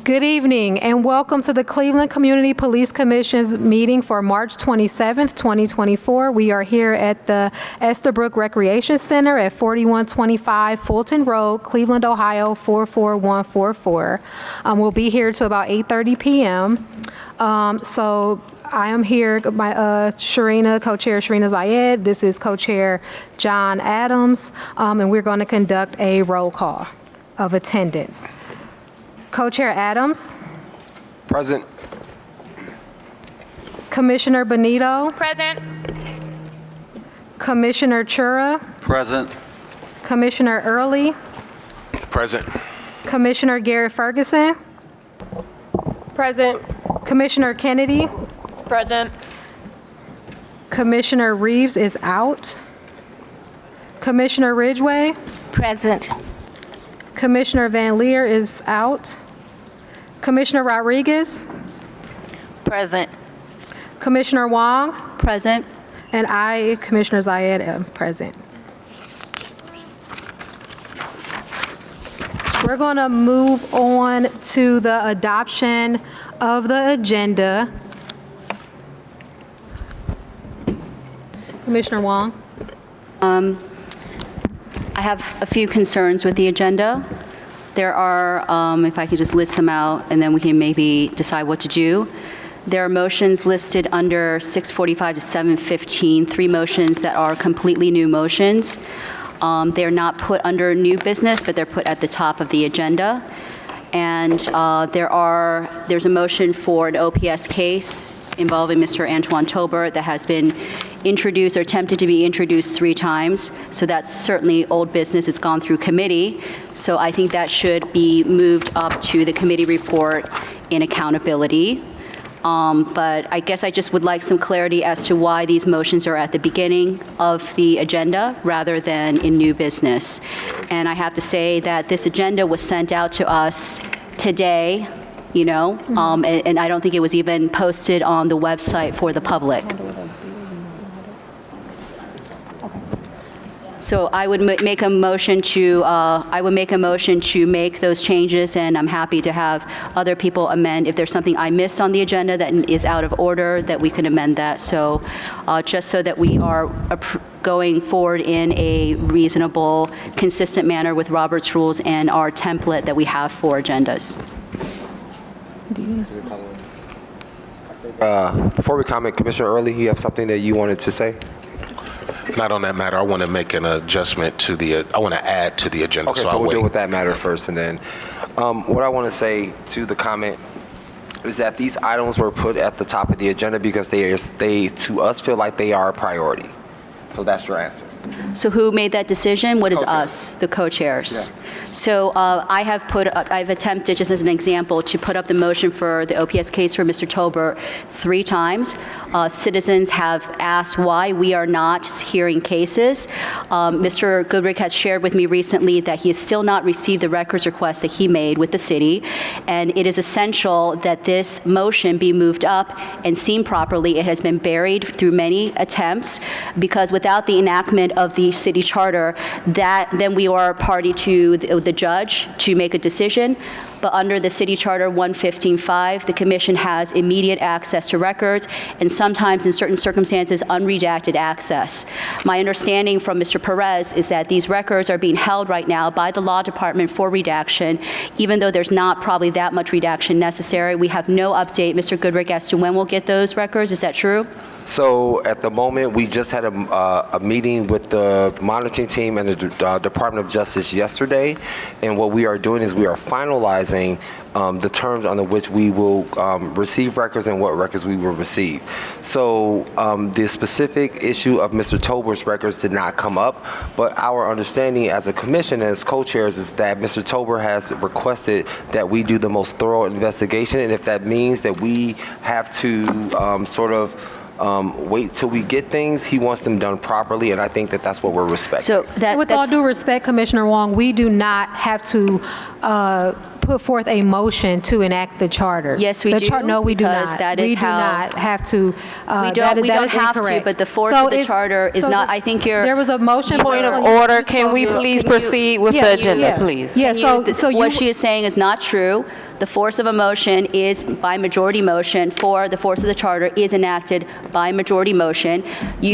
Good evening and welcome to the Cleveland Community Police Commission's meeting for March 27th, 2024. We are here at the Estherbrook Recreation Center at 4125 Fulton Road, Cleveland, Ohio 44144. We'll be here till about 8:30 p.m. So I am here, my Sharina, co-chair Sharina Zayed. This is co-chair John Adams, and we're going to conduct a roll call of attendance. Co-chair Adams. Present. Commissioner Benito. Present. Commissioner Chura. Present. Commissioner Early. Present. Commissioner Garrett Ferguson. Present. Commissioner Kennedy. Present. Commissioner Reeves is out. Commissioner Ridgway. Present. Commissioner Van Leer is out. Commissioner Rodriguez. Present. Commissioner Wong. Present. And I, Commissioner Zayed, am present. We're going to move on to the adoption of the agenda. Commissioner Wong. I have a few concerns with the agenda. There are, if I could just list them out, and then we can maybe decide what to do. There are motions listed under 645 to 715, 3 motions that are completely new motions. They're not put under new business, but they're put at the top of the agenda. And there's a motion for an OPS case involving Mr. Antoine Tolbert that has been introduced or attempted to be introduced 3 times. So that's certainly old business. It's gone through committee. So I think that should be moved up to the committee report in accountability. But I guess I just would like some clarity as to why these motions are at the beginning of the agenda rather than in new business. And I have to say that this agenda was sent out to us today, you know, and I don't think it was even posted on the website for the public. So I would make a motion to make those changes, and I'm happy to have other people amend. If there's something I missed on the agenda that is out of order, that we can amend that. So just so that we are going forward in a reasonable, consistent manner with Robert's rules and our template that we have for agendas. Before we comment, Commissioner Early, you have something that you wanted to say? Not on that matter. I want to make an adjustment to I want to add to the agenda. Okay, so we'll deal with that matter first, and then what I want to say to the comment is that these items were put at the top of the agenda because they to us feel like they are a priority. So that's your answer. So who made that decision? What is Co-chairs. us, the co-chairs? Yeah. So I've attempted, just as an example, to put up the motion for the OPS case for Mr. Tolbert 3 times. Citizens have asked why we are not hearing cases. Mr. Goodrick has shared with me recently that he has still not received the records request that he made with the city, and it is essential that this motion be moved up and seen properly. It has been buried through many attempts because without the enactment of the city charter, then we are party to the judge to make a decision. But under the city charter 115.5, the commission has immediate access to records and sometimes in certain circumstances unredacted access. My understanding from Mr. Perez is that these records are being held right now by the law department for redaction, even though there's not probably that much redaction necessary. We have no update, Mr. Goodrick, as to when we'll get those records. Is that true? So at the moment, we just had a meeting with the monitoring team and the Department of Justice yesterday, and what we are doing is we are finalizing the terms under which we will receive records and what records we will receive. So the specific issue of Mr. Tolbert's records did not come up, but our understanding as a commission, as co-chairs, is that Mr. Tolbert has requested that we do the most thorough investigation, and if that means that we have to wait till we get things, he wants them done properly, and I think that that's what we're respecting. So With all due respect, Commissioner Wong, we do not have to put forth a motion to enact the charter. Yes, we The do, No, we do because not. that is We do how- not have to. We don't have to, but the force of the charter is not, I think you're. There was a motion. Point of on you- order, you can we spoke- please can you- proceed with Yeah, the agenda, yeah. please? Yeah, so What you, she is saying is not true. The force of a motion is by majority motion. The force of the charter is enacted by majority motion.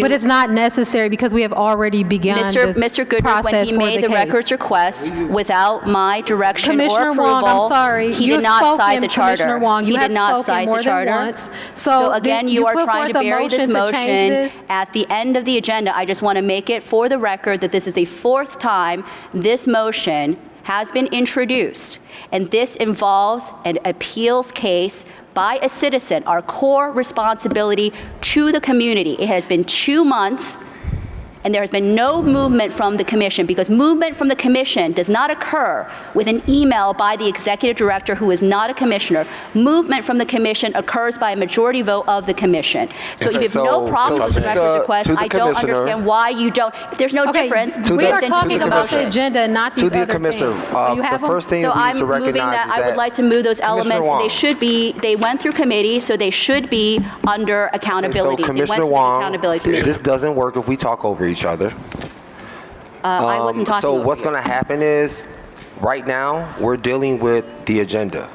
but it's not necessary because we have already begun Mr. the Goodrich, when process he for made the case. records request without my direction or Commissioner approval, Wong, I'm sorry. he You did have not cite spoken, the charter. Commissioner Wong. You He have did not spoken cite more the than charter. once. So So again, did you you are put trying to forth a bury this motion to change motion this? at the end of the agenda. I just want to make it for the record that this is the fourth time this motion has been introduced, and this involves an appeals case by a citizen, our core responsibility to the community. It has been 2 months, and there has been no movement from the commission, because movement from the commission does not occur with an email by the executive director who is not a commissioner. Movement from the commission occurs by a majority vote of the commission. So if you have Okay, no so problem with the to records the- request, to the I don't commissioner- understand why you don't. If there's no Okay, difference, To we the- are to the talking about the commissioner. agenda, not these To the other commissioner, things. So you the have first thing so we need I'm to moving recognize that. is I would like to move those elements, and Wong. they went through committee, so they should be under accountability. So They went Commissioner to the Wong, accountability committee. this doesn't work if we talk over each other. I wasn't talking So over what's you. going to happen is, right now, we're dealing with the agenda.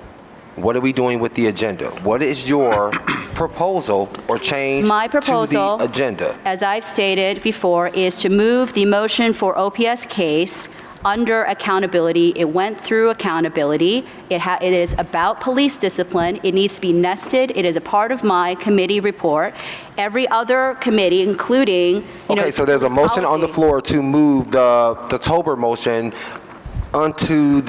What are we doing with the agenda? What is your proposal or change My proposal, to the agenda? as I've stated before, is to move the motion for OPS case under accountability. It went through accountability. It is about police discipline. It needs to be nested. It is a part of my committee report. Every other committee, including, Okay, so there's a police motion on the policy. floor to move the Tober motion onto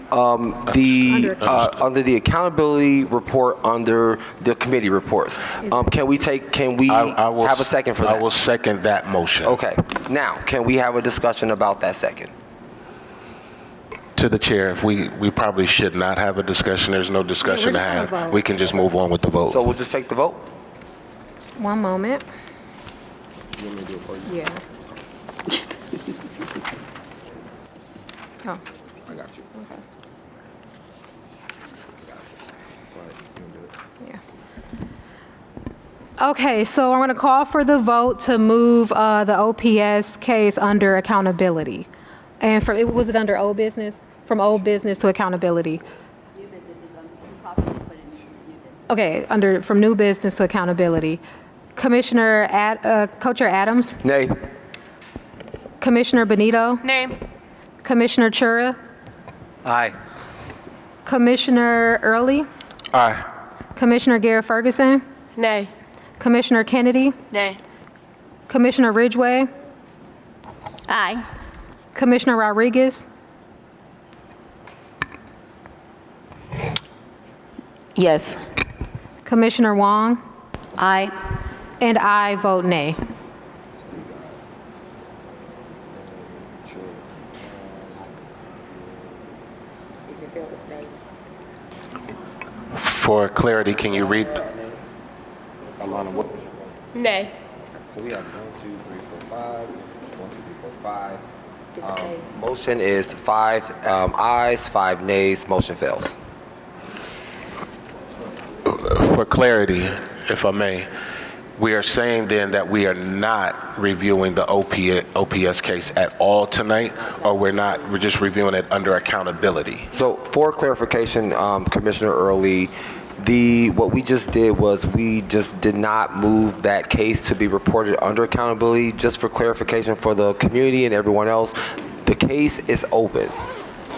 under the accountability report under the committee reports. Can we I will- have a second for that? I will second that motion. Okay, now, can we have a discussion about that second? To the chair, if we probably should not have a discussion. There's no discussion to just gonna have. vote. We can just move on with the vote. So we'll just take the vote? One moment. Yeah. Oh. I got you. Okay, so I'm going to call for the vote to move the OPS case under accountability. And was it under old business? From old business to accountability? New business is improperly put in new business. Okay, from new business to accountability. Co-Chair Adams? Nay. Commissioner Benito? Name. Commissioner Chura? Aye. Commissioner Early? Aye. Commissioner Garrett Ferguson? Nay. Commissioner Kennedy? Nay. Commissioner Ridgway? Aye. Commissioner Rodriguez? Yes. Commissioner Wong? Aye. And I vote nay. For clarity, can you read? Alana, what? Nay. So we have 1, 2, 3, 4, 5. 1, 2, 3, 4, 5. Motion is 5 ayes, 5 nays. Motion fails. For clarity, if I may, we are saying then that we are not reviewing the OPS case at all tonight, or we're just reviewing it under accountability? So for clarification, Commissioner Early, what we just did was we just did not move that case to be reported under accountability. Just for clarification for the community and everyone else, the case is open.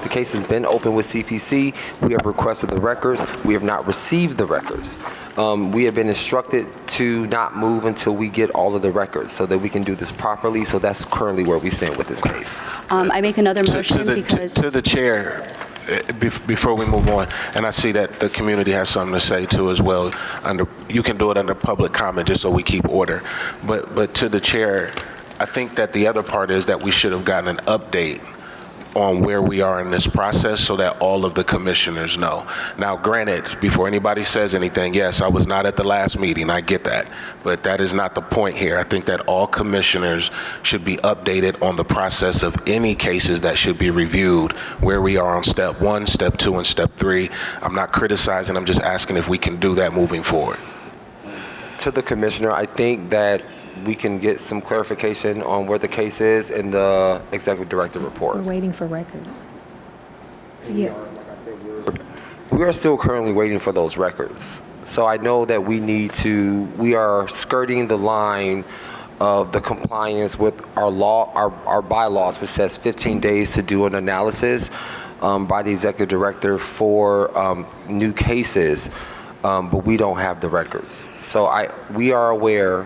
The case has been open with CPC. We have requested the records. We have not received the records. We have been instructed to not move until we get all of the records so that we can do this properly. So that's currently where we stand with this case. I make another To motion because. the chair, before we move on, and I see that the community has something to say too as well. You can do it under public comment just so we keep order. But to the chair, I think that the other part is that we should have gotten an update on where we are in this process so that all of the commissioners know. Now, granted, before anybody says anything, yes, I was not at the last meeting, I get that, but that is not the point here. I think that all commissioners should be updated on the process of any cases that should be reviewed, where we are on step 1, step 2, and step 3. I'm not criticizing, I'm just asking if we can do that moving forward. To the commissioner, I think that we can get some clarification on where the case is in the executive director report. We're waiting for records. Yeah. We are still currently waiting for those records. So I know that we are skirting the line of the compliance with our bylaws, which says 15 days to do an analysis by the executive director for new cases, but we don't have the records. So we are aware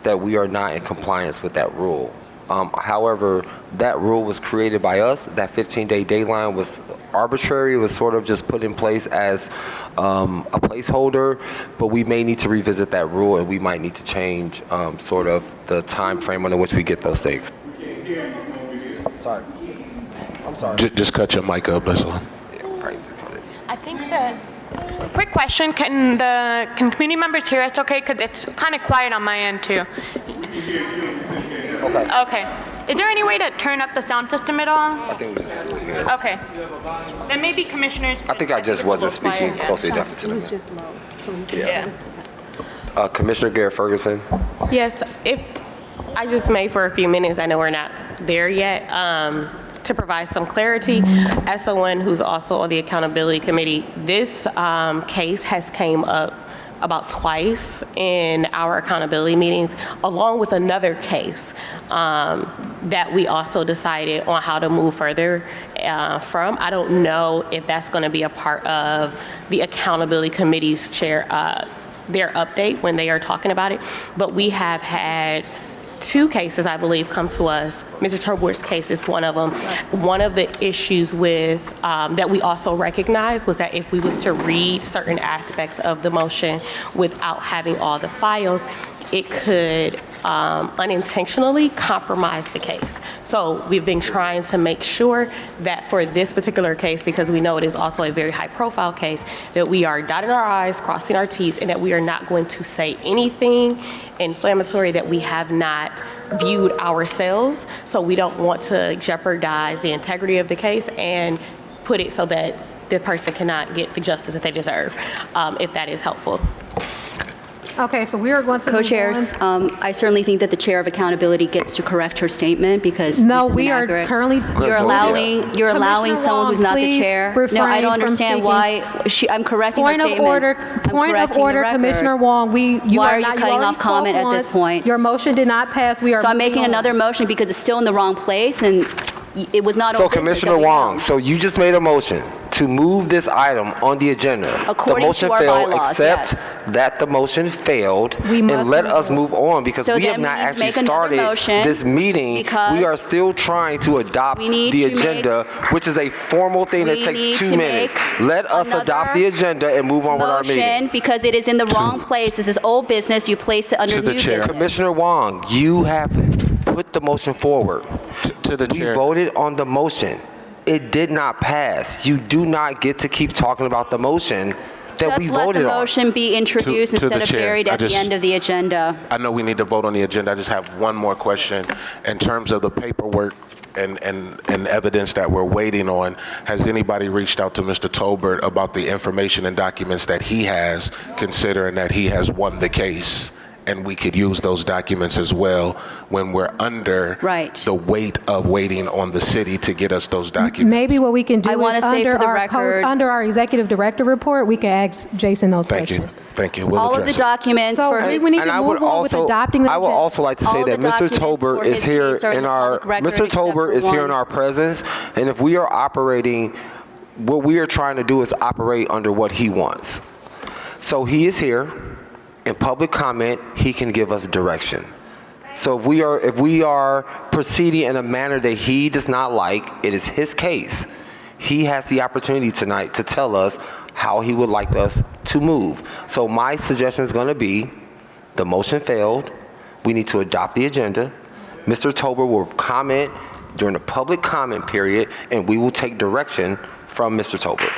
that we are not in compliance with that rule. However, that rule was created by us. That 15-day deadline was arbitrary. It was sort of just put in place as a placeholder, but we may need to revisit that rule, and we might need to change sort of the time frame under which we get those things. Sorry. I'm sorry. Just cut your mic up, that's all. Yeah, right. I think that, quick question, can community members hear us okay? Because it's kind of quiet on my end too. Okay. Okay. Is there any way to turn up the sound system at all? I think we just do it here. Okay. Then maybe commissioners. I think I just wasn't speaking closely enough to them. just low. Yeah. Commissioner Garrett Ferguson. Yes, if I just may for a few minutes, I know we're not there yet, to provide some clarity. As someone who's also on the accountability committee, this case has came up about twice in our accountability meetings, along with another case that we also decided on how to move further from. I don't know if that's going to be a part of the accountability committee's chair, their update when they are talking about it, but we have had 2 cases, I believe, come to us. Mr. Turbor's case is one of them. One of the issues with that we also recognized was that if we was to read certain aspects of the motion without having all the files, it could unintentionally compromise the case. So we've been trying to make sure that for this particular case, because we know it is also a very high profile case, that we are dotting our I's, crossing our T's, and that we are not going to say anything inflammatory that we have not viewed ourselves. So we don't want to jeopardize the integrity of the case and put it so that the person cannot get the justice that they deserve, if that is helpful. Okay, so we are going to move on. Co-chairs, I certainly think that the chair of accountability gets to correct her statement because No, this is we are inaccurate. currently. You're allowing Commissioner someone who's Wong, not the please chair. No, I refrain don't from understand speaking. why I'm correcting her Point of statements. order, I'm point of correcting the order, record. Commissioner Wong, you Why are are you not, cutting already off comment spoke at this once. point? Your motion did not pass, we are So I'm making moving on. another motion because it's still in the wrong place and it was not So open business that Commissioner we Wong, know. so you just made a motion to move this item on the agenda. According The motion to our failed, bylaws, except yes. that the motion failed, We and must let move us on. move on because So we have then not we need to actually make another started motion this meeting. because We are still trying to adopt we need the to make- agenda, which is a formal thing that We takes need 2 to minutes. make Let us adopt the another agenda and move on with our meeting. motion because it is in the wrong place. This is old business. You place it under To the new chair. business. Commissioner Wong, you have put the motion forward. To the We chair. voted on the motion. It did not pass. You do not get to keep talking about the motion that we Just let voted the on. motion be introduced To the instead of chair. buried I at the just- end of the agenda. I know we need to vote on the agenda. I just have one more question. In terms of the paperwork and evidence that we're waiting on, has anybody reached out to Mr. Tolbert about the information and documents that he has, considering that he has won the case? And we could use those documents as well when we're under Right. the weight of waiting on the city to get us those documents. Maybe what we can do I wanna is say under for the our, record- under our executive director report, we can ask Jason those Thank you. questions. Thank you. We'll All of the address it. documents So for we his... need to And I would move on with also, adopting the I would agenda. also like to say All that the Mr. documents Tolbert for is his here case are in in the our, public record Mr. except Tolbert for is here one. in our presence, and if we are operating, what we are trying to do is operate under what he wants. So he is here. In public comment, he can give us direction. So if we are proceeding in a manner that he does not like, it is his case. He has the opportunity tonight to tell us how he would like us to move. So my suggestion is going to be, the motion failed. We need to adopt the agenda. Mr. Tolbert will comment during the public comment period, and we will take direction from Mr. Tolbert.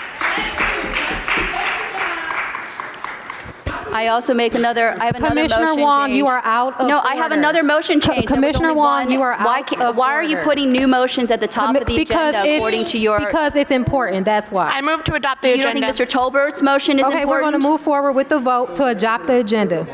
I also make another, I have another motion Commissioner change. Wong, you are out of No, I have order. another motion change. There was Commissioner only Wong, one. you are Why out can't- of Why are you order. putting new motions at the top of the Because agenda it's- according to your? Because it's important, that's why. I move to adopt the You don't agenda. think Mr. Tolbert's motion is Okay, we're going to important? move forward with the vote to adopt the agenda.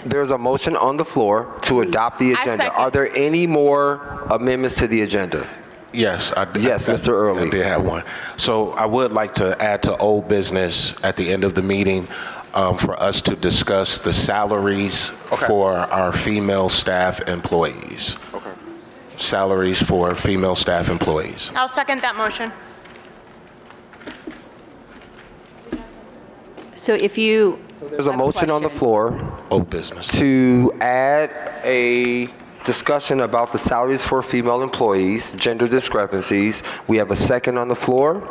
There's a motion on the floor to adopt the I agenda. second. Are there any more amendments to the agenda? Yes, I did. Yes, Mr. Early. I did have one. So I would like to add to old business at the end of the meeting for us to discuss the salaries for our female staff employees. Okay. Salaries for female staff employees. I'll second that motion. So if you. There's a I have motion on the question. floor Old business. to add a discussion about the salaries for female employees, gender discrepancies. We have a second on the floor.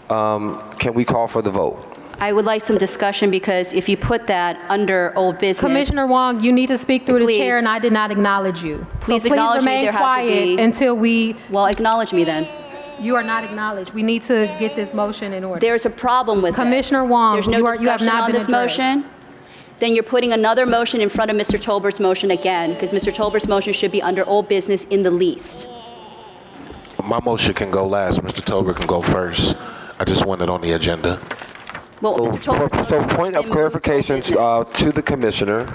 Can we call for the vote? I would like some discussion because if you put that under old business. Commissioner Wong, you need to speak through the chair, Please. and I did not acknowledge you. Please So acknowledge me. remain There has to quiet be- until we, Well, acknowledge me then. you are not acknowledged. We need to get this motion in order. There's a problem with this. Commissioner Wong, There's no you have discussion not on been this addressed. motion. Then you're putting another motion in front of Mr. Tolbert's motion again, because Mr. Tolbert's motion should be under old business in the least. My motion can go last. Mr. Tolbert can go first. I just want it on the agenda. Well, Mr. Tolbert's So motion point of includes old clarification business. to the commissioner.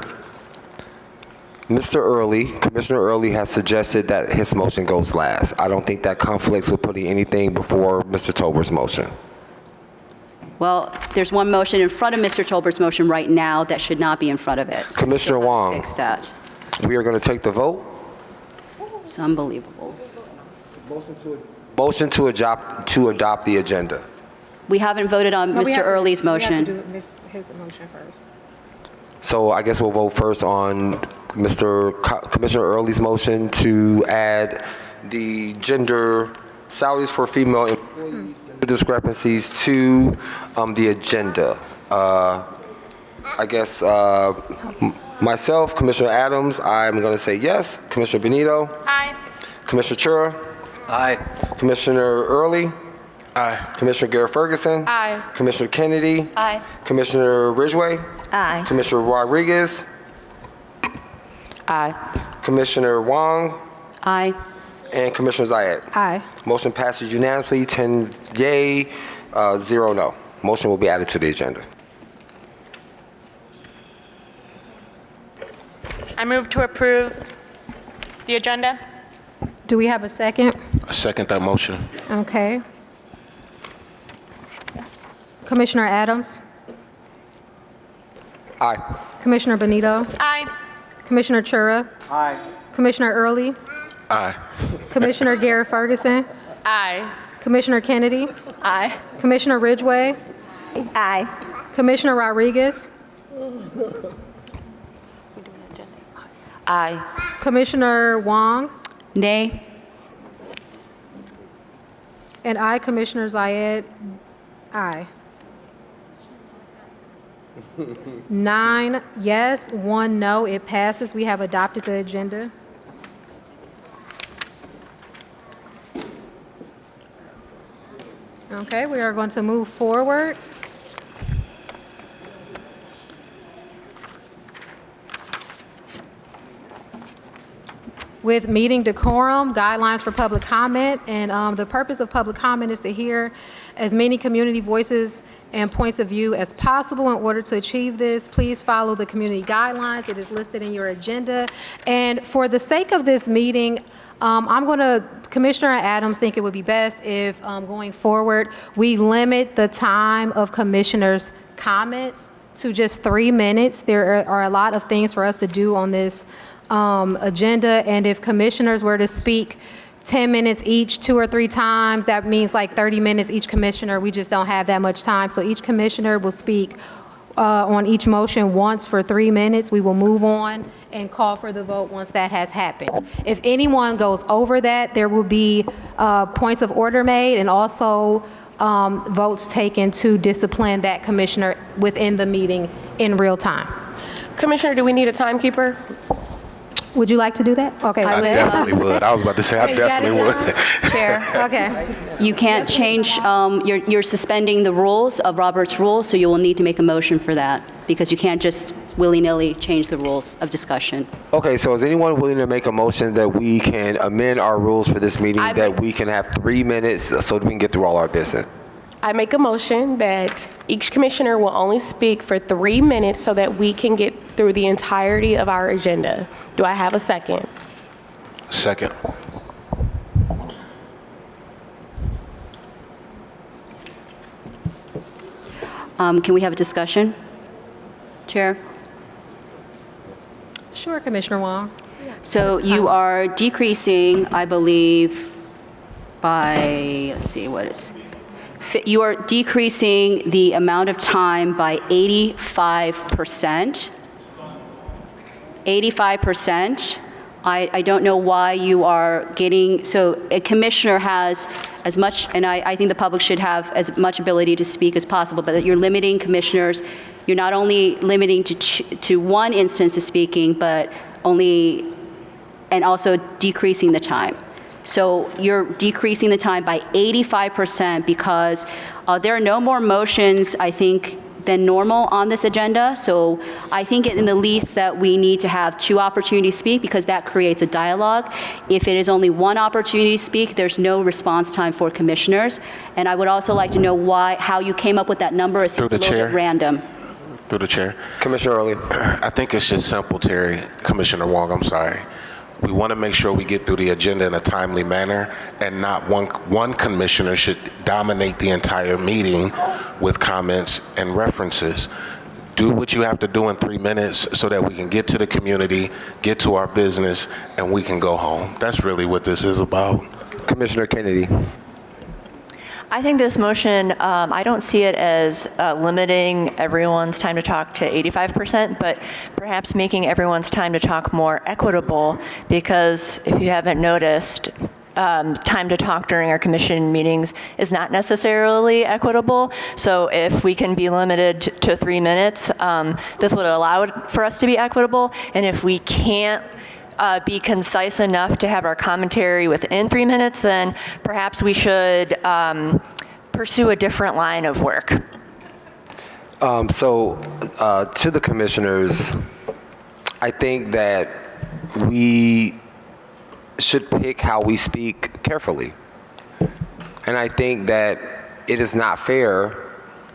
Mr. Early, Commissioner Early has suggested that his motion goes last. I don't think that conflicts with putting anything before Mr. Tolbert's motion. Well, there's one motion in front of Mr. Tolbert's motion right now that should not be in front of it. So Commissioner we'll have to Wong. Fix that. We are going to take the vote. It's unbelievable. Motion to adopt the agenda. We haven't voted on No, we Mr. have to- Early's we have to motion. do his motion first. So I guess we'll vote first on Commissioner Early's motion to add the gender salaries for female employees, gender discrepancies to the agenda. I guess myself, Commissioner Adams, I'm going to say yes. Commissioner Benito, Aye. Commissioner Chura, Aye. Commissioner Early, Aye. Commissioner Garrett Ferguson, Aye. Commissioner Kennedy, Aye. Commissioner Ridgway, Aye. Commissioner Rodriguez, Aye. Commissioner Wong, Aye. and Commissioner Zayed. Aye. Motion passes unanimously, 10 yay, 0 no. Motion will be added to the agenda. I move to approve the agenda. Do we have a second? I second that motion. Okay. Commissioner Adams? Aye. Commissioner Benito? Aye. Commissioner Chura? Aye. Commissioner Early? Aye. Commissioner Garrett Ferguson? Aye. Commissioner Kennedy? Aye. Commissioner Ridgway? Aye. Commissioner Rodriguez? Aye. Commissioner Wong? Nay. And I, Commissioner Zayed, aye. 9 yes, 1 no, it passes. We have adopted the agenda. Okay, we are going to move forward. With meeting decorum, guidelines for public comment, and the purpose of public comment is to hear as many community voices and points of view as possible. In order to achieve this, please follow the community guidelines. It is listed in your agenda. And for the sake of this meeting, Commissioner Adams think it would be best if going forward, we limit the time of commissioners' comments to just 3 minutes. There are a lot of things for us to do on this agenda, and if commissioners were to speak 10 minutes each 2 or 3 times, that means like 30 minutes each commissioner. We just don't have that much time. So each commissioner will speak on each motion once for 3 minutes. We will move on and call for the vote once that has happened. If anyone goes over that, there will be points of order made and also votes taken to discipline that commissioner within the meeting in real time. Commissioner, do we need a timekeeper? Would you like to do that? Okay. I I would. definitely would. I was about to say, I You got it, definitely would. John? Chair, Okay. you can't change, you're suspending the rules of Robert's rules, so you will need to make a motion for that, because you can't just willy-nilly change the rules of discussion. Okay, so is anyone willing to make a motion that we can amend our rules for this meeting, that we can have 3 minutes so that we can get through all our business? I make a motion that each commissioner will only speak for 3 minutes so that we can get through the entirety of our agenda. Do I have a second? Second. Can we have a discussion? Chair? Sure, Commissioner Wong. So you are decreasing, I believe, by, let's see, what is, you are decreasing the amount of time by 85%. 85%. I don't know why you are getting, so a commissioner has as much, and I think the public should have as much ability to speak as possible, but that you're limiting commissioners, you're not only limiting to one instance of speaking, but only, and also decreasing the time. So you're decreasing the time by 85% because there are no more motions, I think, than normal on this agenda. So I think in the least that we need to have 2 opportunities to speak because that creates a dialogue. If it is only 1 opportunity to speak, there's no response time for commissioners. And I would also like to know how you came up with that number. It seems a Through the little chair. bit random. Through the chair. Commissioner Early. I think it's just simple, Terry. Commissioner Wong, I'm sorry. We want to make sure we get through the agenda in a timely manner, and not one commissioner should dominate the entire meeting with comments and references. Do what you have to do in 3 minutes so that we can get to the community, get to our business, and we can go home. That's really what this is about. Commissioner Kennedy. I think this motion, I don't see it as limiting everyone's time to talk to 85%, but perhaps making everyone's time to talk more equitable, because if you haven't noticed, time to talk during our commission meetings is not necessarily equitable. So if we can be limited to 3 minutes, this would allow it for us to be equitable. And if we can't be concise enough to have our commentary within 3 minutes, then perhaps we should pursue a different line of work. To the commissioners, I think that we should pick how we speak carefully. And I think that it is not fair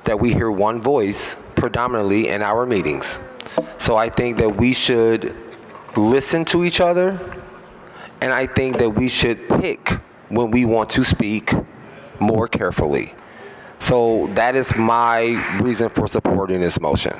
that we hear one voice predominantly in our meetings. So I think that we should listen to each other, and I think that we should pick when we want to speak more carefully. So that is my reason for supporting this motion.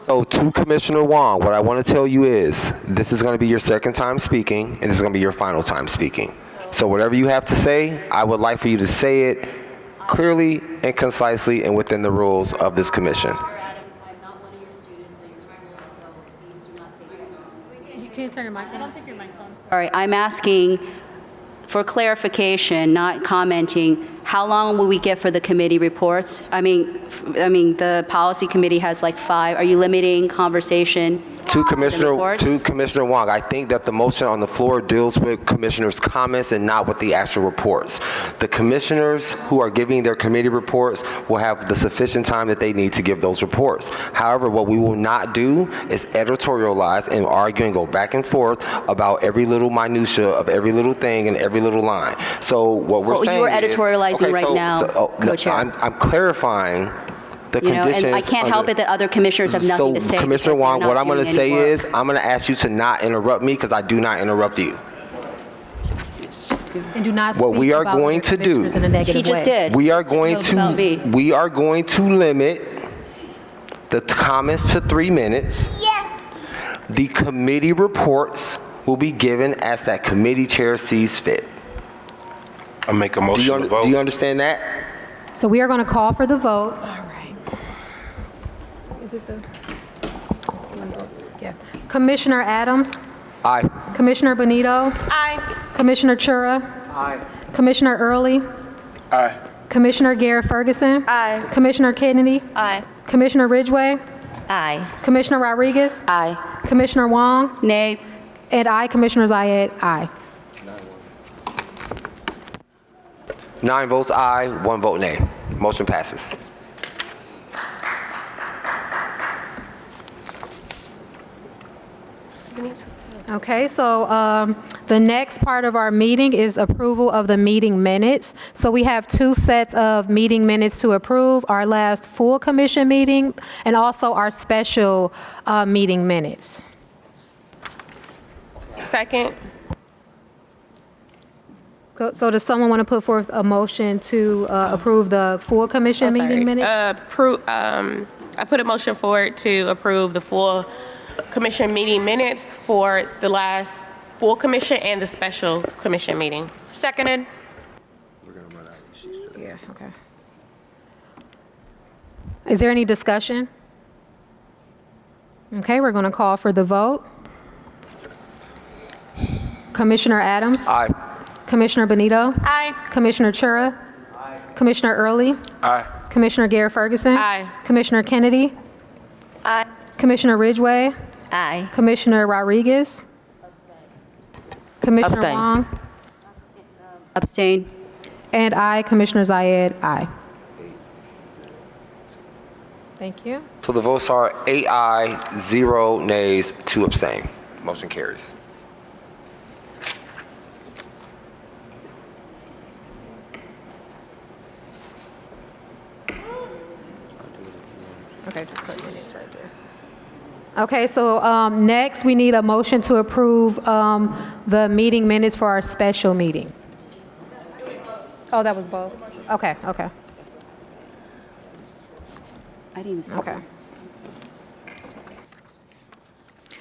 So to Commissioner Wong, what I want to tell you is, this is going to be your second time speaking, and this is going to be your final time speaking. So whatever you have to say, I would like for you to say it clearly and concisely and within the rules of this commission. You can't turn your mic on. All right, I'm asking for clarification, not commenting. How long will we get for the committee reports? I mean, the policy committee has like 5. Are you limiting conversation? To Commissioner reports? Wong, I think that the motion on the floor deals with commissioners' comments and not with the actual reports. The commissioners who are giving their committee reports will have the sufficient time that they need to give those reports. However, what we will not do is editorialize and argue and go back and forth about every little minutia of every little thing and every little line. So what we're Well, saying you are is- editorializing okay, right now, Co-Chair. I'm clarifying the conditions. And I can't help it that other commissioners have nothing to say. So, Commissioner because they're Wong, not what I'm going to doing say any work. is, I'm going to ask you to not interrupt me because I do not interrupt you. And do not What speak we are about going other to do- commissioners in a negative He just way. did. We are So going it's about me. to limit the comments to 3 minutes. The committee reports will be given as that committee chair sees fit. I make a Do motion to vote. you understand that? So we are going to call for the vote. All right. Is this the? Yeah. Commissioner Adams, Aye. Commissioner Benito, Aye. Commissioner Chura. Aye. Commissioner Early, Aye. Commissioner Garrett Ferguson. Aye. Commissioner Kennedy, Aye. Commissioner Ridgway, Aye. Commissioner Rodriguez? Aye. Commissioner Wong? Nay. And I, Commissioner Zayed, aye. 9 votes aye, 1 vote nay. Motion passes. Okay, so the next part of our meeting is approval of the meeting minutes. So we have 2 sets of meeting minutes to approve, our last full commission meeting and also our special meeting minutes. Second. So does someone want to put forth a motion to approve the full commission meeting minutes? I put a motion forward to approve the full commission meeting minutes for the last full commission and the special commission meeting. Seconded. Yeah, okay. Is there any discussion? Okay, we're going to call for the vote. Commissioner Adams? Aye. Commissioner Benito? Aye. Commissioner Chura? Commissioner Early? Aye. Commissioner Garrett Ferguson? Aye. Commissioner Kennedy? Aye. Commissioner Ridgway? Aye. Commissioner Rodriguez? Commissioner Abstain. Wong? Abstain. And I, Commissioner Zayed, aye. Thank you. So the votes are 8 aye, 0 nays, 2 abstain. Motion carries. Okay, so next we need a motion to approve the meeting minutes for our special meeting. Oh, that was both? Okay, okay, I didn't see. okay.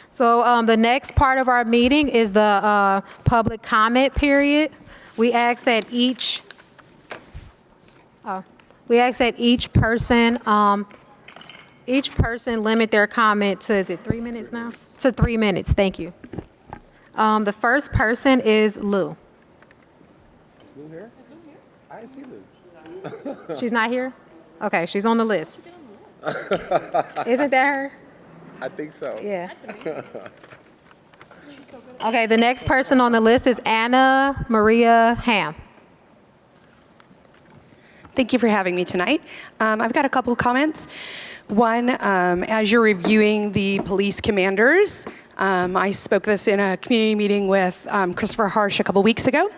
So the next part of our meeting is the public comment period. We ask that each person limit their comment to, is it 3 minutes now? To 3 minutes, thank you. The first person is Lou. Is Lou here? I see Lou. She's not here? Okay, she's on the list. Isn't that her? I think so. Yeah. Okay, the next person on the list is Anna Maria Ham. Thank you for having me tonight. I've got a couple of comments. One, as you're reviewing the police commanders, I spoke this in a community meeting with Christopher Harsh a couple weeks ago.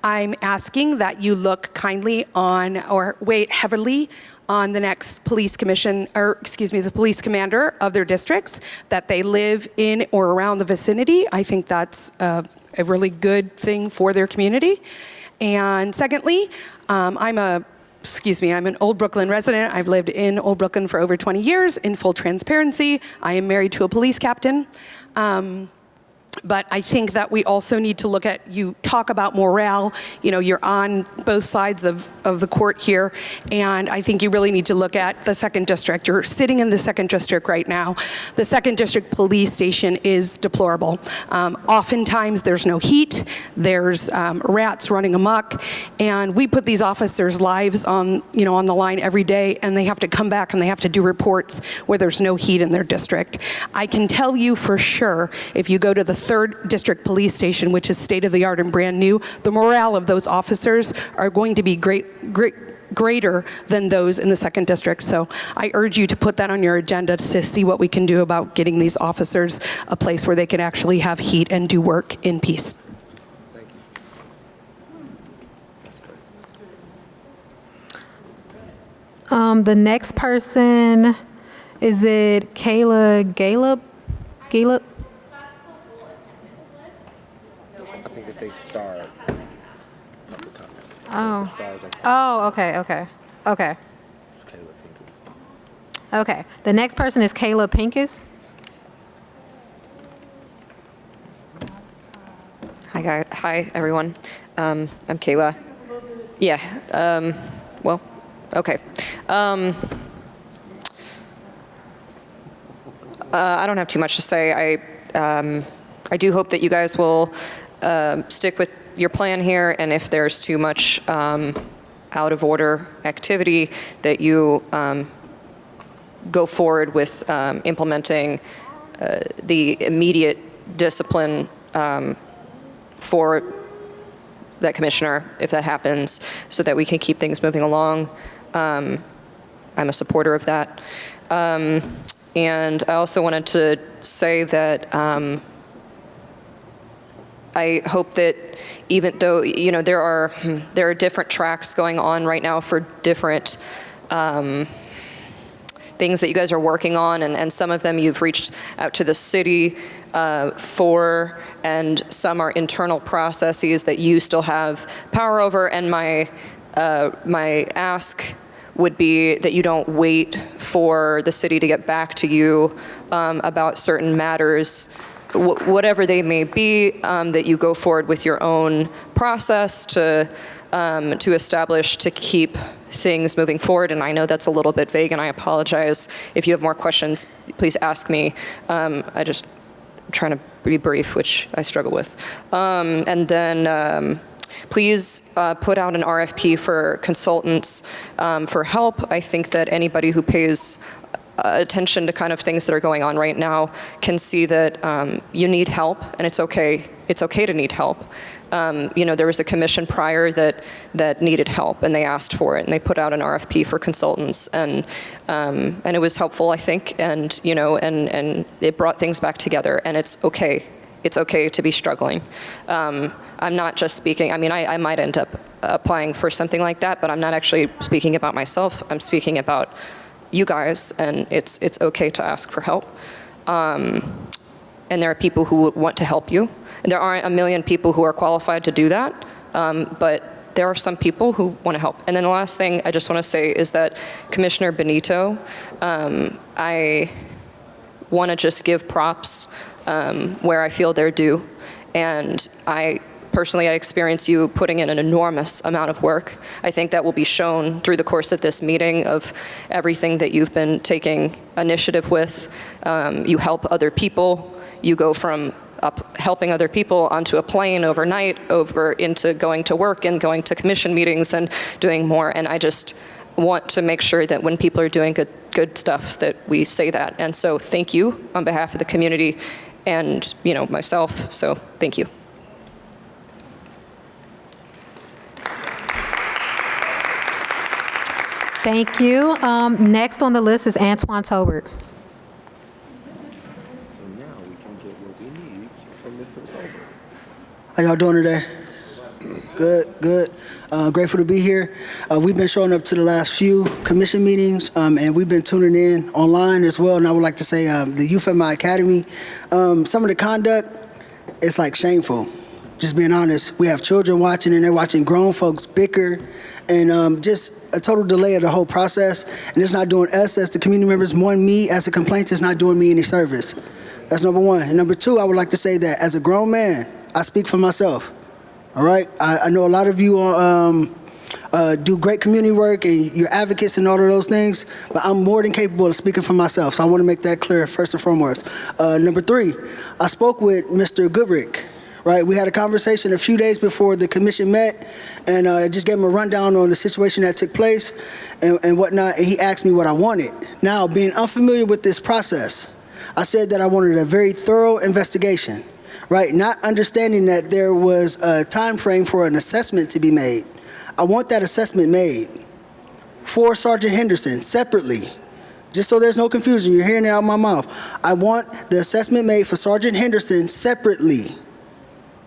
I'm asking that you look kindly on, or wait heavily on the next police commission, or excuse me, the police commander of their districts, that they live in or around the vicinity. I think that's a really good thing for their community. And secondly, I'm an Old Brooklyn resident. I've lived in Old Brooklyn for over 20 years. In full transparency, I am married to a police captain. But I think that we also need to look at, you talk about morale, you know, you're on both sides of the court here, and I think you really need to look at the 2nd District. You're sitting in the 2nd District right now. The 2nd District Police Station is deplorable. Oftentimes there's no heat, there's rats running amok, and we put these officers' lives on the line every day, and they have to come back and they have to do reports where there's no heat in their district. I can tell you for sure, if you go to the 3rd District Police Station, which is state-of-the-art and brand new, the morale of those officers are going to be greater than those in the 2nd District. So I urge you to put that on your agenda to see what we can do about getting these officers a place where they can actually have heat and do work in peace. The next person, is it Kayla Gallup? I think that they star. Oh, okay. It's Kayla Pincus. Okay, the next person is Kayla Pincus. Hi, everyone. I'm Kayla. Yeah. Well, okay. I don't have too much to say. I do hope that you guys will stick with your plan here, and if there's too much out of order activity, that you go forward with implementing the immediate discipline for that commissioner, if that happens, so that we can keep things moving along. I'm a supporter of that. And I also wanted to say that I hope that even though, you know, there are different tracks going on right now for different things that you guys are working on, and some of them you've reached out to the city for, and some are internal processes that you still have power over. And my ask would be that you don't wait for the city to get back to you about certain matters, whatever they may be, that you go forward with your own process to establish, to keep things moving forward. And I know that's a little bit vague, and I apologize. If you have more questions, please ask me. I just trying to be brief, which I struggle with. And then please put out an RFP for consultants for help. I think that anybody who pays attention to kind of things that are going on right now can see that you need help, and it's okay. It's okay to need help. You know, there was a commission prior that needed help, and they asked for it, and they put out an RFP for consultants, and it was helpful, I think, and you know, and it brought things back together, and it's okay. It's okay to be struggling. I'm not just speaking. I mean, I might end up applying for something like that, but I'm not actually speaking about myself. I'm speaking about you guys, and it's okay to ask for help. And there are people who want to help you. And there aren't a million people who are qualified to do that, but there are some people who want to help. And then the last thing I just want to say is that Commissioner Benito, I want to just give props where I feel they're due. And personally, I experience you putting in an enormous amount of work. I think that will be shown through the course of this meeting of everything that you've been taking initiative with. You help other people. You go from helping other people onto a plane overnight, over into going to work and going to commission meetings and doing more. And I just want to make sure that when people are doing good stuff that we say that. And so thank you on behalf of the community and, you know, myself. So thank you. Thank you. Next on the list is Antoine Tobert. How y'all doing today? Good. Grateful to be here. We've been showing up to the last few commission meetings, and we've been tuning in online as well. And I would like to say the youth at my academy, some of the conduct, it's like shameful. Just being honest, we have children watching, and they're watching grown folks bicker, and just a total delay of the whole process. And it's not doing us as the community members, me as a complainant, it's not doing me any service. That's number one. And number two, I would like to say that as a grown man, I speak for myself, all right? I know a lot of you do great community work and you're advocates and all of those things, but I'm more than capable of speaking for myself, so I want to make that clear first and foremost. Number three, I spoke with Mr. Goodrick, right? We had a conversation a few days before the commission met, and I just gave him a rundown on the situation that took place and whatnot, and he asked me what I wanted. Now, being unfamiliar with this process, I said that I wanted a very thorough investigation. Right, not understanding that there was a time frame for an assessment to be made. I want that assessment made for Sergeant Henderson separately, just so there's no confusion. You're hearing it out of my mouth. I want the assessment made for Sergeant Henderson separately,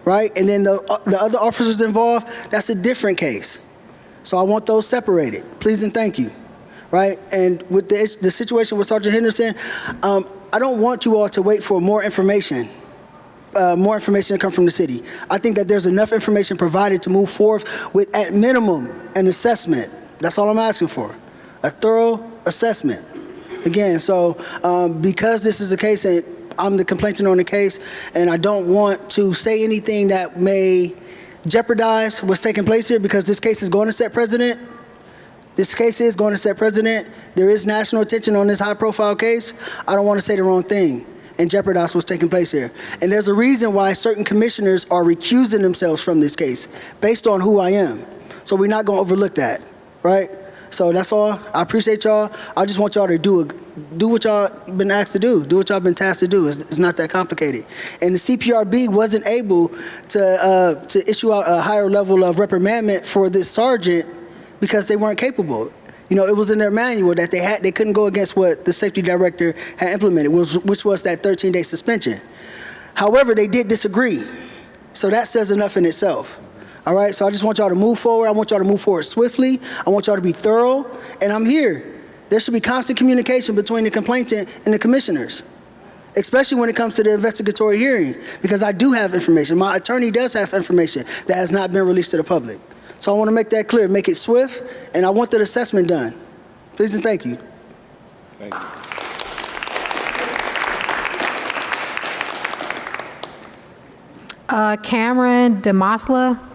right? And then the other officers involved, that's a different case. So I want those separated, please and thank you, right? And with the situation with Sergeant Henderson, I don't want you all to wait for more information to come from the city. I think that there's enough information provided to move forward with, at minimum, an assessment. That's all I'm asking for, a thorough assessment. Again, so because this is a case and I'm the complainant on the case, and I don't want to say anything that may jeopardize what's taking place here, because this case is going to set precedent. This case is going to set precedent. There is national attention on this high-profile case. I don't want to say the wrong thing and jeopardize what's taking place here. And there's a reason why certain commissioners are recusing themselves from this case based on who I am. So we're not going to overlook that, right? So that's all. I appreciate y'all. I just want y'all to do what y'all been asked to do. Do what y'all been tasked to do. It's not that complicated. And the CPRB wasn't able to issue out a higher level of reprimandment for this sergeant because they weren't capable. You know, it was in their manual that they couldn't go against what the safety director had implemented, which was that 13-day suspension. However, they did disagree. So that says enough in itself. All right, so I just want y'all to move forward. I want y'all to move forward swiftly. I want y'all to be thorough, and I'm here. There should be constant communication between the complainant and the commissioners, especially when it comes to the investigatory hearing, because I do have information. My attorney does have information that has not been released to the public. So I want to make that clear, make it swift, and I want that assessment done. Please and thank you. Thank you. Cameron DeMasla.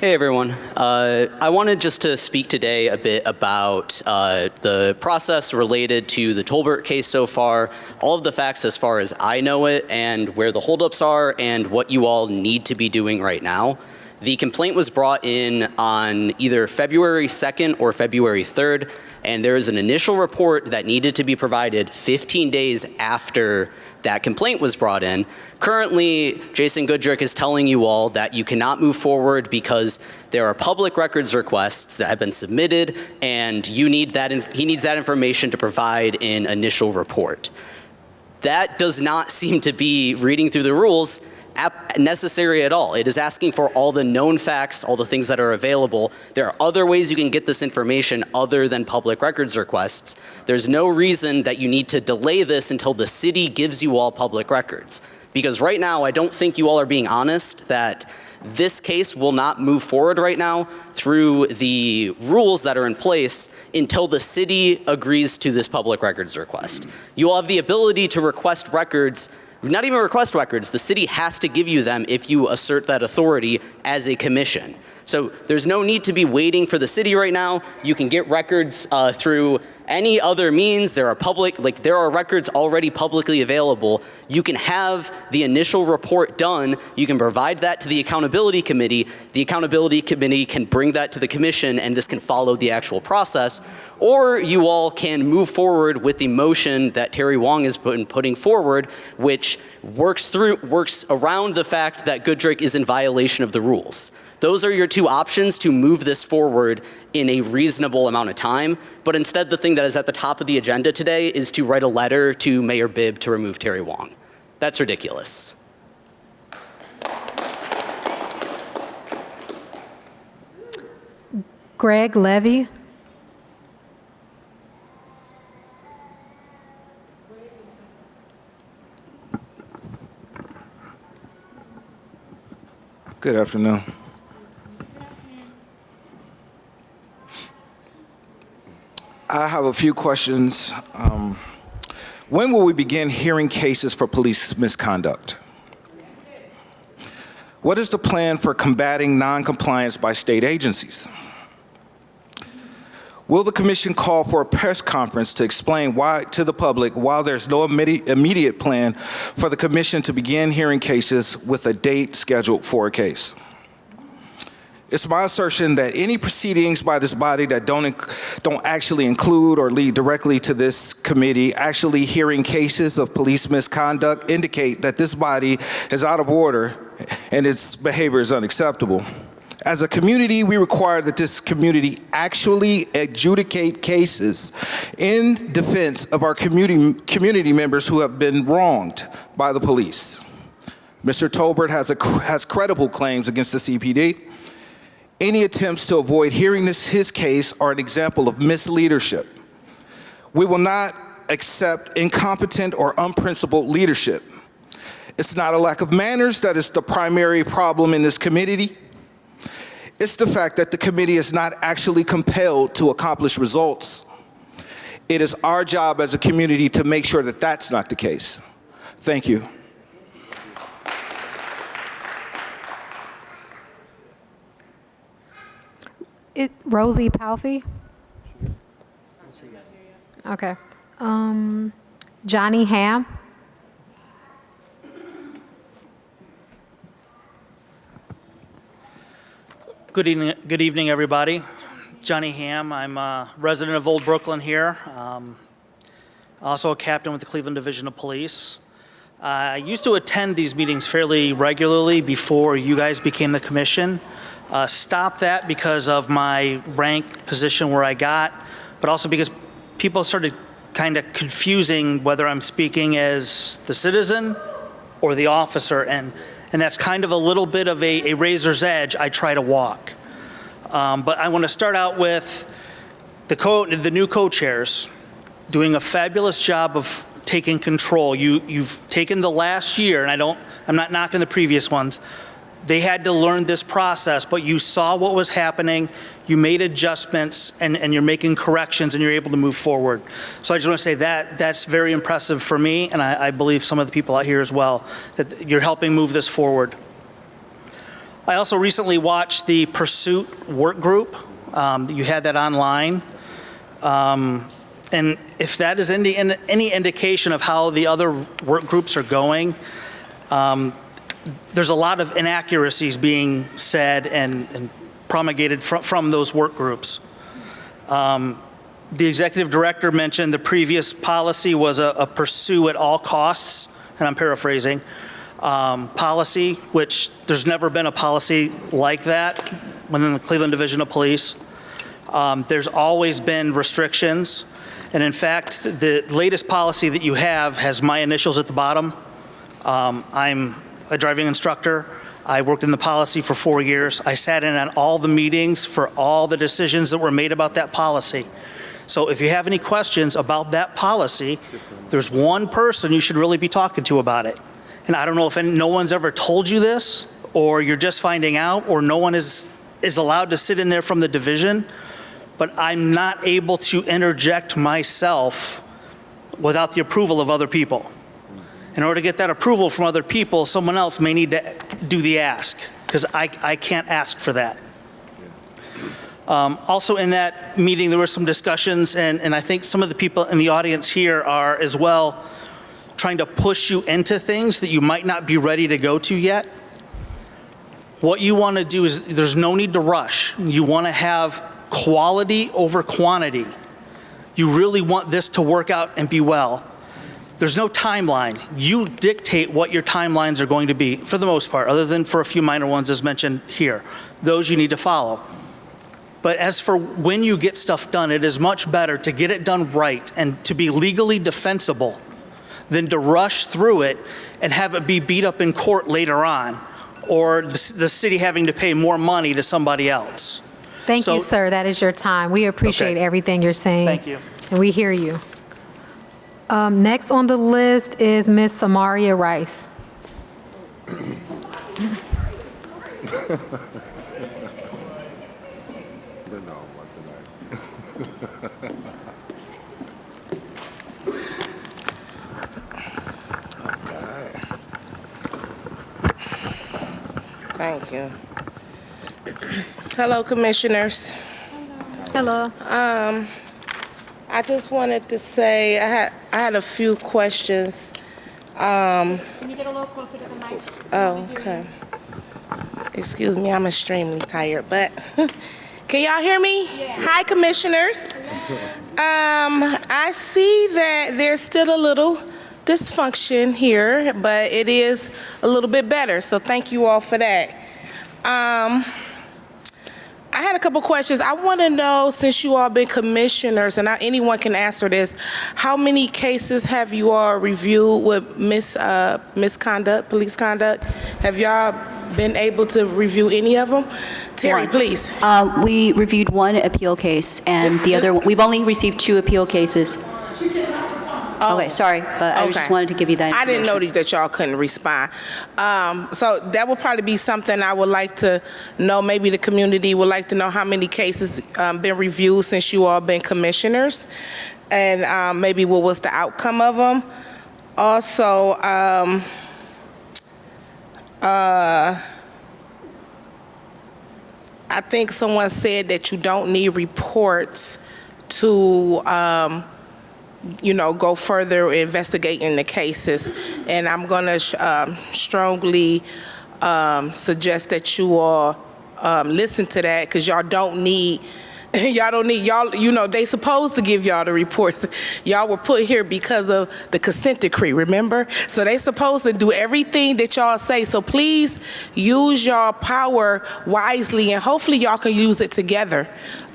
Hey everyone. I wanted just to speak today a bit about the process related to the Tolbert case so far, all of the facts as far as I know it, and where the holdups are, and what you all need to be doing right now. The complaint was brought in on either February 2nd or February 3rd, and there is an initial report that needed to be provided 15 days after that complaint was brought in. Currently, Jason Goodrick is telling you all that you cannot move forward because there are public records requests that have been submitted, and he needs that information to provide an initial report. That does not seem to be, reading through the rules, necessary at all. It is asking for all the known facts, all the things that are available. There are other ways you can get this information other than public records requests. There's no reason that you need to delay this until the city gives you all public records. Because right now, I don't think you all are being honest that this case will not move forward right now through the rules that are in place until the city agrees to this public records request. You all have the ability to request records. Not even request records, the city has to give you them if you assert that authority as a commission. So there's no need to be waiting for the city right now. You can get records through any other means. There are records already publicly available. You can have the initial report done. You can provide that to the accountability committee. The accountability committee can bring that to the commission, and this can follow the actual process. Or you all can move forward with the motion that Terry Wong is putting forward, which works around the fact that Goodrick is in violation of the rules. Those are your two options to move this forward in a reasonable amount of time. But instead, the thing that is at the top of the agenda today is to write a letter to Mayor Bibb to remove Terry Wong. That's ridiculous. Greg Levy. Good afternoon. I have a few questions. When will we begin hearing cases for police misconduct? What is the plan for combating non-compliance by state agencies? Will the commission call for a press conference to explain why to the public while there's no immediate plan for the commission to begin hearing cases with a date scheduled for a case? It's my assertion that any proceedings by this body that don't actually include or lead directly to this committee actually hearing cases of police misconduct indicate that this body is out of order and its behavior is unacceptable. As a community, we require that this community actually adjudicate cases in defense of our community members who have been wronged by the police. Mr. Tolbert has credible claims against the CPD. Any attempts to avoid hearing his case are an example of misleadership. We will not accept incompetent or unprincipled leadership. It's not a lack of manners that is the primary problem in this committee. It's the fact that the committee is not actually compelled to accomplish results. It is our job as a community to make sure that that's not the case. Thank you. Rosie Palfy. Okay. Johnny Ham. Good evening, everybody. Johnny Ham. I'm a resident of Old Brooklyn here. Also a captain with the Cleveland Division of Police. I used to attend these meetings fairly regularly before you guys became the commission. Stopped that because of my rank position where I got, but also because people started kind of confusing whether I'm speaking as the citizen or the officer, and that's kind of a little bit of a razor's edge I try to walk. But I want to start out with the new co-chairs doing a fabulous job of taking control. You've taken the last year, and I'm not knocking the previous ones. They had to learn this process, but you saw what was happening, you made adjustments, and you're making corrections, and you're able to move forward. So I just want to say that's very impressive for me, and I believe some of the people out here as well, that you're helping move this forward. I also recently watched the Pursuit work group. You had that online. And if that is any indication of how the other work groups are going, there's a lot of inaccuracies being said and promulgated from those work groups. The executive director mentioned the previous policy was a pursue at all costs, and I'm paraphrasing, policy, which there's never been a policy like that within the Cleveland Division of Police. There's always been restrictions. And in fact, the latest policy that you have has my initials at the bottom. I'm a driving instructor. I worked in the policy for 4 years. I sat in on all the meetings for all the decisions that were made about that policy. So if you have any questions about that policy, there's one person you should really be talking to about it. And I don't know if no one's ever told you this, or you're just finding out, or no one is allowed to sit in there from the division, but I'm not able to interject myself without the approval of other people. In order to get that approval from other people, someone else may need to do the ask, because I can't ask for that. Also in that meeting, there were some discussions, and I think some of the people in the audience here are as well trying to push you into things that you might not be ready to go to yet. What you want to do is, there's no need to rush. You want to have quality over quantity. You really want this to work out and be well. There's no timeline. You dictate what your timelines are going to be, for the most part, other than for a few minor ones as mentioned here. Those you need to follow. But as for when you get stuff done, it is much better to get it done right and to be legally defensible than to rush through it and have it be beat up in court later on, or the city having to pay more money to somebody else. Thank you, sir. That is your time. We appreciate everything you're saying. Thank you. And we hear you. Next on the list is Ms. Samaria Rice. Thank you. Hello, commissioners. Hello. I just wanted to say I had a few questions. Can you get a little closer to the mic? Oh, okay. Excuse me, I'm extremely tired, but can y'all hear me? Yeah. Hi, commissioners. I see that there's still a little dysfunction here, but it is a little bit better, so thank you all for that. I had a couple questions. I want to know, since you all been commissioners, and anyone can answer this, how many cases have you all reviewed with misconduct, police conduct? Have y'all been able to review any of them? Terry, please. We reviewed one appeal case, and the other, we've only received 2 appeal cases. Okay, sorry, but I just wanted to give you that information. I didn't know that y'all couldn't respond. So that would probably be something I would like to know. Maybe the community would like to know how many cases been reviewed since you all been commissioners, and maybe what was the outcome of them. Also, I think someone said that you don't need reports to go further investigating the cases. And I'm going to strongly suggest that you all listen to that because y'all don't need, they supposed to give y'all the reports. Y'all were put here because of the consent decree, remember? So they supposed to do everything that y'all say. So please use y'all power wisely, and hopefully y'all can use it together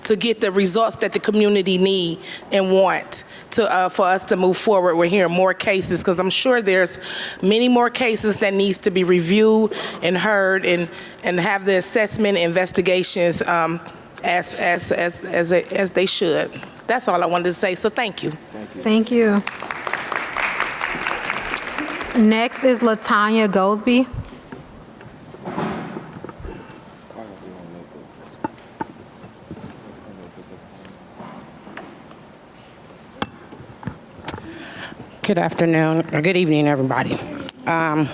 to get the results that the community need and want to for us to move forward. We're hearing more cases because I'm sure there's many more cases that needs to be reviewed and heard and have the assessment investigations as they should. That's all I wanted to say. So thank you. Thank you. Next is Latanya Goldsby. Good afternoon, or good evening, everybody. My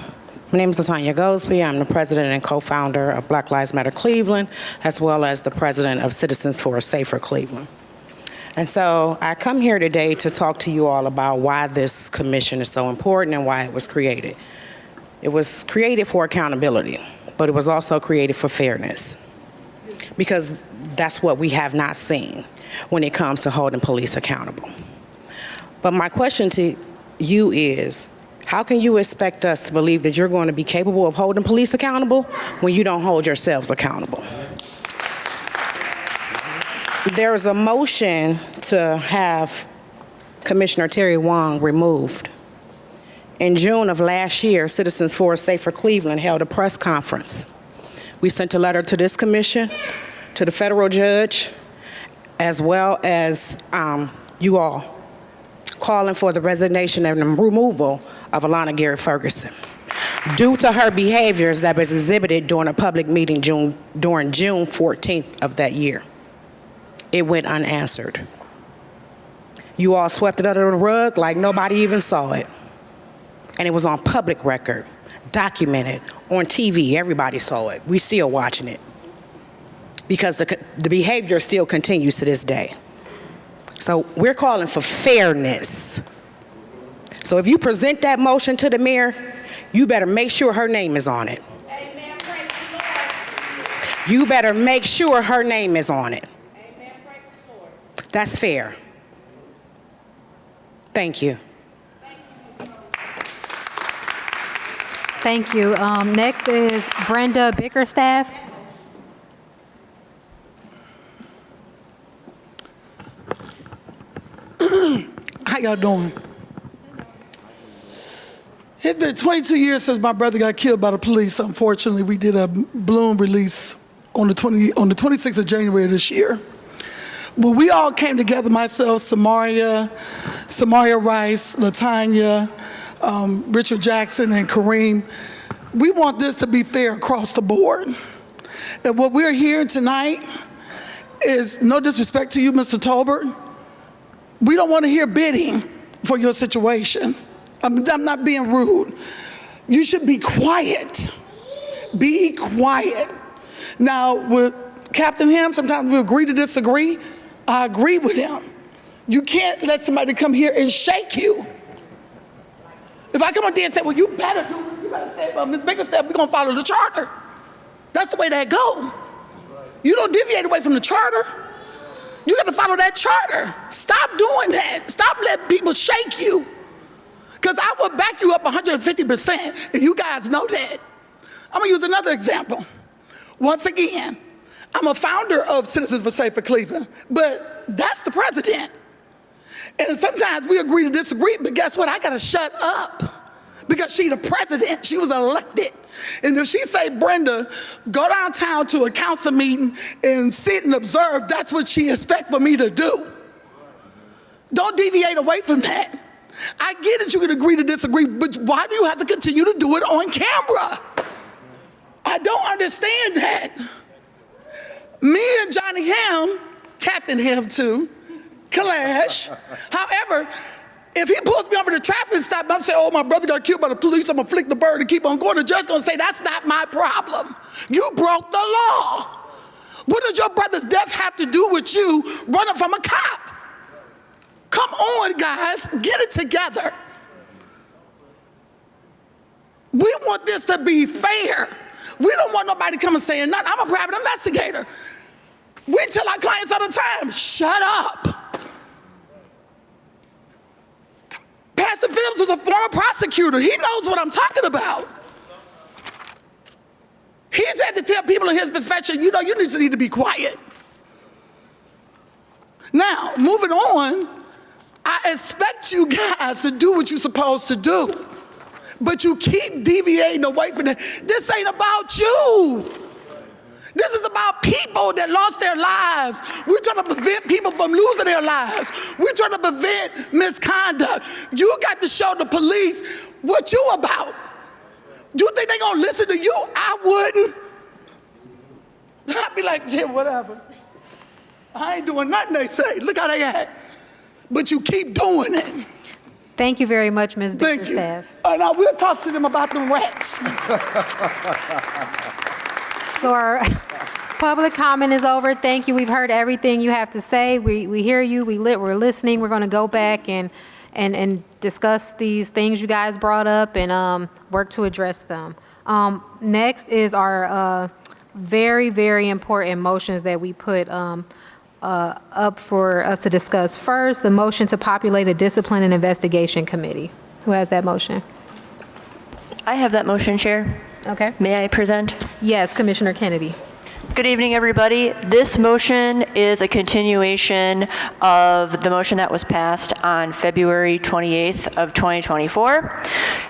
name is Latanya Goldsby. I'm the president and co-founder of Black Lives Matter Cleveland, as well as the president of Citizens for a Safer Cleveland. And so I come here today to talk to you all about why this commission is so important and why it was created. It was created for accountability, but it was also created for fairness, because that's what we have not seen when it comes to holding police accountable. But my question to you is, how can you expect us to believe that you're going to be capable of holding police accountable when you don't hold yourselves accountable? There is a motion to have Commissioner Terry Wong removed. In June of last year, Citizens for a Safer Cleveland held a press conference. We sent a letter to this commission, to the federal judge, as well as you all, calling for the resignation and removal of Alana Garrett Ferguson due to her behaviors that was exhibited during a public meeting during June 14th of that year. It went unanswered. You all swept it under the rug like nobody even saw it. And it was on public record, documented, on TV, everybody saw it. We still watching it because the behavior still continues to this day. So we're calling for fairness. So if you present that motion to the mayor, you better make sure her name is on it. Amen. Praise the Lord. You better make sure her name is on it. Amen. Praise the Lord. That's fair. Thank you. Thank you. Next is Brenda Bickerstaff. How y'all doing? It's been 22 years since my brother got killed by the police. Unfortunately, we did a balloon release on the 26th of January this year. Well, we all came together, myself, Samaria Rice, Latanya, Richard Jackson, and Kareem. We want this to be fair across the board. And what we're hearing tonight is, no disrespect to you, Mr. Tolbert, we don't want to hear bidding for your situation. I'm not being rude. You should be quiet. Be quiet. Now, with Captain Ham, sometimes we agree to disagree. I agree with him. You can't let somebody come here and shake you. If I come up there and say, well, you better do it, you better say, well, Ms. Bickerstaff, we're going to follow the charter. That's the way that go. You don't deviate away from the charter. You got to follow that charter. Stop doing that. Stop letting people shake you. Because I will back you up 150%, and you guys know that. I'm going to use another example. Once again, I'm a founder of Citizens for Safer Cleveland, but that's the president. And sometimes we agree to disagree, but guess what? I got to shut up because she's the president. She was elected. And if she say, Brenda, go downtown to a council meeting and sit and observe, that's what she expects for me to do. Don't deviate away from that. I get it, you can agree to disagree, but why do you have to continue to do it on camera? I don't understand that. Me and Johnny Ham, Captain Ham too, clash. However, if he pulls me over the traffic stop, I'm saying, oh, my brother got killed by the police, I'm gonna flick the bird and keep on going. The judge's gonna say, that's not my problem. You broke the law. What does your brother's death have to do with you running from a cop? Come on, guys, get it together. We want this to be fair. We don't want nobody coming saying nothing. I'm a private investigator. We tell our clients all the time, shut up. Pastor Phillips was a former prosecutor. He knows what I'm talking about. He's had to tell people in his profession, you know, you need to be quiet. Now, moving on, I expect you guys to do what you're supposed to do. But you keep deviating away from that. This ain't about you. This is about people that lost their lives. We're trying to prevent people from losing their lives. We're trying to prevent misconduct. You got to show the police what you about. You think they gonna listen to you? I wouldn't. I'd be like, yeah, whatever. I ain't doing nothing they say. Look how they act. But you keep doing it. Thank you very much, Ms. Thank you. Bickerstaff. Now we'll talk to them about them rats. So our public comment is over. Thank you. We've heard everything you have to say. We hear you. We're listening. We're going to go back and discuss these things you guys brought up and work to address them. Next is our very, very important motions that we put up for us to discuss. First, the motion to populate a discipline and investigation committee. Who has that motion? I have that motion, Chair. Okay. May I present? Yes, Commissioner Kennedy. Good evening, everybody. This motion is a continuation of the motion that was passed on February 28th of 2024.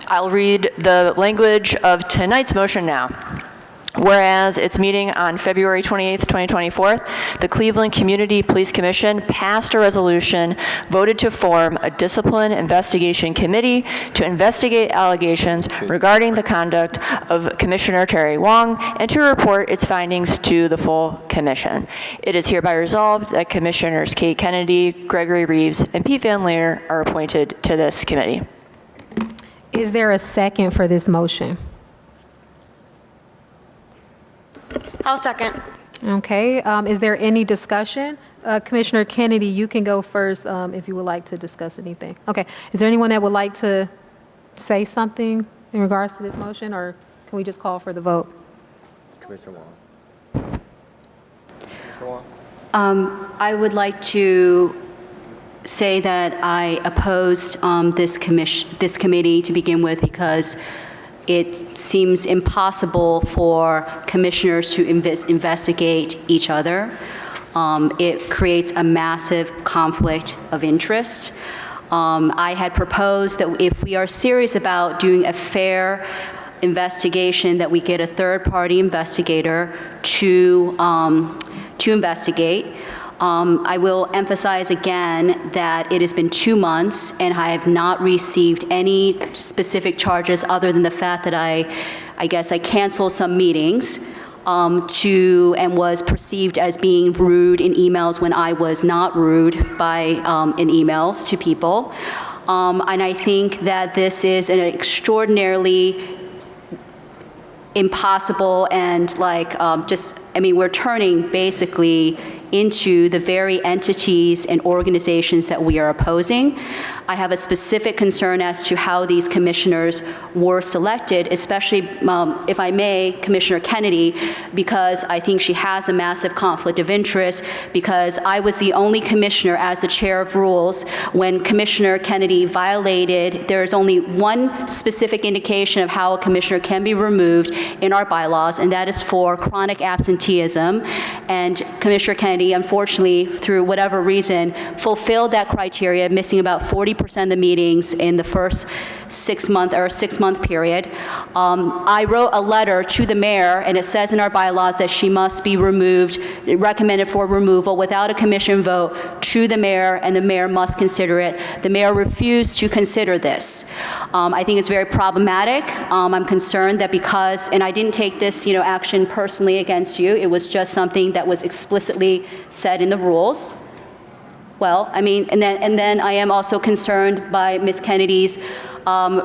I'll read the language of tonight's motion now. Whereas its meeting on February 28th, 2024, the Cleveland Community Police Commission passed a resolution voted to form a discipline investigation committee to investigate allegations regarding the conduct of Commissioner Terry Wong and to report its findings to the full commission. It is hereby resolved that Commissioners Kate Kennedy, Gregory Reeves, and Pete Van Leer are appointed to this committee. Is there a second for this motion? I'll second. Okay, is there any discussion? Commissioner Kennedy, you can go first if you would like to discuss anything. Okay, is there anyone that would like to say something in regards to this motion, or can we just call for the vote? Commissioner Wong. Commissioner Wong? I would like to say that I opposed this committee to begin with because it seems impossible for commissioners to investigate each other. It creates a massive conflict of interest. I had proposed that if we are serious about doing a fair investigation, that we get a third-party investigator to investigate. I will emphasize again that it has been 2 months and I have not received any specific charges other than the fact that I guess I canceled some meetings and was perceived as being rude in emails when I was not rude in emails to people. And I think that this is an extraordinarily impossible and we're turning basically into the very entities and organizations that we are opposing. I have a specific concern as to how these commissioners were selected, especially, if I may, Commissioner Kennedy, because I think she has a massive conflict of interest, because I was the only commissioner as the chair of rules when Commissioner Kennedy violated. There is only one specific indication of how a commissioner can be removed in our bylaws, and that is for chronic absenteeism. And Commissioner Kennedy, unfortunately, through whatever reason, fulfilled that criteria, missing about 40% of the meetings in the first 6 month period. I wrote a letter to the mayor, and it says in our bylaws that she must be removed, recommended for removal without a commission vote to the mayor, and the mayor must consider it. The mayor refused to consider this. I think it's very problematic. I'm concerned that because, and I didn't take this, action personally against you, it was just something that was explicitly said in the rules. Well, I mean, and then I am also concerned by Ms. Kennedy's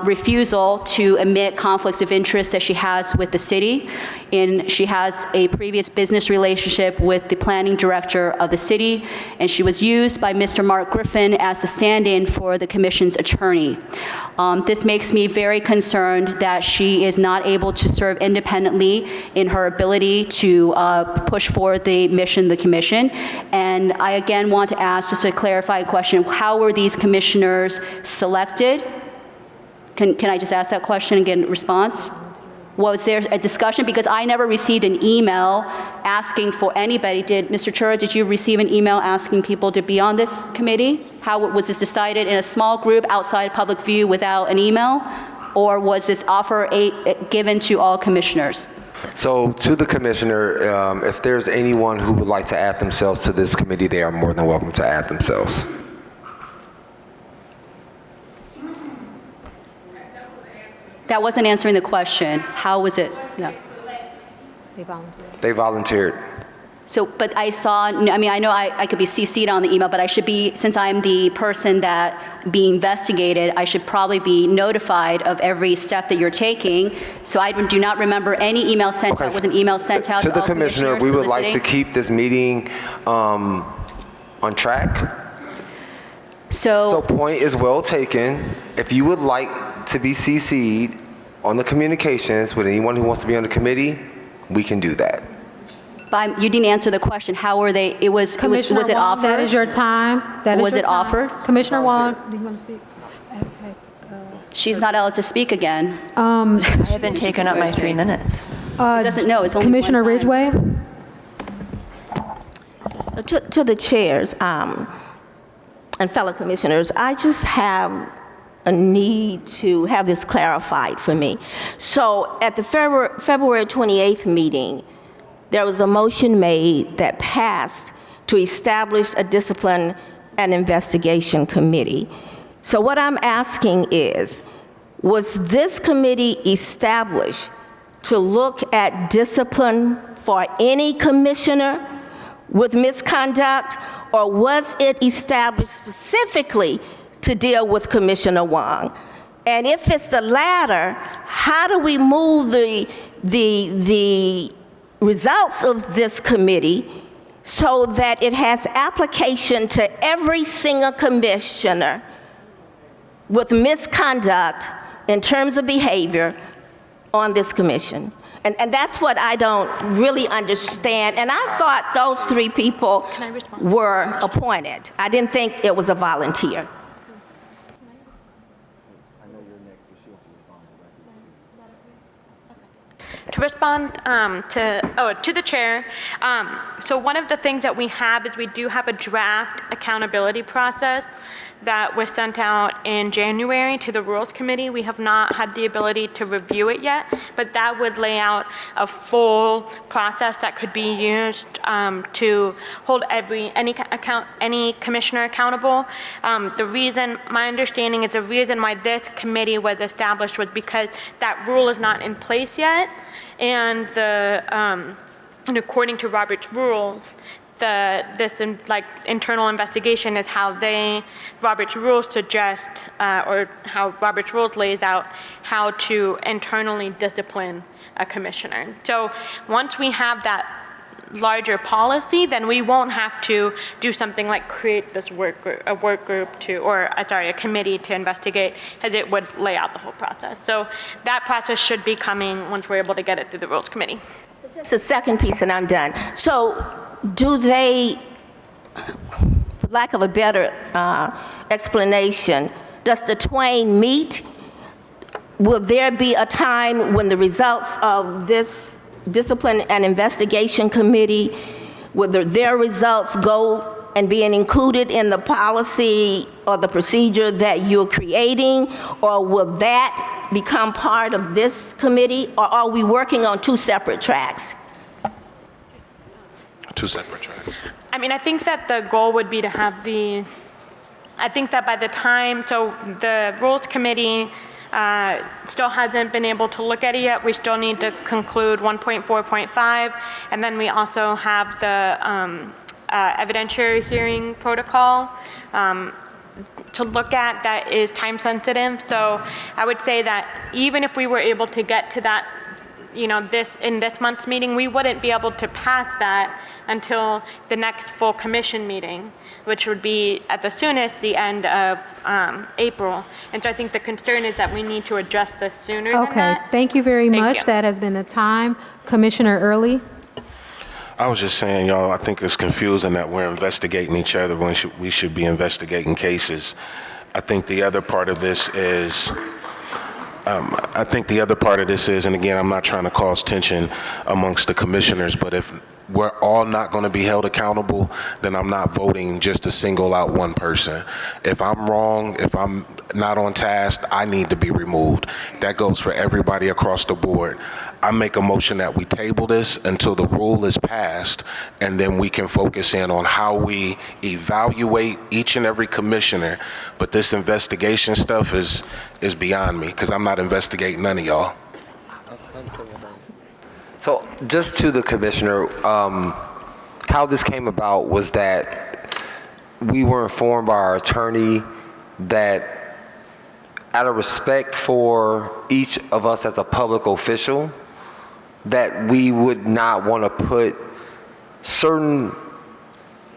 refusal to admit conflicts of interest that she has with the city. And she has a previous business relationship with the planning director of the city, and she was used by Mr. Mark Griffin as the stand-in for the commission's attorney. This makes me very concerned that she is not able to serve independently in her ability to push forward the mission of the commission. And I again want to ask just a clarifying question: how were these commissioners selected? Can I just ask that question and get a response? Was there a discussion? Because I never received an email asking for anybody. Mr. Chura, did you receive an email asking people to be on this committee? How was this decided in a small group outside public view without an email? Or was this offer given to all commissioners? So to the commissioner, if there's anyone who would like to add themselves to this committee, they are more than welcome to add themselves. That wasn't answering the question. How was it? Yeah. They volunteered. So, but I saw, I mean, I know I could be CC'd on the email, but I should be, since I'm the person that being investigated, I should probably be notified of every step that you're taking. So I do not remember any email sent out. Was an email sent out to the all commissioner? We would like to soliciting? keep this meeting on track. So point is well taken. If you would like to be CC'd on the communications with anyone who wants to be on the committee, we can do that. But you didn't answer the question. How were they? Was Commissioner it Wong, offered? that is your time. That is Was your it time. offered? Commissioner Wong, do you want to speak? She's not allowed to speak again. I haven't taken up my 3 minutes. Doesn't know. It's only Commissioner one time. Ridgway? To the chairs and fellow commissioners, I just have a need to have this clarified for me. So at the February 28th meeting, there was a motion made that passed to establish a discipline and investigation committee. So what I'm asking is, was this committee established to look at discipline for any commissioner with misconduct, or was it established specifically to deal with Commissioner Wong? And if it's the latter, how do we move the results of this committee so that it has application to every single commissioner with misconduct in terms of behavior on this commission? And that's what I don't really understand. And I thought those 3 people were appointed. I didn't think it was a volunteer. To respond to the chair, so one of the things that we have is we do have a draft accountability process that was sent out in January to the Rules Committee. We have not had the ability to review it yet, but that would lay out a full process that could be used to hold any commissioner accountable. My understanding is the reason why this committee was established was because that rule is not in place yet, and and according to Robert's rules, internal investigation is how Robert's rules suggest, or how Robert's rules lays out how to internally discipline a commissioner. So once we have that larger policy, then we won't have to do something like create this a committee to investigate, as it would lay out the whole process. So that process should be coming once we're able to get it through the Rules Committee. Just the second piece and I'm done. So do they, for lack of a better explanation, does the twain meet? Will there be a time when the results of this discipline and investigation committee, whether their results go and being included in the policy or the procedure that you're creating, or will that become part of this committee, or are we working on 2 separate tracks? 2 separate tracks. I mean, I think that the goal would be to have I think that by the time, so the Rules Committee still hasn't been able to look at it yet. We still need to conclude 1.4.5, and then we also have the evidentiary hearing protocol. to look at that is time sensitive. So I would say that even if we were able to get to that, in this month's meeting, we wouldn't be able to pass that until the next full commission meeting, which would be at the soonest the end of April. And so I think the concern is that we need to address this sooner than Okay, that. thank you very much. you. That has been the time. Commissioner Early? I was just saying, y'all, I think it's confusing that we're investigating each other when we should be investigating cases. I think the other part of this is, and again, I'm not trying to cause tension amongst the commissioners, but if we're all not going to be held accountable, then I'm not voting just to single out one person. If I'm wrong, if I'm not on task, I need to be removed. That goes for everybody across the board. I make a motion that we table this until the rule is passed, and then we can focus in on how we evaluate each and every commissioner. But this investigation stuff is beyond me, because I'm not investigating none of y'all. So just to the commissioner, how this came about was that we were informed by our attorney that out of respect for each of us as a public official, that we would not want to put certain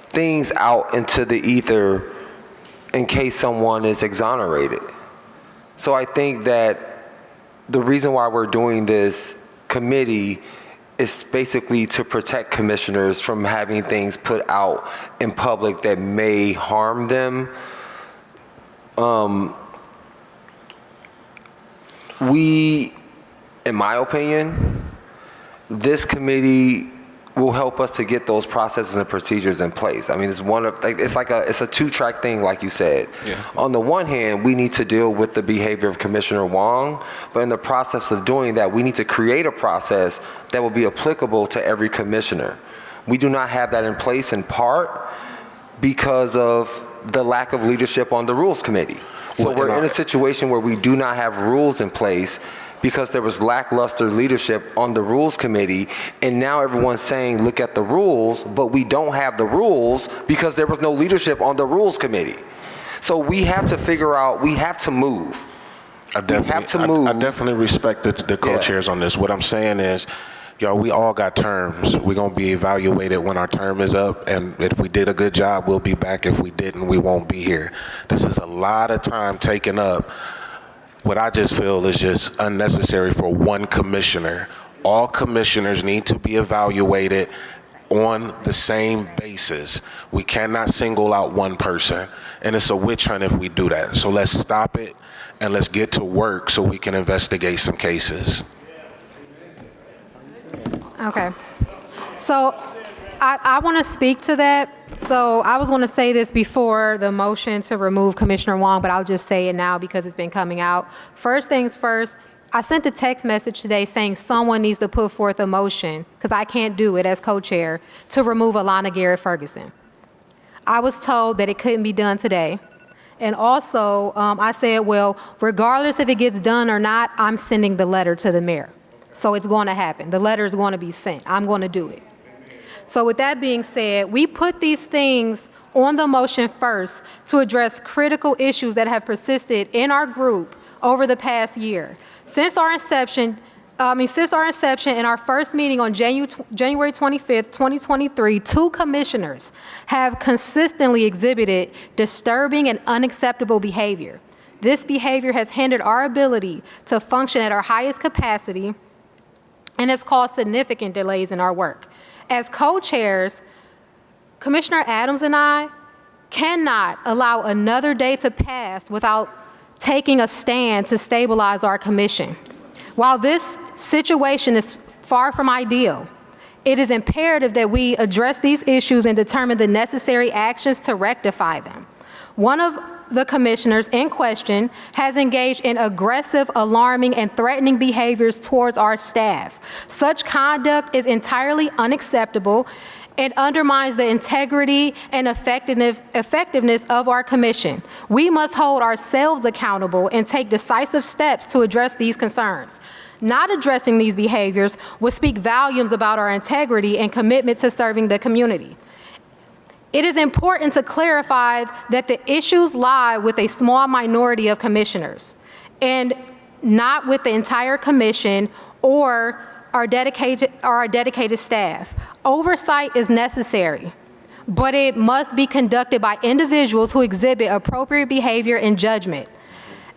things out into the ether in case someone is exonerated. So I think that the reason why we're doing this committee is basically to protect commissioners from having things put out in public that may harm them. In my opinion, this committee will help us to get those processes and procedures in place. I mean, it's a two-track thing, like you said. Yeah. On the one hand, we need to deal with the behavior of Commissioner Wong, but in the process of doing that, we need to create a process that will be applicable to every commissioner. We do not have that in place in part because of the lack of leadership on the Rules Committee. So we're in a situation where we do not have rules in place because there was lackluster leadership on the Rules Committee, and now everyone's saying, look at the rules, but we don't have the rules because there was no leadership on the Rules Committee. So we have to figure out, we have to move. I definitely respect the co-chairs on this. What I'm saying is, y'all, we all got terms. We're going to be evaluated when our term is up, and if we did a good job, we'll be back. If we didn't, we won't be here. This is a lot of time taken up. What I just feel is just unnecessary for one commissioner. All commissioners need to be evaluated on the same basis. We cannot single out one person, and it's a witch hunt if we do that. So let's stop it, and let's get to work so we can investigate some cases. Okay. So I want to speak to that. So I was going to say this before the motion to remove Commissioner Wong, but I'll just say it now because it's been coming out. First things first, I sent a text message today saying someone needs to put forth a motion, because I can't do it as co-chair, to remove Alana Garrett Ferguson. I was told that it couldn't be done today. And also, I said, well, regardless if it gets done or not, I'm sending the letter to the mayor. So it's going to happen. The letter is going to be sent. I'm going to do it. So with that being said, we put these things on the motion first to address critical issues that have persisted in our group over the past year. Since our inception in our first meeting on January 25th, 2023, 2 commissioners have consistently exhibited disturbing and unacceptable behavior. This behavior has hindered our ability to function at our highest capacity and has caused significant delays in our work. As co-chairs, Commissioner Adams and I cannot allow another day to pass without taking a stand to stabilize our commission. While this situation is far from ideal, it is imperative that we address these issues and determine the necessary actions to rectify them. One of the commissioners in question has engaged in aggressive, alarming, and threatening behaviors towards our staff. Such conduct is entirely unacceptable and undermines the integrity and effectiveness of our commission. We must hold ourselves accountable and take decisive steps to address these concerns. Not addressing these behaviors would speak volumes about our integrity and commitment to serving the community. It is important to clarify that the issues lie with a small minority of commissioners and not with the entire commission or our dedicated staff. Oversight is necessary, but it must be conducted by individuals who exhibit appropriate behavior and judgment.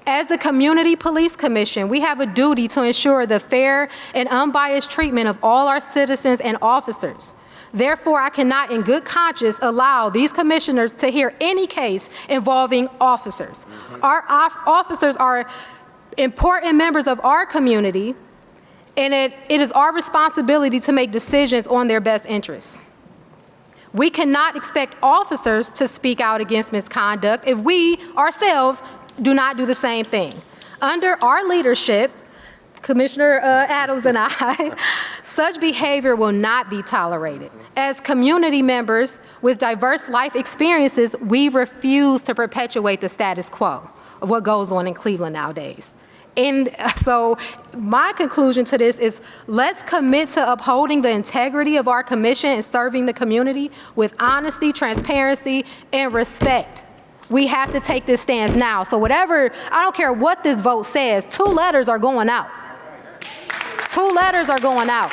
As the Community Police Commission, we have a duty to ensure the fair and unbiased treatment of all our citizens and officers. Therefore, I cannot in good conscience allow these commissioners to hear any case involving officers. Our officers are important members of our community, and it is our responsibility to make decisions on their best interests. We cannot expect officers to speak out against misconduct if we ourselves do not do the same thing. Under our leadership, Commissioner Adams and I, such behavior will not be tolerated. As community members with diverse life experiences, we refuse to perpetuate the status quo of what goes on in Cleveland nowadays. And so my conclusion to this is, let's commit to upholding the integrity of our commission and serving the community with honesty, transparency, and respect. We have to take this stance now. So whatever, I don't care what this vote says, 2 letters are going out. 2 letters are going out.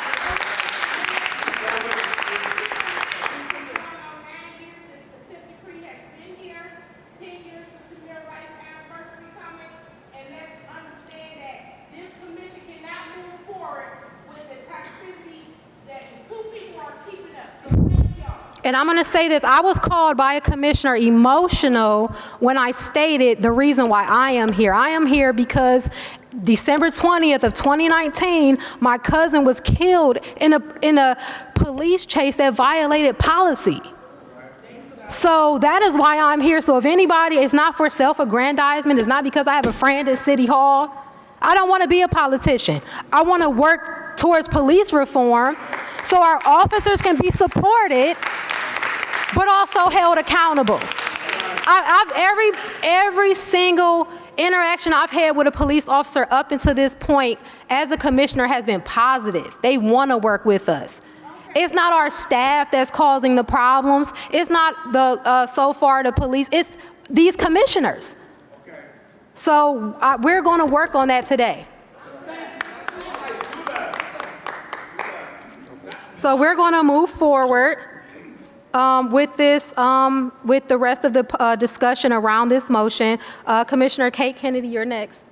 And I'm going to say this, I was called by a commissioner emotional when I stated the reason why I am here. I am here because December 20th of 2019, my cousin was killed in a police chase that violated policy. So that is why I'm here. So if anybody, it's not for self-aggrandizement, it's not because I have a friend at City Hall. I don't want to be a politician. I want to work towards police reform so our officers can be supported, but also held accountable. Every single interaction I've had with a police officer up until this point as a commissioner has been positive. They want to work with us. It's not our staff that's causing the problems. It's not so far the police. It's these commissioners. So we're going to work on that today. So we're going to move forward with this, with the rest of the discussion around this motion. Commissioner Kate Kennedy, you're next.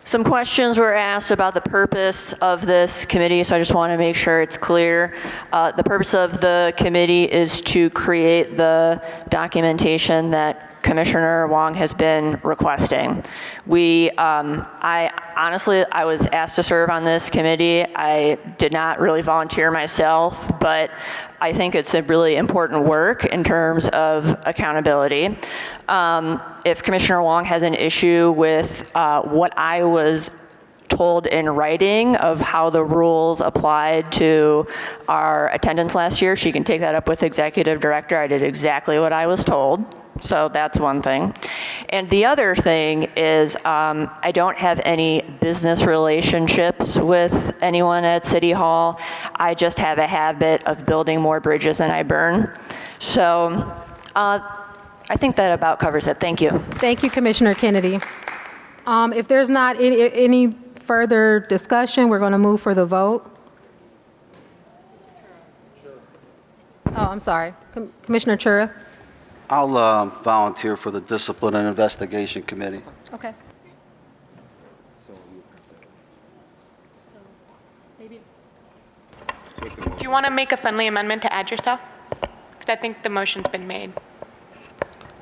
Some questions were asked about the purpose of this committee, so I just want to make sure it's clear. The purpose of the committee is to create the documentation that Commissioner Wong has been requesting. I honestly was asked to serve on this committee. I did not really volunteer myself, but I think it's a really important work in terms of accountability. If Commissioner Wong has an issue with what I was told in writing of how the rules applied to our attendance last year, she can take that up with Executive Director. I did exactly what I was told. So that's one thing. And the other thing is I don't have any business relationships with anyone at City Hall. I just have a habit of building more bridges than I burn. So I think that about covers it. Thank you. Thank you, Commissioner Kennedy. If there's not any further discussion, we're going to move for the vote. Oh, I'm sorry. Commissioner Chura. I'll volunteer for the Discipline and Investigation Committee. Okay. Do you want to make a friendly amendment to add yourself? Because I think the motion's been made.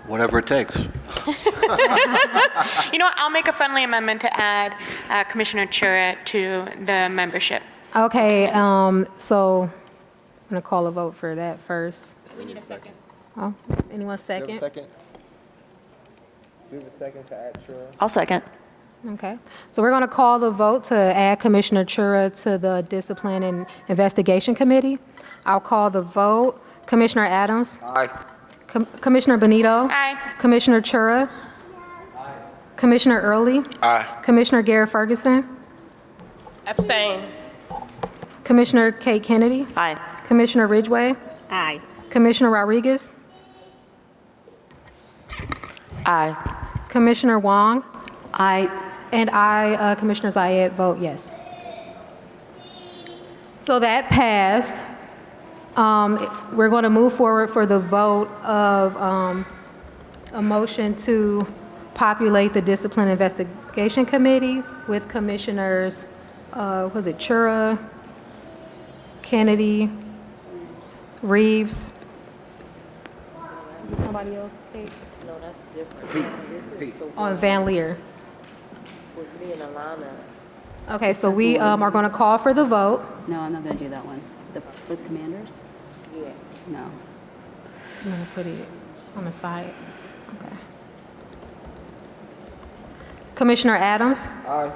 Whatever it takes. You know what? I'll make a friendly amendment to add Commissioner Chura to the membership. Okay, so I'm going to call a vote for that first. We need a second. Oh, anyone second? Do you have a second to add Chura? I'll second. Okay, so we're going to call the vote to add Commissioner Chura to the Discipline and Investigation Committee. I'll call the vote. Commissioner Adams? Aye. Commissioner Benito? Aye. Commissioner Chura? Aye. Commissioner Early? Aye. Commissioner Garrett Ferguson? Abstain. Commissioner Kate Kennedy? Aye. Commissioner Ridgway? Aye. Commissioner Rodriguez? Aye. Commissioner Wong? Aye. And I, Commissioner Zayed, vote yes. So that passed. We're going to move forward for the vote of a motion to populate the Discipline Investigation Committee with Commissioners, was it Chura, Kennedy, Reeves? Is there somebody else? Kate? No, that's different. This is the On Van Leer. with me and Alana. Okay, so we are going to call for the vote. No, I'm not going to do that one. For the commanders? Yeah. No. I'm going to put it on the side. Okay. Commissioner Adams? Aye.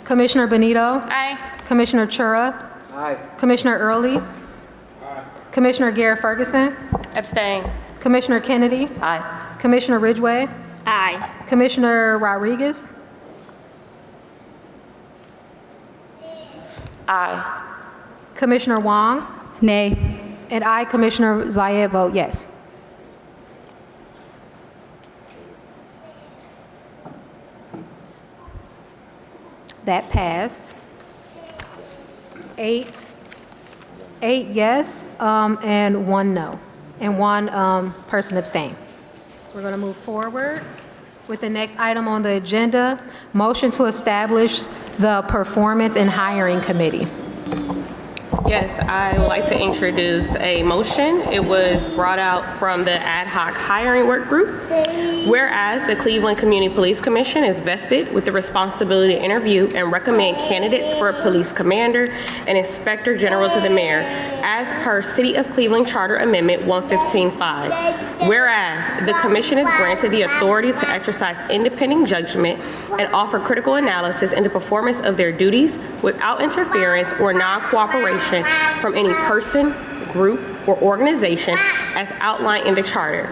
Commissioner Benito? Aye. Commissioner Chura? Aye. Commissioner Early? Aye. Commissioner Garrett Ferguson? Abstain. Commissioner Kennedy? Aye. Commissioner Ridgway? Aye. Commissioner Rodriguez? Aye. Commissioner Wong? Nay. And I, Commissioner Zayed, vote yes. That passed. Eight yes, and 1 no, and 1 person abstained. So we're going to move forward with the next item on the agenda, motion to establish the Performance and Hiring Committee. Yes, I would like to introduce a motion. It was brought out from the ad hoc hiring work group. Whereas the Cleveland Community Police Commission is vested with the responsibility to interview and recommend candidates for a police commander and inspector general to the mayor, as per City of Cleveland Charter Amendment 115.5. Whereas the commission is granted the authority to exercise independent judgment and offer critical analysis into performance of their duties without interference or non-cooperation from any person, group, or organization as outlined in the charter.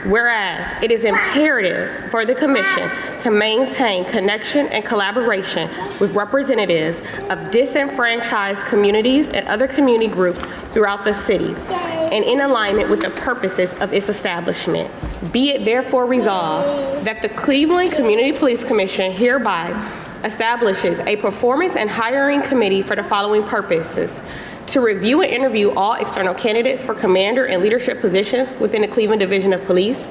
Whereas it is imperative for the commission to maintain connection and collaboration with representatives of disenfranchised communities and other community groups throughout the city, and in alignment with the purposes of its establishment. Be it therefore resolved that the Cleveland Community Police Commission hereby establishes a performance and hiring committee for the following purposes: to review and interview all external candidates for commander and leadership positions within the Cleveland Division of Police.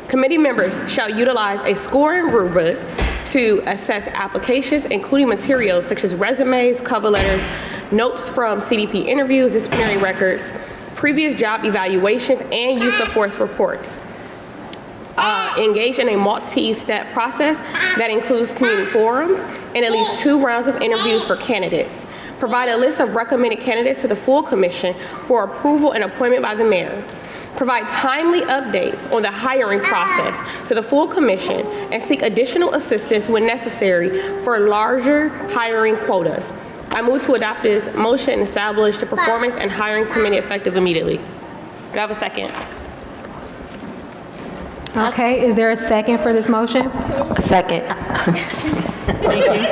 Committee members shall utilize a scoring rubric to assess applications, including materials such as resumes, cover letters, notes from CDP interviews, disciplinary records, previous job evaluations, and use of force reports. Engage in a multi-step process that includes community forums and at least 2 rounds of interviews for candidates. Provide a list of recommended candidates to the full commission for approval and appointment by the mayor. Provide timely updates on the hiring process to the full commission and seek additional assistance when necessary for larger hiring quotas. I move to adopt this motion and establish the Performance and Hiring Committee effective immediately. Do I have a second? Okay, is there a second for this motion? A second. Thank you.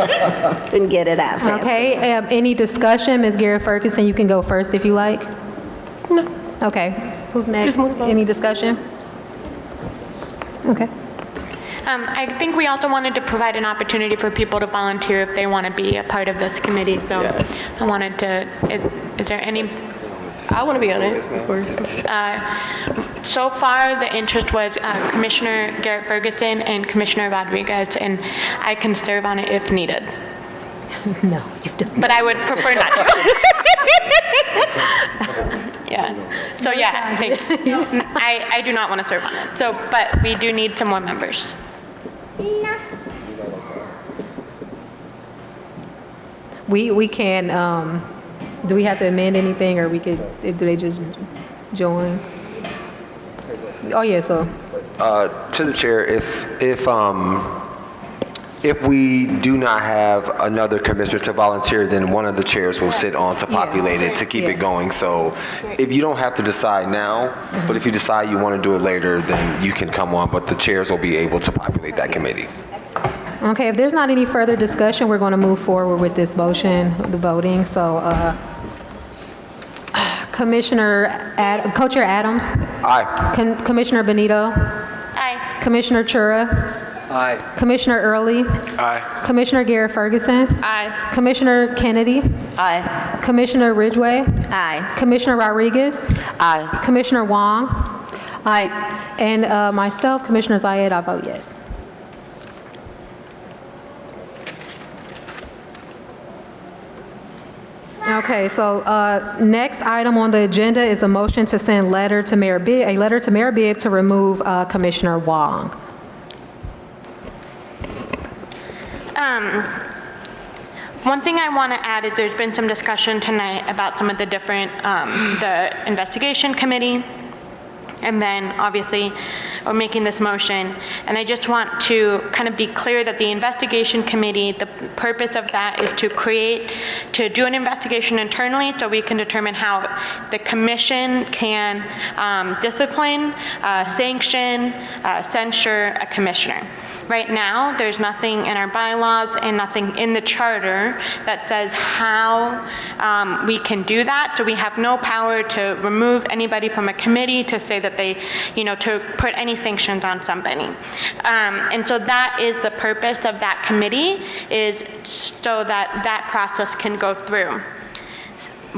Couldn't get it out fast. Okay, any discussion? Ms. Garrett Ferguson, you can go first if you like. No. Okay, who's next? Just move on. Any discussion? Okay. I think we also wanted to provide an opportunity for people to volunteer if they want to be a part of this committee. So I wanted to, is there any? I want to be on it, of course. So far, the interest was Commissioner Garrett Ferguson and Commissioner Rodriguez, and I can serve on it if needed. No, you don't. But I would prefer not to. Yeah. So yeah, I do not want to serve on it. So, but we do need some more members. We can, do we have to amend anything, or we could, do they just join? Oh, yeah, so. To the chair, if we do not have another commissioner to volunteer, then one of the chairs will sit on to populate it, to keep it going. So if you don't have to decide now, but if you decide you want to do it later, then you can come on, but the chairs will be able to populate that committee. Okay, if there's not any further discussion, we're going to move forward with this motion, the voting. So, Co-Chair Adams. Aye. Commissioner Benito. Aye. Commissioner Chura. Aye. Commissioner Early. Aye. Commissioner Garrett Ferguson. Aye. Commissioner Kennedy. Aye. Commissioner Ridgway. Aye. Commissioner Rodriguez. Aye. Commissioner Wong. Aye. And myself, Commissioner Zayed, I vote yes. Okay, so next item on the agenda is a motion to send a letter to Mayor Bibb to remove Commissioner Wong. One thing I want to add is there's been some discussion tonight about some of the different, the investigation committee, and then obviously we're making this motion. And I just want to kind of be clear that the investigation committee, the purpose of that is to do an investigation internally so we can determine how the commission can discipline, sanction, censure a commissioner. Right now, there's nothing in our bylaws and nothing in the charter that says how we can do that. So we have no power to remove anybody from a committee, to say that they, to put any sanctions on somebody. And so that is the purpose of that committee, is so that that process can go through.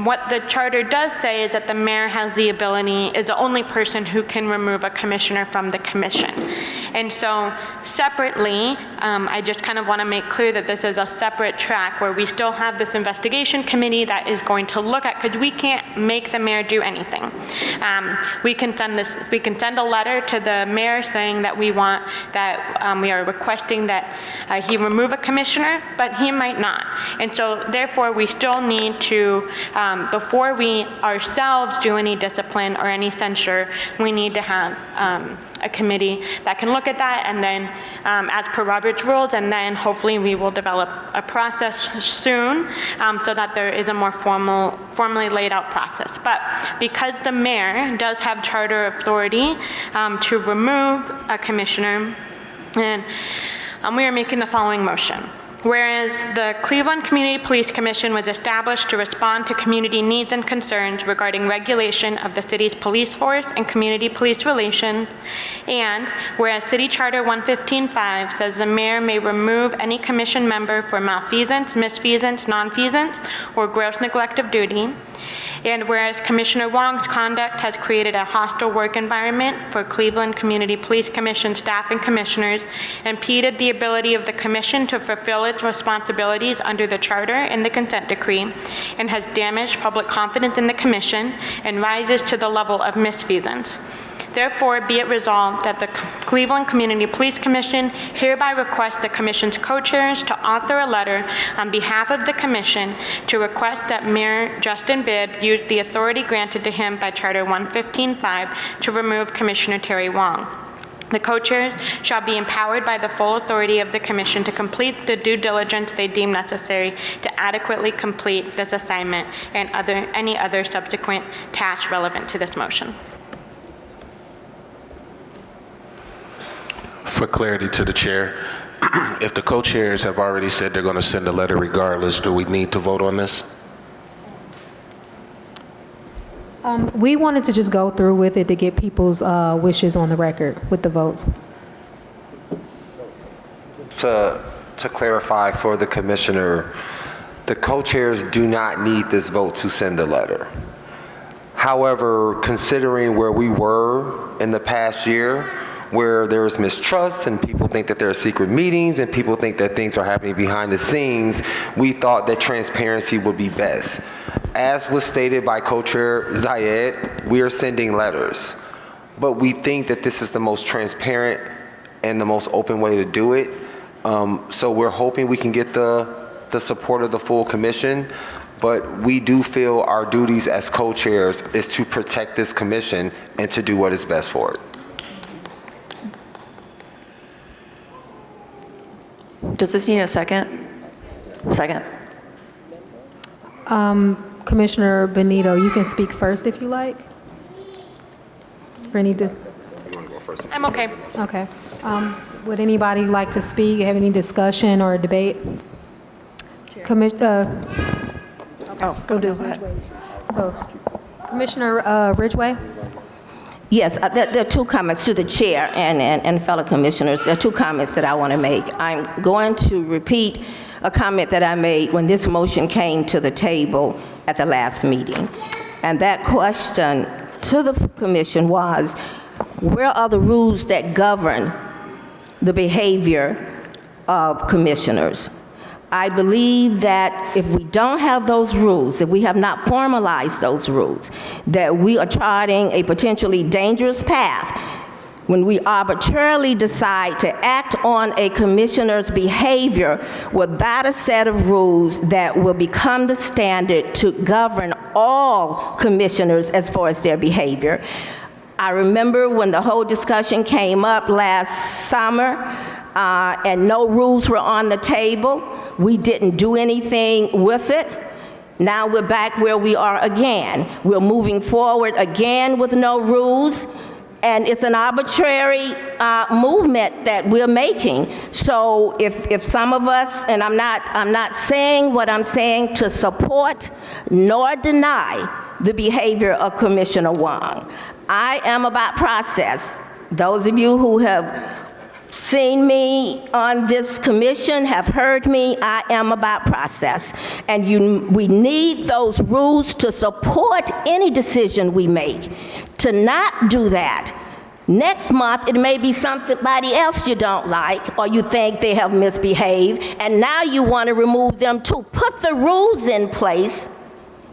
What the charter does say is that the mayor has the ability, is the only person who can remove a commissioner from the commission. And so separately, I just kind of want to make clear that this is a separate track where we still have this investigation committee that is going to look at, because we can't make the mayor do anything. We can send a letter to the mayor saying that we want, that we are requesting that he remove a commissioner, but he might not. And so therefore we still need to, before we ourselves do any discipline or any censure, we need to have a committee that can look at that, and then as per Robert's rules, and then hopefully we will develop a process soon so that there is a more formally laid out process. But because the mayor does have charter authority to remove a commissioner, and we are making the following motion. Whereas the Cleveland Community Police Commission was established to respond to community needs and concerns regarding regulation of the city's police force and community police relations, and whereas City Charter 115.5 says the mayor may remove any commission member for malfeasance, misfeasance, nonfeasance, or gross neglect of duty, and whereas Commissioner Wong's conduct has created a hostile work environment for Cleveland Community Police Commission staff and commissioners, impeded the ability of the commission to fulfill its responsibilities under the charter and the consent decree, and has damaged public confidence in the commission and rises to the level of misfeasance. Therefore, be it resolved that the Cleveland Community Police Commission hereby requests the Commission's co-chairs to author a letter on behalf of the Commission to request that Mayor Justin Bibb use the authority granted to him by Charter 115.5 to remove Commissioner Terry Wong. The co-chairs shall be empowered by the full authority of the Commission to complete the due diligence they deem necessary to adequately complete this assignment and any other subsequent tasks relevant to this motion. For clarity to the chair, if the co-chairs have already said they're going to send a letter regardless, do we need to vote on this? We wanted to just go through with it to get people's wishes on the record with the votes. To clarify for the commissioner, the co-chairs do not need this vote to send a letter. However, considering where we were in the past year, where there is mistrust and people think that there are secret meetings and people think that things are happening behind the scenes, we thought that transparency would be best. As was stated by Co-Chair Zayed, we are sending letters, but we think that this is the most transparent and the most open way to do it. So we're hoping we can get the support of the full commission, but we do feel our duties as co-chairs is to protect this commission and to do what is best for it. Does this need a second? Second. Commissioner Benito, you can speak first if you like. Or need to? I'm okay. Okay. Would anybody like to speak, have any discussion or debate? Oh, go do it. So, Commissioner Ridgway? Yes, there are two comments to the chair and fellow commissioners. There are two comments that I want to make. I'm going to repeat a comment that I made when this motion came to the table at the last meeting. And that question to the commission was, where are the rules that govern the behavior of commissioners? I believe that if we don't have those rules, if we have not formalized those rules, that we are charting a potentially dangerous path when we arbitrarily decide to act on a commissioner's behavior without a set of rules that will become the standard to govern all commissioners as far as their behavior. I remember when the whole discussion came up last summer, and no rules were on the table. We didn't do anything with it. Now we're back where we are again. We're moving forward again with no rules, and it's an arbitrary movement that we're making. So if some of us, and I'm not saying what I'm saying to support nor deny the behavior of Commissioner Wong. I am about process. Those of you who have seen me on this commission have heard me. I am about process. And we need those rules to support any decision we make. To not do that, next month it may be somebody else you don't like or you think they have misbehaved, and now you want to remove them to put the rules in place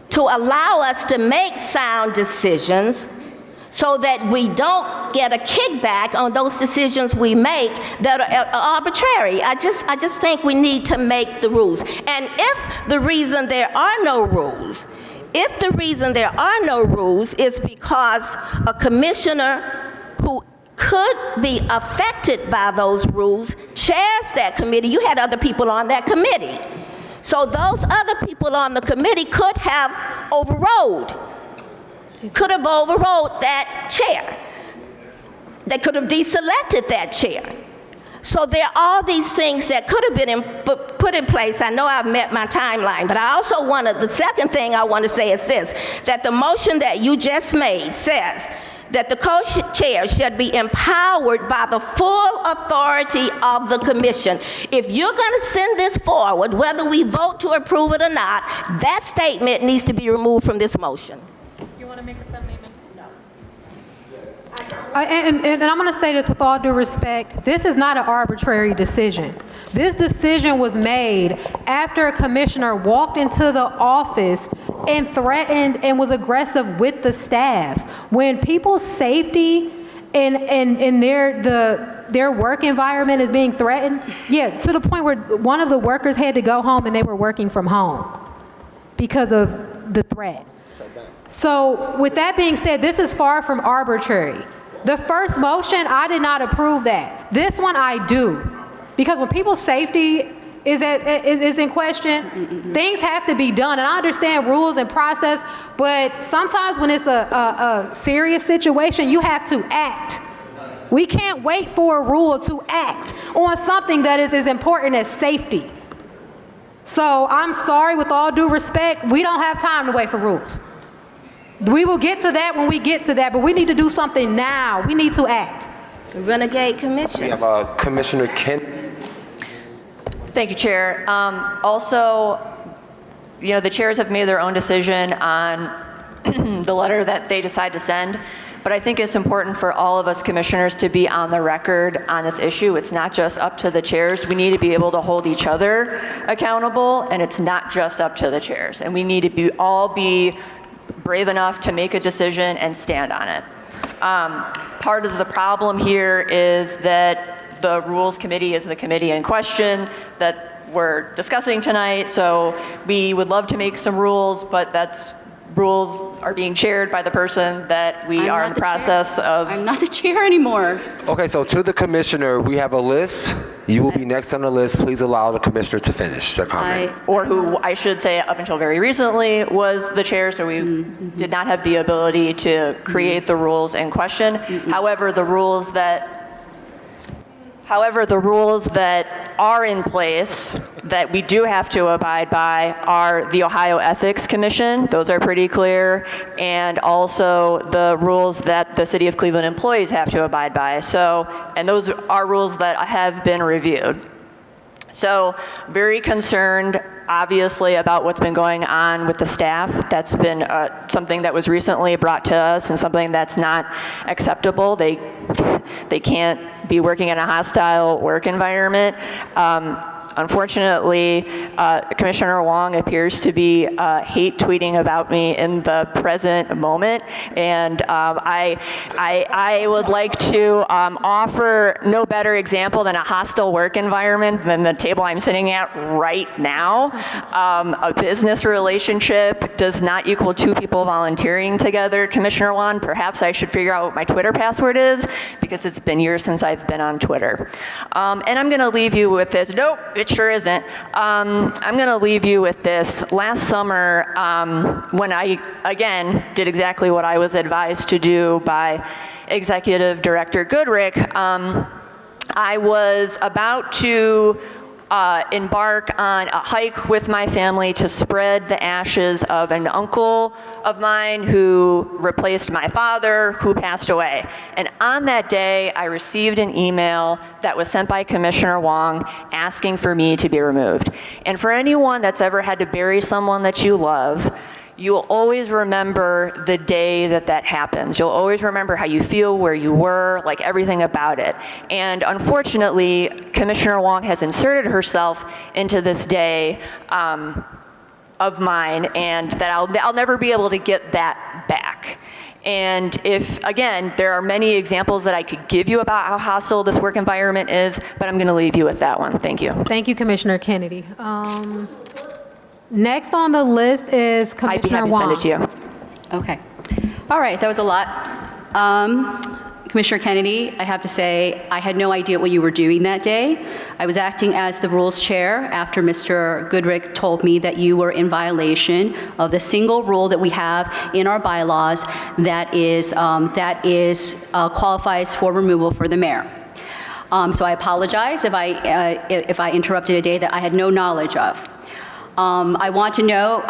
to allow us to make sound decisions so that we don't get a kickback on those decisions we make that are arbitrary. I just think we need to make the rules. And if the reason there are no rules, is because a commissioner who could be affected by those rules chairs that committee, you had other people on that committee. So those other people on the committee could have overrode that chair. They could have deselected that chair. So there are all these things that could have been put in place. I know I've met my timeline, but I also the second thing I want to say is this, that the motion that you just made says that the co-chair should be empowered by the full authority of the commission. If you're going to send this forward, whether we vote to approve it or not, that statement needs to be removed from this motion. You want to make a friendly amendment? No. And I'm going to say this with all due respect. This is not an arbitrary decision. This decision was made after a commissioner walked into the office and threatened and was aggressive with the staff. When people's safety and their work environment is being threatened, yeah, to the point where one of the workers had to go home and they were working from home because of the threat. So with that being said, this is far from arbitrary. The first motion, I did not approve that. This one I do. Because when people's safety is in question, things have to be done. And I understand rules and process, but sometimes when it's a serious situation, you have to act. We can't wait for a rule to act on something that is as important as safety. So I'm sorry, with all due respect, we don't have time to wait for rules. We will get to that when we get to that, but we need to do something now. We need to act. Renegade Commission. We have Commissioner Kent. Thank you, Chair. Also, the chairs have made their own decision on the letter that they decide to send, but I think it's important for all of us commissioners to be on the record on this issue. It's not just up to the chairs. We need to be able to hold each other accountable, and it's not just up to the chairs. And we need to all be brave enough to make a decision and stand on it. Part of the problem here is that the Rules Committee is the committee in question that we're discussing tonight, so we would love to make some rules, but rules are being chaired by the person that we are in the process of. I'm not the chair anymore. Okay, so to the commissioner, we have a list. You will be next on the list. Please allow the commissioner to finish their comment. Or who I should say up until very recently was the chair, so we did not have the ability to create the rules in question. However, the rules that However, the rules that are in place that we do have to abide by are the Ohio Ethics Commission. Those are pretty clear. And also the rules that the City of Cleveland employees have to abide by. So, and those are rules that have been reviewed. So very concerned, obviously, about what's been going on with the staff. That's been something that was recently brought to us and something that's not acceptable. They can't be working in a hostile work environment. Unfortunately, Commissioner Wong appears to be hate tweeting about me in the present moment, and I would like to offer no better example than a hostile work environment than the table I'm sitting at right now. A business relationship does not equal two people volunteering together, Commissioner Wong. Perhaps I should figure out what my Twitter password is, because it's been years since I've been on Twitter. And I'm gonna leave you with this. Nope, it sure isn't. I'm going to leave you with this. Last summer, when I, again, did exactly what I was advised to do by Executive Director Goodrick, I was about to embark on a hike with my family to spread the ashes of an uncle of mine who replaced my father, who passed away. And on that day, I received an email that was sent by Commissioner Wong asking for me to be removed. And for anyone that's ever had to bury someone that you love, you'll always remember the day that that happens. You'll always remember how you feel, where you were, like everything about it. And unfortunately, Commissioner Wong has inserted herself into this day of mine, and that I'll never be able to get that back. And if, again, there are many examples that I could give you about how hostile this work environment is, but I'm gonna leave you with that one. Thank you. Thank you, Commissioner Kennedy. Next on the list is Commissioner Wong. I'd be happy to send it to you. Okay. All right, that was a lot. Commissioner Kennedy, I have to say, I had no idea what you were doing that day. I was acting as the rules chair after Mr. Goodrick told me that you were in violation of the single rule that we have in our bylaws that qualifies for removal for the mayor. So I apologize if I interrupted a day that I had no knowledge of. I want to know,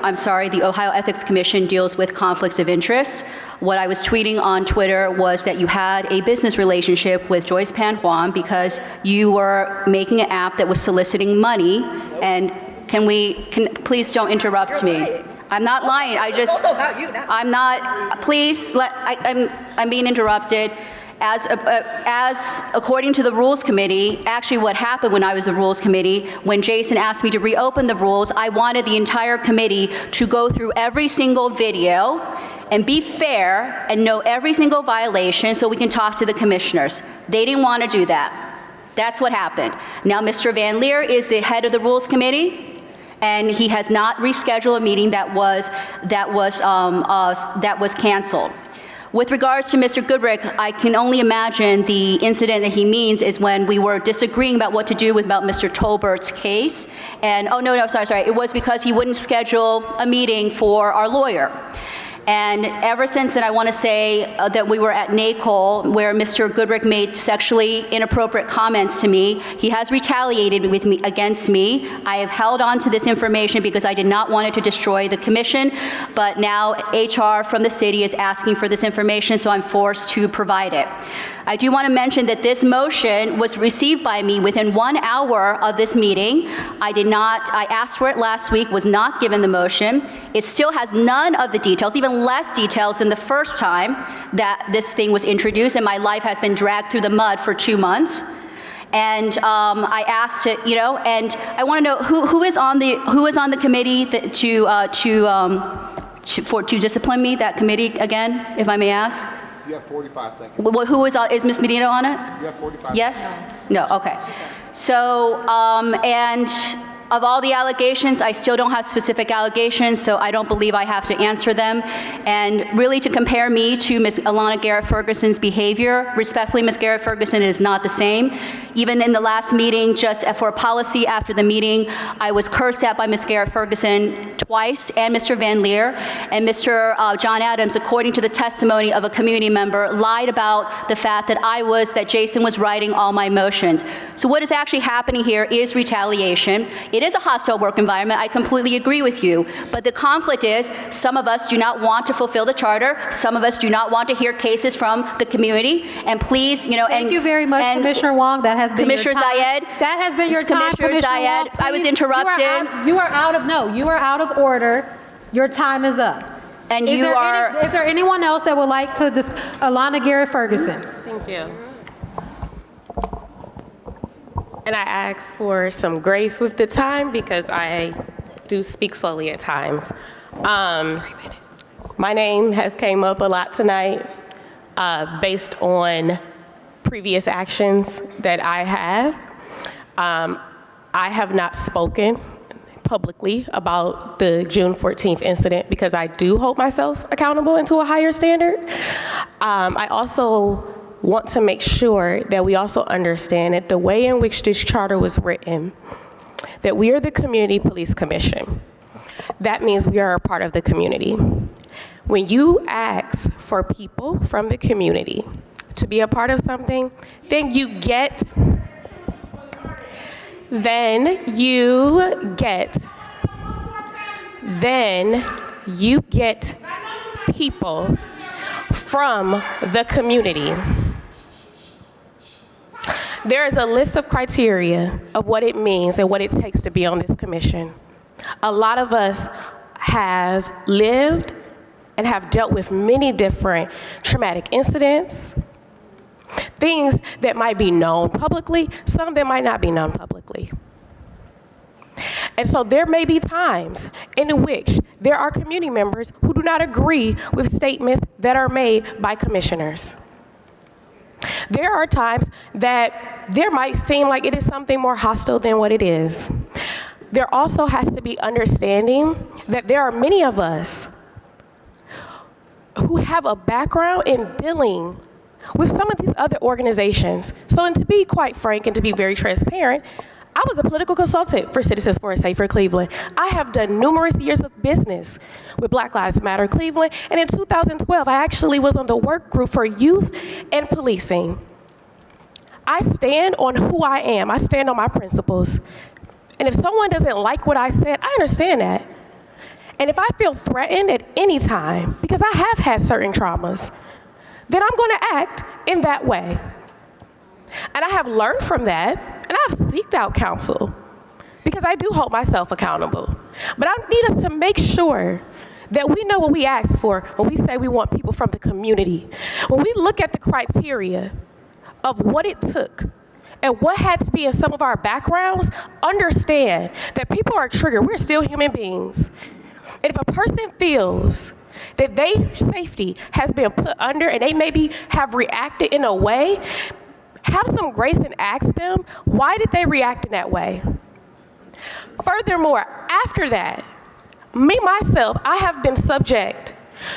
I'm sorry, the Ohio Ethics Commission deals with conflicts of interest. What I was tweeting on Twitter was that you had a business relationship with Joyce Pan Huan because you were making an app that was soliciting money. And please don't interrupt me. I'm not lying, I'm not, please, I'm being interrupted. As according to the Rules Committee, actually what happened when I was the Rules Committee, when Jason asked me to reopen the rules, I wanted the entire committee to go through every single video and be fair and know every single violation so we can talk to the commissioners. They didn't want to do that. That's what happened. Now Mr. Van Leer is the head of the Rules Committee, and he has not rescheduled a meeting that was canceled. With regards to Mr. Goodrick, I can only imagine the incident that he means is when we were disagreeing about what to do about Mr. Tolbert's case. And, oh, no, sorry. It was because he wouldn't schedule a meeting for our lawyer. And ever since then, I want to say that we were at NACOL, where Mr. Goodrick made sexually inappropriate comments to me. He has retaliated against me. I have held on to this information because I did not want it to destroy the commission, but now HR from the city is asking for this information, so I'm forced to provide it. I do want to mention that this motion was received by me within 1 hour of this meeting. I asked for it last week, was not given the motion. It still has none of the details, even less details than the first time that this thing was introduced, and my life has been dragged through the mud for 2 months. And I asked it, and I want to know who is on the committee to discipline me, that committee again, if I may ask? You have 45 seconds. Well, who is Ms. Medina on it? You have 45 yes? Seconds. No, okay. So, Of all the allegations, I still don't have specific allegations, so I don't believe I have to answer them. And really, to compare me to Ms. Alana Garrett Ferguson's behavior, respectfully, Ms. Garrett Ferguson is not the same. Even in the last meeting, just for policy after the meeting, I was cursed at by Ms. Garrett Ferguson twice, and Mr. Van Leer. And Mr. John Adams, according to the testimony of a community member, lied about the fact that Jason was writing all my motions. So what is actually happening here is retaliation. It is a hostile work environment. I completely agree with you. But the conflict is some of us do not want to fulfill the charter. Some of us do not want to hear cases from the community. And please, Thank you very much, Commissioner Wong. That has been Commissioner your time. Zayed. That has been your time, Commissioner Zayed. Wong. I was Please, interrupted. You are out of order. Your time is up. And is there anyone else that would like to Alana Garrett Ferguson? Thank you. And I ask for some grace with the time because I do speak slowly at times. 3 minutes. My name has came up a lot tonight based on previous actions that I have. I have not spoken publicly about the June 14th incident because I do hold myself accountable and to a higher standard. I also want to make sure that we also understand that the way in which this charter was written, that we are the Community Police Commission. That means we are a part of the community. When you ask for people from the community to be a part of something, then you get people from the community. There is a list of criteria of what it means and what it takes to be on this commission. A lot of us have lived and have dealt with many different traumatic incidents, things that might be known publicly, some that might not be known publicly. And so there may be times in which there are community members who do not agree with statements that are made by commissioners. There are times that there might seem like it is something more hostile than what it is. There also has to be understanding that there are many of us who have a background in dealing with some of these other organizations. So, and to be quite frank and to be very transparent, I was a political consultant for Citizens for a Safer Cleveland. I have done numerous years of business with Black Lives Matter Cleveland, and in 2012, I actually was on the work group for youth and policing. I stand on who I am. I stand on my principles. And if someone doesn't like what I said, I understand that. And if I feel threatened at any time, because I have had certain traumas, then I'm going to act in that way. And I have learned from that, and I've seeked out counsel because I do hold myself accountable. But I need us to make sure that we know what we ask for when we say we want people from the community. When we look at the criteria of what it took and what had to be in some of our backgrounds, understand that people are triggered. We're still human beings. And if a person feels that their safety has been put under and they maybe have reacted in a way, have some grace and ask them, why did they react in that way? Furthermore, after that, me, myself, I have been subject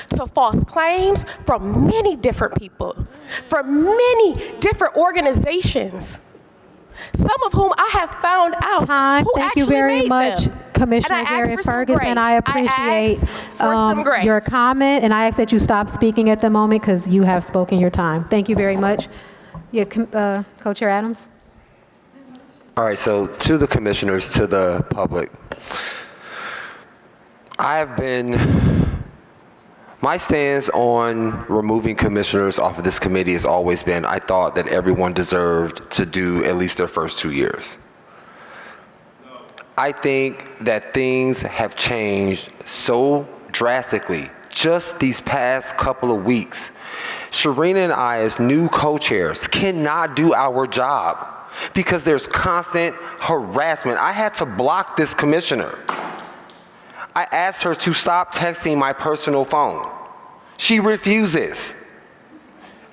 to false claims from many different people, from many different organizations, some of whom I have found out who Thank you actually very made much, them. Commissioner Garrett Ferguson. I appreciate your comment, and I ask that you stop speaking at the moment because you have spoken your time. Thank you very much. Yeah, Co-Chair Adams. All right, so to the commissioners, to the public, my stance on removing commissioners off of this committee has always been, I thought that everyone deserved to do at least their first 2 years. I think that things have changed so drastically just these past couple of weeks. Sharina and I, as new co-chairs, cannot do our job because there's constant harassment. I had to block this commissioner. I asked her to stop texting my personal phone. She refuses.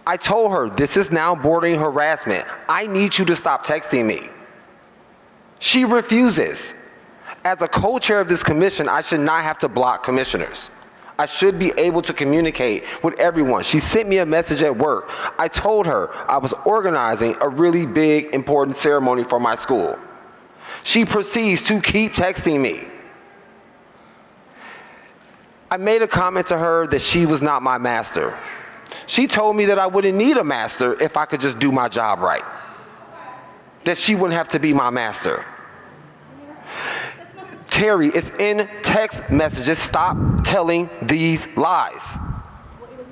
I told her, this is now bordering harassment. I need you to stop texting me. She refuses. As a co-chair of this commission, I should not have to block commissioners. I should be able to communicate with everyone. She sent me a message at work. I told her I was organizing a really big, important ceremony for my school. She proceeds to keep texting me. I made a comment to her that she was not my master. She told me that I wouldn't need a master if I could just do my job right. That she wouldn't have to be my master. Terry, it's in text messages. Stop telling these lies.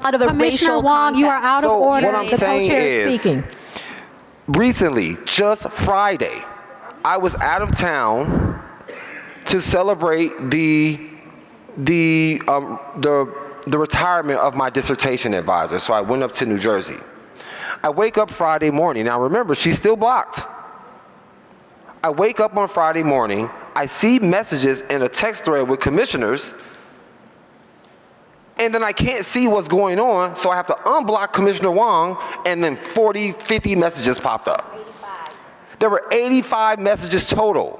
Out of a Commissioner racial Wong, you are context. out of So order. what I'm The saying co-chair is is, speaking. recently, just Friday, I was out of town to celebrate the retirement of my dissertation advisor. So I went up to New Jersey. I wake up Friday morning. Now remember, she's still blocked. I wake up on Friday morning. I see messages in a text thread with commissioners, and then I can't see what's going on, so I have to unblock Commissioner Wong, and then 40, 50 messages popped up. There were 85 messages total.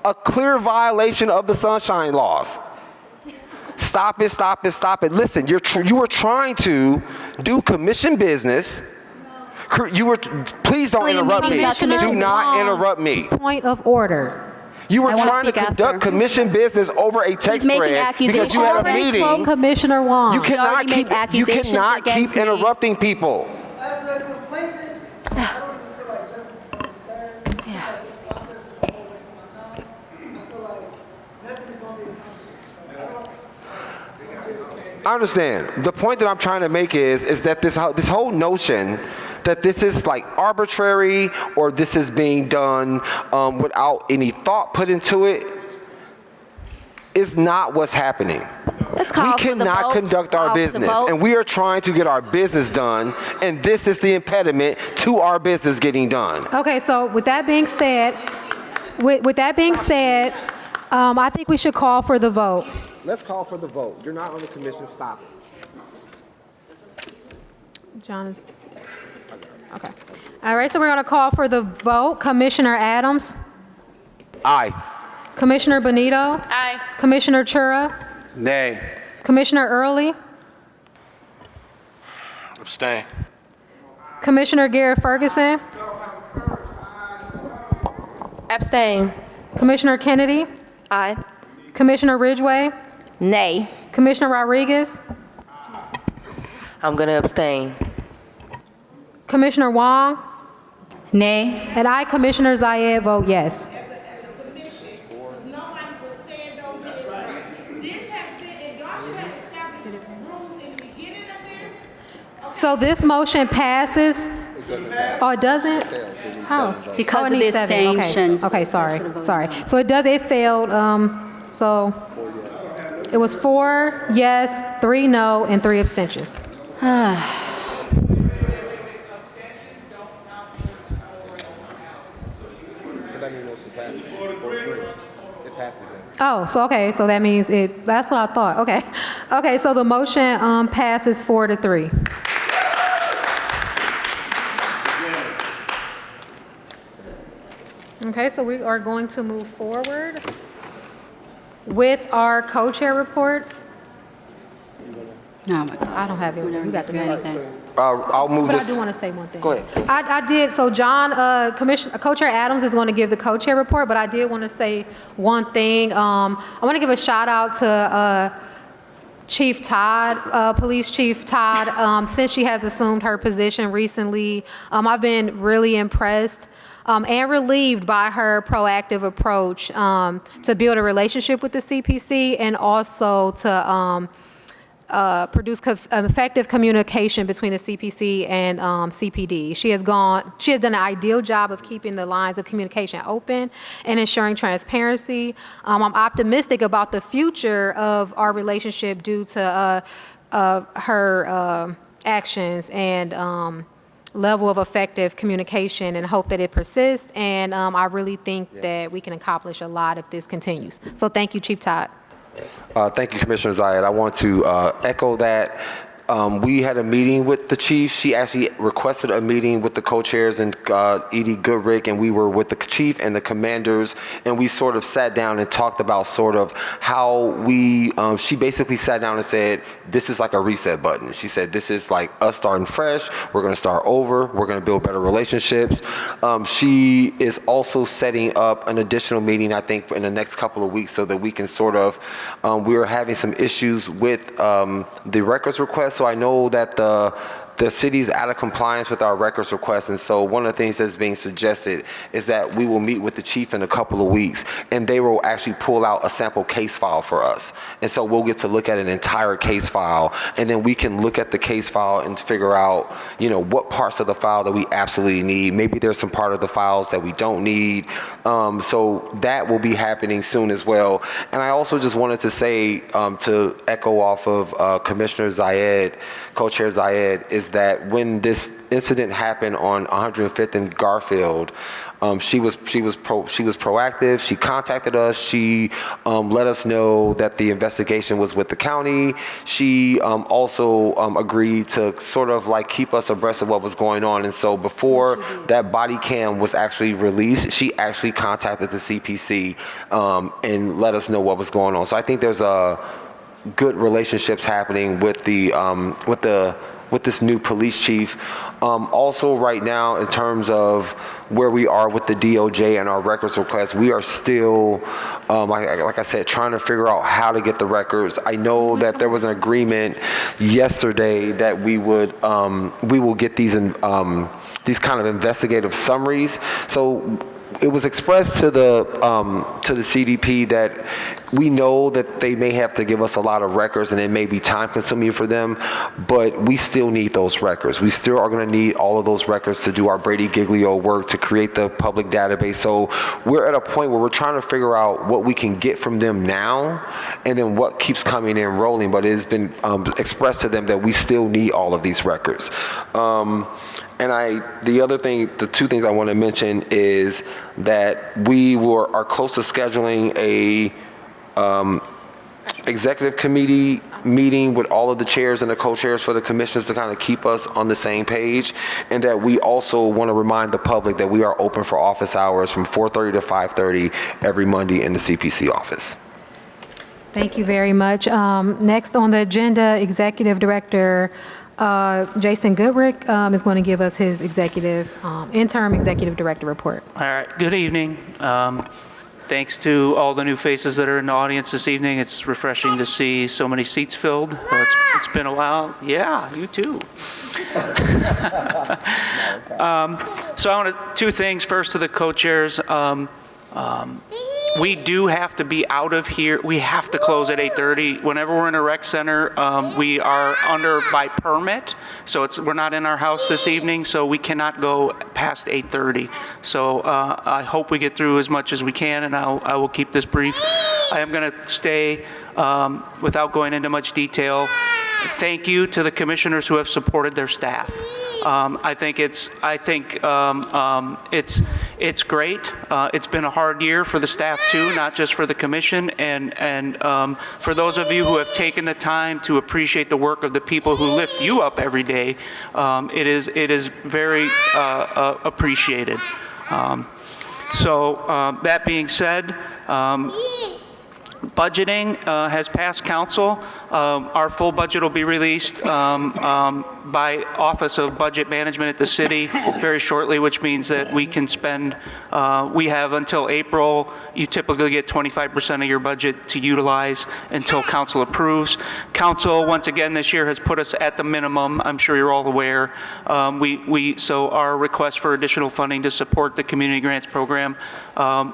A clear violation of the Sunshine Laws. Stop it, stop it, stop it. Listen, you were trying to do commission business. Please don't interrupt me. Do not interrupt me. Point of order. You were I wanna trying to speak conduct after. commission business over a text making thread because you had a accusations. meeting. Spoke Commissioner Wong. You cannot already made keep accusations against me. interrupting people. As a complainant, I don't even feel like justice is concerned. I feel like this process is a whole waste of my time. I feel like nothing is going to be accomplished. So I understand. The point that I'm trying to make is that this whole notion that this is like arbitrary or this is being done without any thought put into it is not what's happening. Let's call We for the cannot vote. conduct Call our for the business, vote. and we are trying to get our business done, and this is the impediment to our business getting done. Okay, so with that being said, I think we should call for the vote. Let's call for the vote. You're not on the commission. Stop it. John is, okay. All right, so we're going to call for the vote. Commissioner Adams? Aye. Commissioner Benito? Aye. Commissioner Chura? Nay. Commissioner Early? Abstain. Commissioner Garrett Ferguson? Abstain. Commissioner Kennedy? Aye. Commissioner Ridgway? Nay. Commissioner Rodriguez? I'm going to abstain. Commissioner Wong? Nay. And I, Commissioner Zayed, vote yes. So this motion passes? Oh, it doesn't? How? Because Oh, it of needs the 7. Okay. sanctions. Okay, sorry. So it failed, so it was 4 yes, 3 no, and 3 abstentions. Oh, so okay, so that means that's what I thought, okay. Okay, so the motion passes 4-3. Okay, so we are going to move forward with our co-chair report. Oh my God. I don't have it, you got the Do minutes. anything. I'll move But I this. do want to say one thing. Go ahead. I did, so John, Co-Chair Adams is going to give the co-chair report, but I did want to say one thing. I want to give a shout out to Chief Todd, Police Chief Todd. Since she has assumed her position recently, I've been really impressed and relieved by her proactive approach to build a relationship with the CPC and also to produce effective communication between the CPC and CPD. She has done an ideal job of keeping the lines of communication open and ensuring transparency. I'm optimistic about the future of our relationship due to her actions and level of effective communication, and hope that it persists. And I really think that we can accomplish a lot if this continues. So thank you, Chief Todd. Thank you, Commissioner Zayed. I want to echo that. We had a meeting with the chief. She actually requested a meeting with the co-chairs and Edie Goodrick, and we were with the chief and the commanders, and we sort of sat down and talked about sort of how we, she basically sat down and said, this is like a reset button. She said, this is like us starting fresh. We're going to start over. We're going to build better relationships. She is also setting up an additional meeting, I think, in the next couple of weeks so that we can sort of, we were having some issues with the records request. So I know that the city's out of compliance with our records request, and so one of the things that's being suggested is that we will meet with the chief in a couple of weeks, and they will actually pull out a sample case file for us. And so we'll get to look at an entire case file, and then we can look at the case file and figure out, you know, what parts of the file that we absolutely need. Maybe there's some part of the files that we don't need. So that will be happening soon as well. And I also just wanted to say, to echo off of Commissioner Zayed, Co-Chair Zayed, is that when this incident happened on 105th and Garfield, she was proactive. She contacted us. She let us know that the investigation was with the county. She also agreed to sort of like keep us abreast of what was going on. And so before that body cam was actually released, she actually contacted the CPC and let us know what was going on. So I think there's good relationships happening with this new police chief. Also right now, in terms of where we are with the DOJ and our records request, we are still, like I said, trying to figure out how to get the records. I know that there was an agreement yesterday that we will get these kind of investigative summaries. So it was expressed to the CDP that we know that they may have to give us a lot of records and it may be time consuming for them, but we still need those records. We still are going to need all of those records to do our Brady Giglio work, to create the public database. So we're at a point where we're trying to figure out what we can get from them now and then what keeps coming in rolling, but it has been expressed to them that we still need all of these records. And the two things I want to mention is that we are close to scheduling a executive committee meeting with all of the chairs and the co-chairs for the commissions to kind of keep us on the same page, and that we also want to remind the public that we are open for office hours from 4:30 to 5:30 every Monday in the CPC office. Thank you very much. Next on the agenda, Executive Director Jason Goodrick is going to give us his interim executive director report. All right, good evening. Thanks to all the new faces that are in the audience this evening. It's refreshing to see so many seats filled. It's been a while. Yeah, you too. So I want two things. First to the co-chairs. We do have to be out of here. We have to close at 8:30. Whenever we're in a rec center, we are under by permit. So we're not in our house this evening, so we cannot go past 8:30. So I hope we get through as much as we can, and I will keep this brief. I am going to stay without going into much detail. Thank you to the commissioners who have supported their staff. I think it's great. It's been a hard year for the staff too, not just for the commission. And for those of you who have taken the time to appreciate the work of the people who lift you up every day, it is very appreciated. So that being said, budgeting has passed council. Our full budget will be released by Office of Budget Management at the city very shortly, which means that we can spend, we have until April. You typically get 25% of your budget to utilize until council approves. Council, once again, this year has put us at the minimum. I'm sure you're all aware. So our request for additional funding to support the community grants program,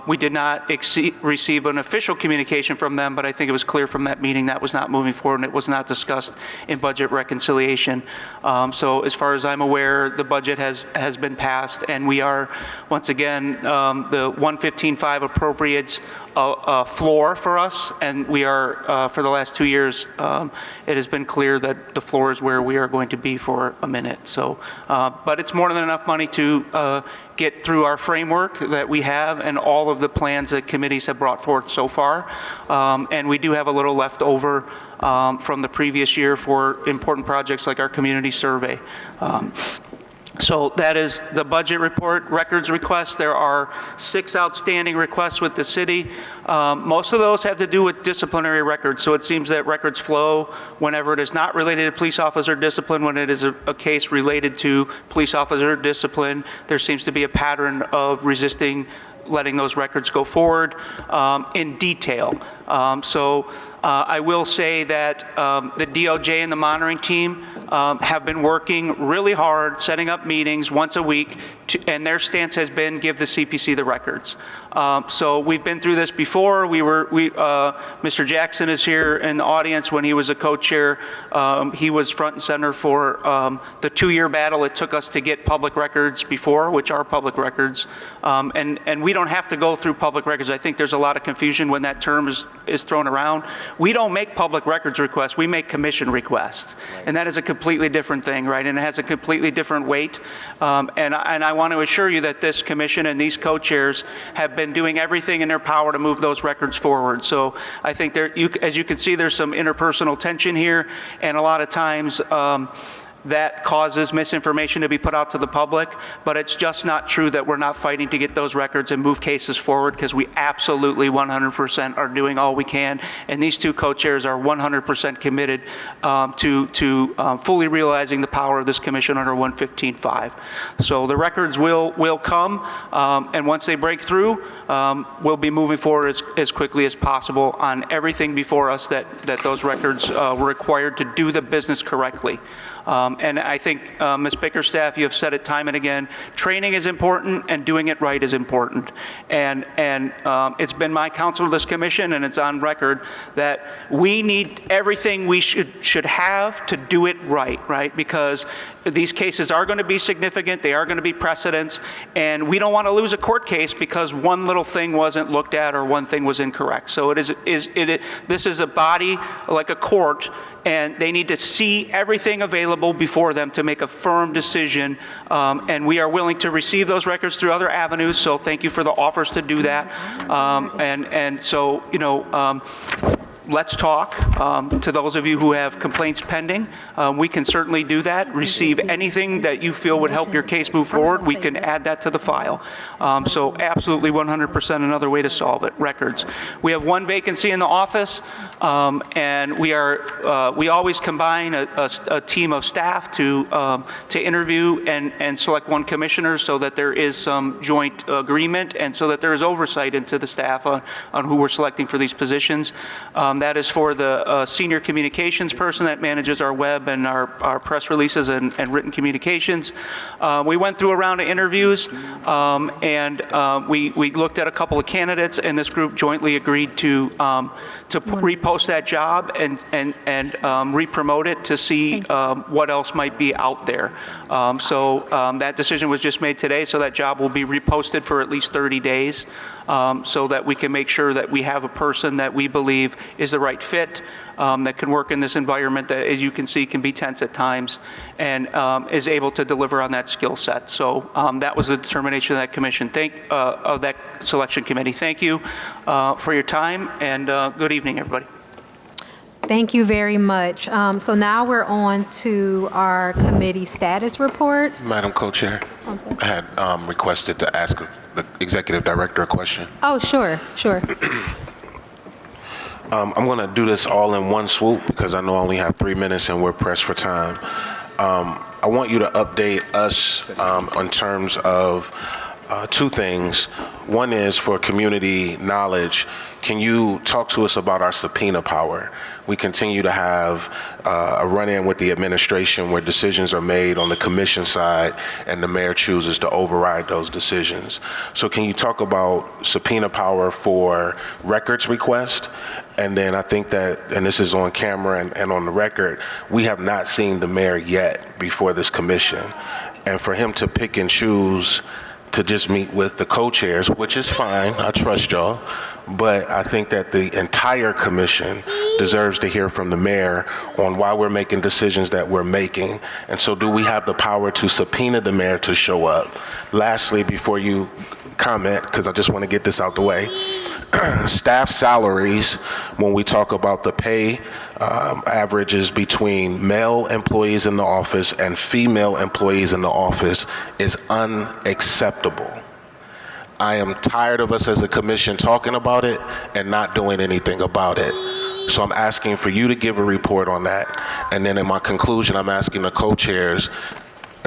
we did not receive an official communication from them, but I think it was clear from that meeting that was not moving forward and it was not discussed in budget reconciliation. So as far as I'm aware, the budget has been passed, and we are, once again, the 115.5 appropriates a floor for us, and we are, for the last 2 years, it has been clear that the floor is where we are going to be for a minute. So, but it's more than enough money to get through our framework that we have and all of the plans that committees have brought forth so far. And we do have a little left over from the previous year for important projects like our community survey. So that is the budget report. Records requests, there are 6 outstanding requests with the city. Most of those have to do with disciplinary records, so it seems that records flow whenever it is not related to police officer discipline. When it is a case related to police officer discipline, there seems to be a pattern of resisting letting those records go forward in detail. I will say that the DOJ and the monitoring team have been working really hard, setting up meetings once a week, and their stance has been give the CPC the records. So we've been through this before. Mr. Jackson is here in the audience. When he was a co-chair, he was front and center for the 2-year battle it took us to get public records before, which are public records. And we don't have to go through public records. I think there's a lot of confusion when that term is thrown around. We don't make public records requests, we make commission requests. Right. And that is a completely different thing, right? And it has a completely different weight. And I want to assure you that this commission and these co-chairs have been doing everything in their power to move those records forward. So I think as you can see, there's some interpersonal tension here, and a lot of times that causes misinformation to be put out to the public, but it's just not true that we're not fighting to get those records and move cases forward, because we absolutely 100% are doing all we can, and these 2 co-chairs are 100% committed to fully realizing the power of this commission under 115.5. So the records will come, and once they break through, we'll be moving forward as quickly as possible on everything before us that those records were required to do the business correctly. And I think, Ms. Bickerstaff, you have said it time and again, training is important and doing it right is important. And it's been my counsel to this commission, and it's on record, that we need everything we should have to do it right? Because these cases are going to be significant, they are going to be precedents, and we don't want to lose a court case because one little thing wasn't looked at or one thing was incorrect. So this is a body like a court, and they need to see everything available before them to make a firm decision. And we are willing to receive those records through other avenues, so thank you for the offers to do that. Let's talk to those of you who have complaints pending. We can certainly do that. Receive anything that you feel would help your case move forward. We can add that to the file. So absolutely 100% another way to solve it, records. We have 1 vacancy in the office, and we always combine a team of staff to interview and select 1 commissioner, so that there is some joint agreement and so that there is oversight into the staff on who we're selecting for these positions. That is for the senior communications person that manages our web and our press releases and written communications. We went through a round of interviews, and we looked at a couple of candidates, and this group jointly agreed to repost that job and re-promote it to see what else might be out there. That decision was just made today, so that job will be reposted for at least 30 days, so that we can make sure that we have a person that we believe is the right fit, that can work in this environment that, as you can see, can be tense at times, and is able to deliver on that skill set. So that was the determination of that commission, of that selection committee. Thank you for your time, and good evening, everybody. Thank you very much. So now we're on to our committee status reports. Madam Co-Chair, I had requested to ask the Executive Director a question. Oh, sure. I'm going to do this all in one swoop because I know I only have 3 minutes and we're pressed for time. I want you to update us in terms of 2 things. One is for community knowledge. Can you talk to us about our subpoena power? We continue to have a run-in with the administration where decisions are made on the commission side and the mayor chooses to override those decisions. So can you talk about subpoena power for records request? And then I think that, and this is on camera and on the record, we have not seen the mayor yet before this commission. And for him to pick and choose to just meet with the co-chairs, which is fine, I trust y'all, but I think that the entire commission deserves to hear from the mayor on why we're making decisions that we're making. And so do we have the power to subpoena the mayor to show up? Lastly, before you comment, because I just want to get this out the way, staff salaries, when we talk about the pay averages between male employees in the office and female employees in the office, is unacceptable. I am tired of us as a commission talking about it and not doing anything about it. So I'm asking for you to give a report on that. And then in my conclusion, I'm asking the co-chairs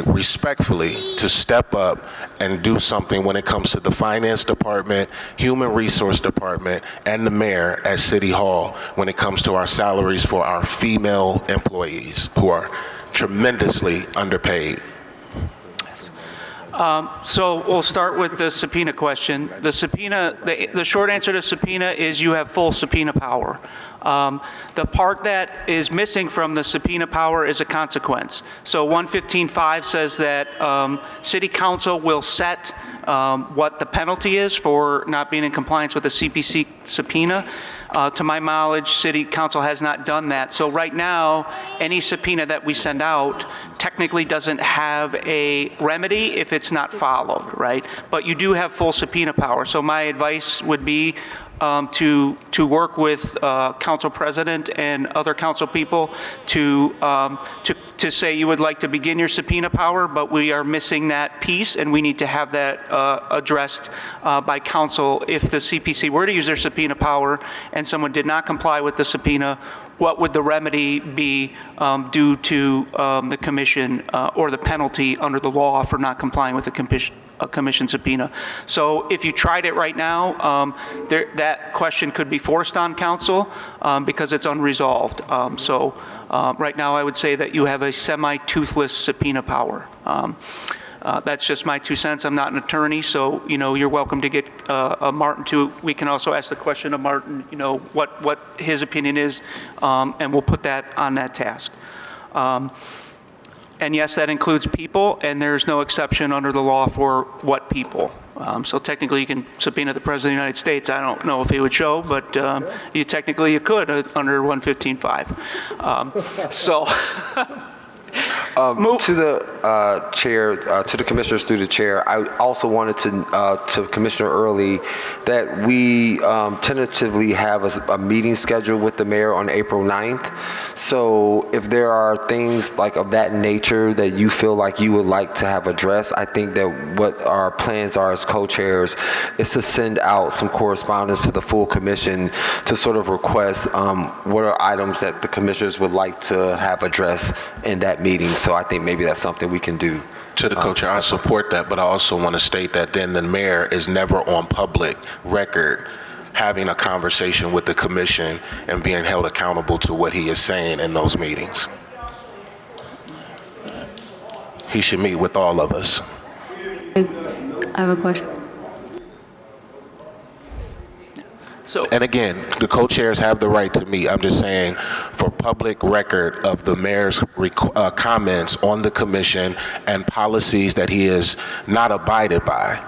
respectfully to step up and do something when it comes to the finance department, human resource department, and the mayor at City Hall when it comes to our salaries for our female employees who are tremendously underpaid. So we'll start with the subpoena question. The subpoena, the short answer to subpoena is you have full subpoena power. The part that is missing from the subpoena power is a consequence. So 115.5 says that City Council will set what the penalty is for not being in compliance with the CPC subpoena. To my knowledge, City Council has not done that. So right now, any subpoena that we send out technically doesn't have a remedy if it's not followed, right? But you do have full subpoena power. So my advice would be to work with council president and other council people to say you would like to begin your subpoena power, but we are missing that piece, and we need to have that addressed by council. If the CPC were to use their subpoena power and someone did not comply with the subpoena, what would the remedy be due to the commission or the penalty under the law for not complying with the commission subpoena? So if you tried it right now, that question could be forced on council because it's unresolved. So right now I would say that you have a semi-toothless subpoena power. That's just my 2 cents. I'm not an attorney, so you're welcome to get Martin too. We can also ask the question of Martin, what his opinion is, and we'll put that on that task. And yes, that includes people, and there's no exception under the law for what people. So technically you can subpoena the President of the United States. I don't know if he would show, but you could under 115.5. So to the chair, to the commissioners through the chair, I also wanted to Commissioner Early that we tentatively have a meeting scheduled with the mayor on April 9th. So if there are things like of that nature that you feel like you would like to have addressed, I think that what our plans are as co-chairs is to send out some correspondence to the full commission to sort of request what are items that the commissioners would like to have addressed in that meeting. So I think maybe that's something we can do. To the co-chair, I support that, but I also want to state that then the mayor is never on public record having a conversation with the commission and being held accountable to what he is saying in those meetings. He should meet with all of us. I have a question. And again, the co-chairs have the right to meet. I'm just saying, for public record of the mayor's comments on the commission and policies that he has not abided by,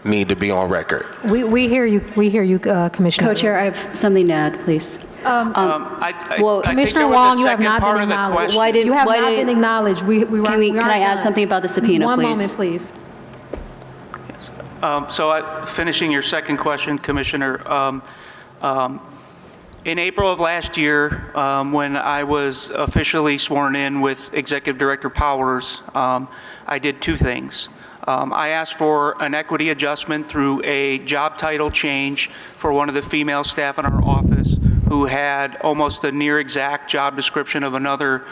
need to be on record. We hear you. We hear you, Commissioner. Co-chair, I have something to add, please. Well, Commissioner Wong, you have not been acknowledged. You have not been acknowledged. Can I add something about the subpoena, please? One moment, please. So finishing your second question, Commissioner, in April of last year, when I was officially sworn in with Executive Director Powers, I did two things. I asked for an equity adjustment through a job title change for one of the female staff in our office who had almost a near exact job description of another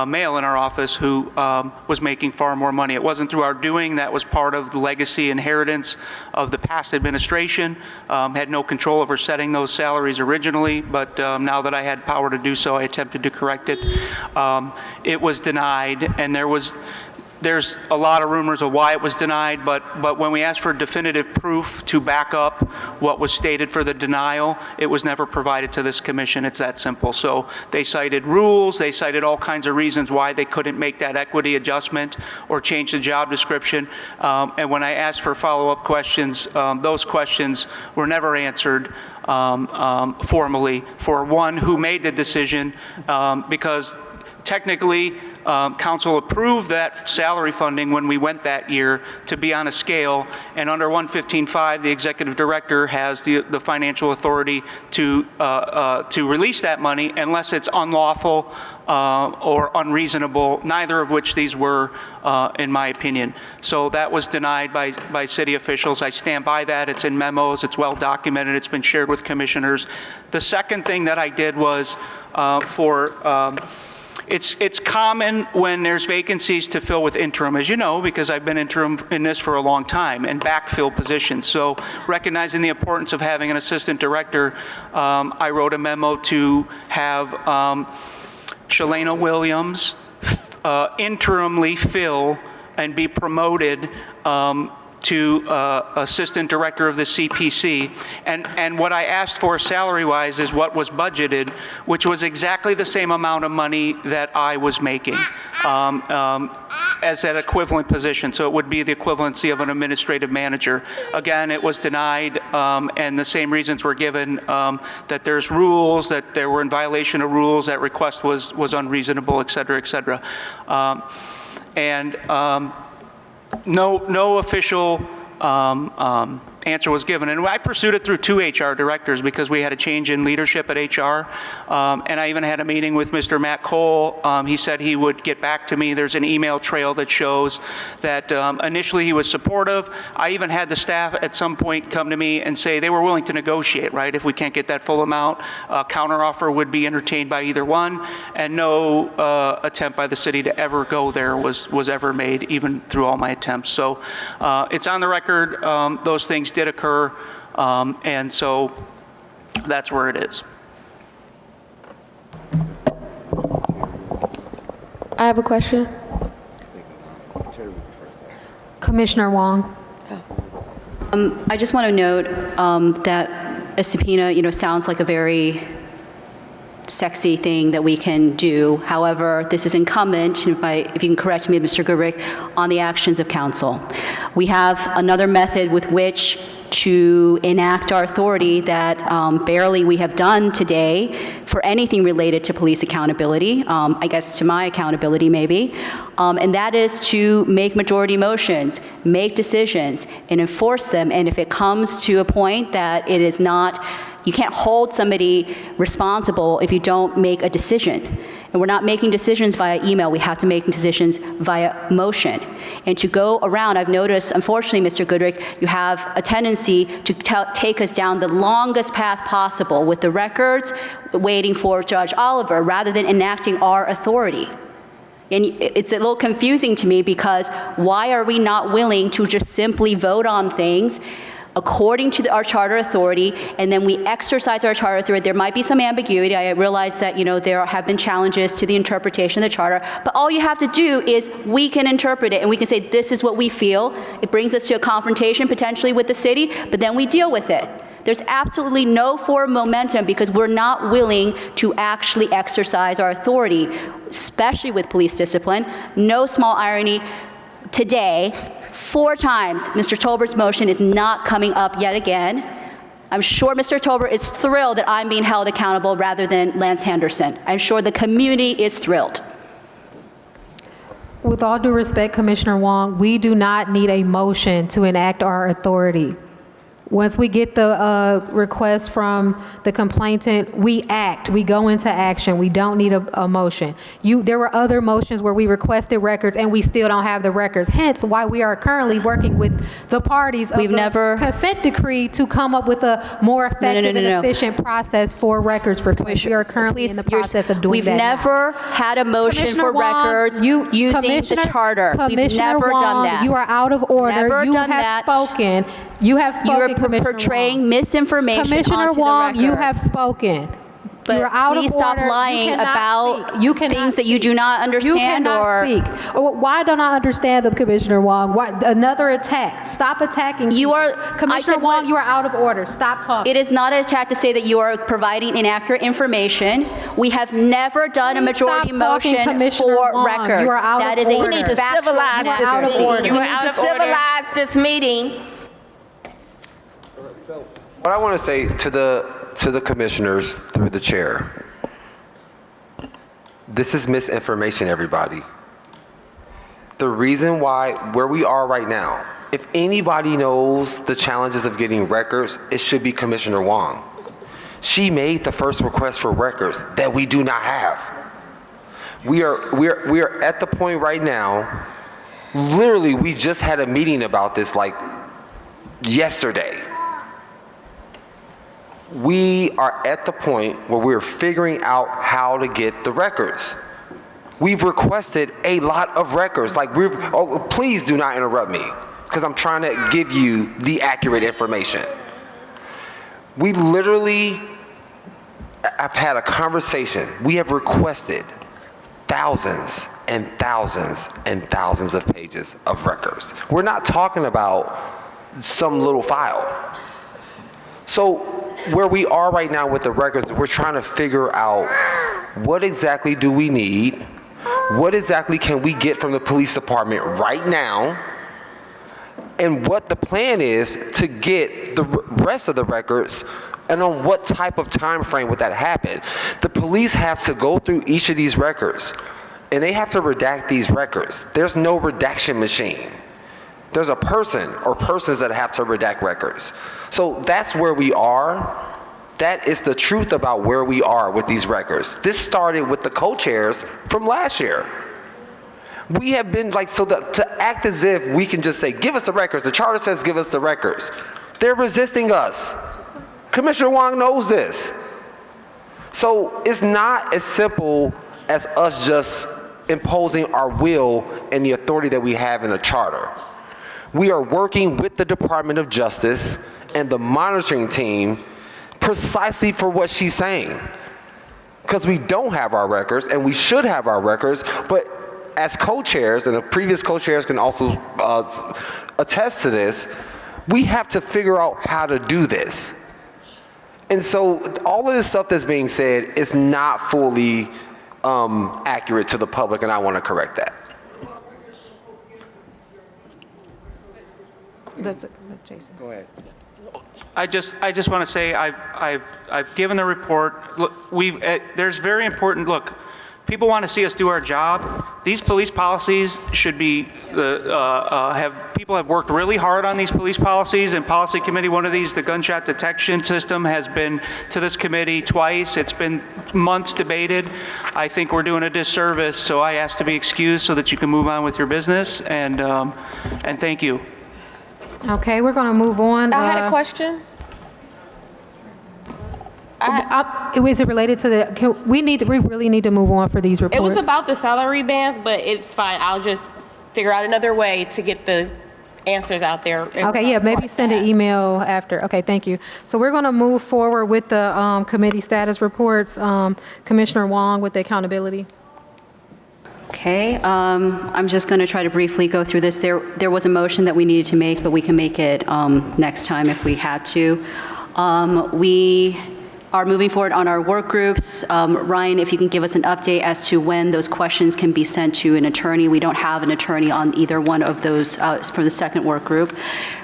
male in our office who was making far more money. It wasn't through our doing. That was part of the legacy inheritance of the past administration. Had no control over setting those salaries originally, but now that I had power to do so, I attempted to correct it. It was denied, and there's a lot of rumors of why it was denied, but when we asked for definitive proof to back up what was stated for the denial, it was never provided to this commission. It's that simple. So they cited rules, they cited all kinds of reasons why they couldn't make that equity adjustment or change the job description. And when I asked for follow-up questions, those questions were never answered formally for one who made the decision, because Technically, council approved that salary funding when we went that year to be on a scale, and under 115.5, the executive director has the financial authority to release that money unless it's unlawful or unreasonable, neither of which these were, in my opinion. So that was denied by city officials. I stand by that. It's in memos. It's well documented. It's been shared with commissioners. The second thing that I did was it's common when there's vacancies to fill with interim, as you know, because I've been interim in this for a long time, and backfill positions. So recognizing the importance of having an assistant director, I wrote a memo to have Shalana Williams interimly fill and be promoted to assistant director of the CPC. And what I asked for salary-wise is what was budgeted, which was exactly the same amount of money that I was making as an equivalent position. So it would be the equivalency of an administrative manager. Again, it was denied, and the same reasons were given, that there's rules, that they were in violation of rules, that request was unreasonable, et cetera, et cetera. No official answer was given. And I pursued it through 2 HR directors because we had a change in leadership at HR. And I even had a meeting with Mr. Matt Cole. He said he would get back to me. There's an email trail that shows that initially he was supportive. I even had the staff at some point come to me and say they were willing to negotiate, right? If we can't get that full amount, a counteroffer would be entertained by either one, and no attempt by the city to ever go there was ever made, even through all my attempts. So it's on the record. Those things did occur, and so that's where it is. I have a question. Commissioner Wong. I just want to note that a subpoena, sounds like a very sexy thing that we can do. However, this is incumbent, if you can correct me, Mr. Goodrick, on the actions of council. We have another method with which to enact our authority that barely we have done today for anything related to police accountability, I guess to my accountability maybe, and that is to make majority motions, make decisions, and enforce them. And if it comes to a point that it is not, you can't hold somebody responsible if you don't make a decision. And we're not making decisions via email. We have to make decisions via motion. And to go around, I've noticed, unfortunately, Mr. Goodrick, you have a tendency to take us down the longest path possible with the records, waiting for Judge Oliver, rather than enacting our authority. And it's a little confusing to me because why are we not willing to just simply vote on things according to our charter authority, and then we exercise our charter authority? There might be some ambiguity. I realize that, there have been challenges to the interpretation of the charter, but all you have to do is we can interpret it, and we can say, this is what we feel. It brings us to a confrontation potentially with the city, but then we deal with it. There's absolutely no forward momentum because we're not willing to actually exercise our authority, especially with police discipline. No small irony. Today, 4 times, Mr. Tolbert's motion is not coming up yet again. I'm sure Mr. Tolbert is thrilled that I'm being held accountable rather than Lance Henderson. I'm sure the community is thrilled. With all due respect, Commissioner Wong, we do not need a motion to enact our authority. Once we get the request from the complainant, we act, we go into action. We don't need a motion. There were other motions where we requested records and we still don't have the records. Hence why we are currently working with the parties of the consent decree to come up with a more effective and efficient process for records for claims. We are currently in the process of doing that. We've never had a motion for records using the charter. We've never done that. You are out of order. Never you done have that. spoken. You have spoken, You're portraying misinformation Commissioner onto Wong, the record. You have spoken. But You're out please of order. stop lying about things that you do not understand. You cannot speak. Why don't I understand them, Commissioner Wong? Why, another attack. Stop attacking. You are, Commissioner Wong, you are out of order. Stop talking. It is not an attack to say that you are providing inaccurate information. We have never done a majority motion for records. You are out that of is order. a We need to factual civilize inaccuracy. this. We need to civilize this meeting. What I want to say to the commissioners through the chair, This is misinformation, everybody. The reason why, where we are right now, if anybody knows the challenges of getting records, it should be Commissioner Wong. She made the first request for records that we do not have. We are at the point right now, literally, we just had a meeting about this like yesterday. We are at the point where we're figuring out how to get the records. We've requested a lot of records. Like please do not interrupt me, because I'm trying to give you the accurate information. We literally have had a conversation. We have requested thousands and thousands and thousands of pages of records. We're not talking about some little file. So where we are right now with the records, we're trying to figure out what exactly do we need, what exactly can we get from the police department right now, and what the plan is to get the rest of the records, and on what type of time frame would that happen. The police have to go through each of these records, and they have to redact these records. There's no redaction machine. There's a person or persons that have to redact records. So that's where we are. That is the truth about where we are with these records. This started with the co-chairs from last year. We have been like, to act as if we can just say, give us the records. The charter says give us the records. They're resisting us. Commissioner Wong knows this. So it's not as simple as us just imposing our will and the authority that we have in a charter. We are working with the Department of Justice and the monitoring team precisely for what she's saying. Because we don't have our records, and we should have our records, but as co-chairs, and the previous co-chairs can also attest to this, we have to figure out how to do this. And so all of this stuff that's being said is not fully accurate to the public, and I want to correct that. Jason. Go ahead. I just want to say I've given the report. Look, there's very important. Look, people want to see us do our job. These police policies should be people have worked really hard on these police policies. And policy committee, one of these, the gunshot detection system, has been to this committee twice. It's been months debated. I think we're doing a disservice. So I ask to be excused so that you can move on with your business. And thank you. Okay, we're going to move on. I had a question. Is it related to the? We really need to move on for these reports. It was about the salary bands, but it's fine. I'll just figure out another way to get the answers out there. Okay, yeah, maybe send an email after. Okay, thank you. So we're going to move forward with the committee status reports. Commissioner Wong with the accountability. Okay, I'm just going to try to briefly go through this. There was a motion that we needed to make, but we can make it next time if we had to. We are moving forward on our work groups. Ryan, if you can give us an update as to when those questions can be sent to an attorney. We don't have an attorney on either one of those for the second work group.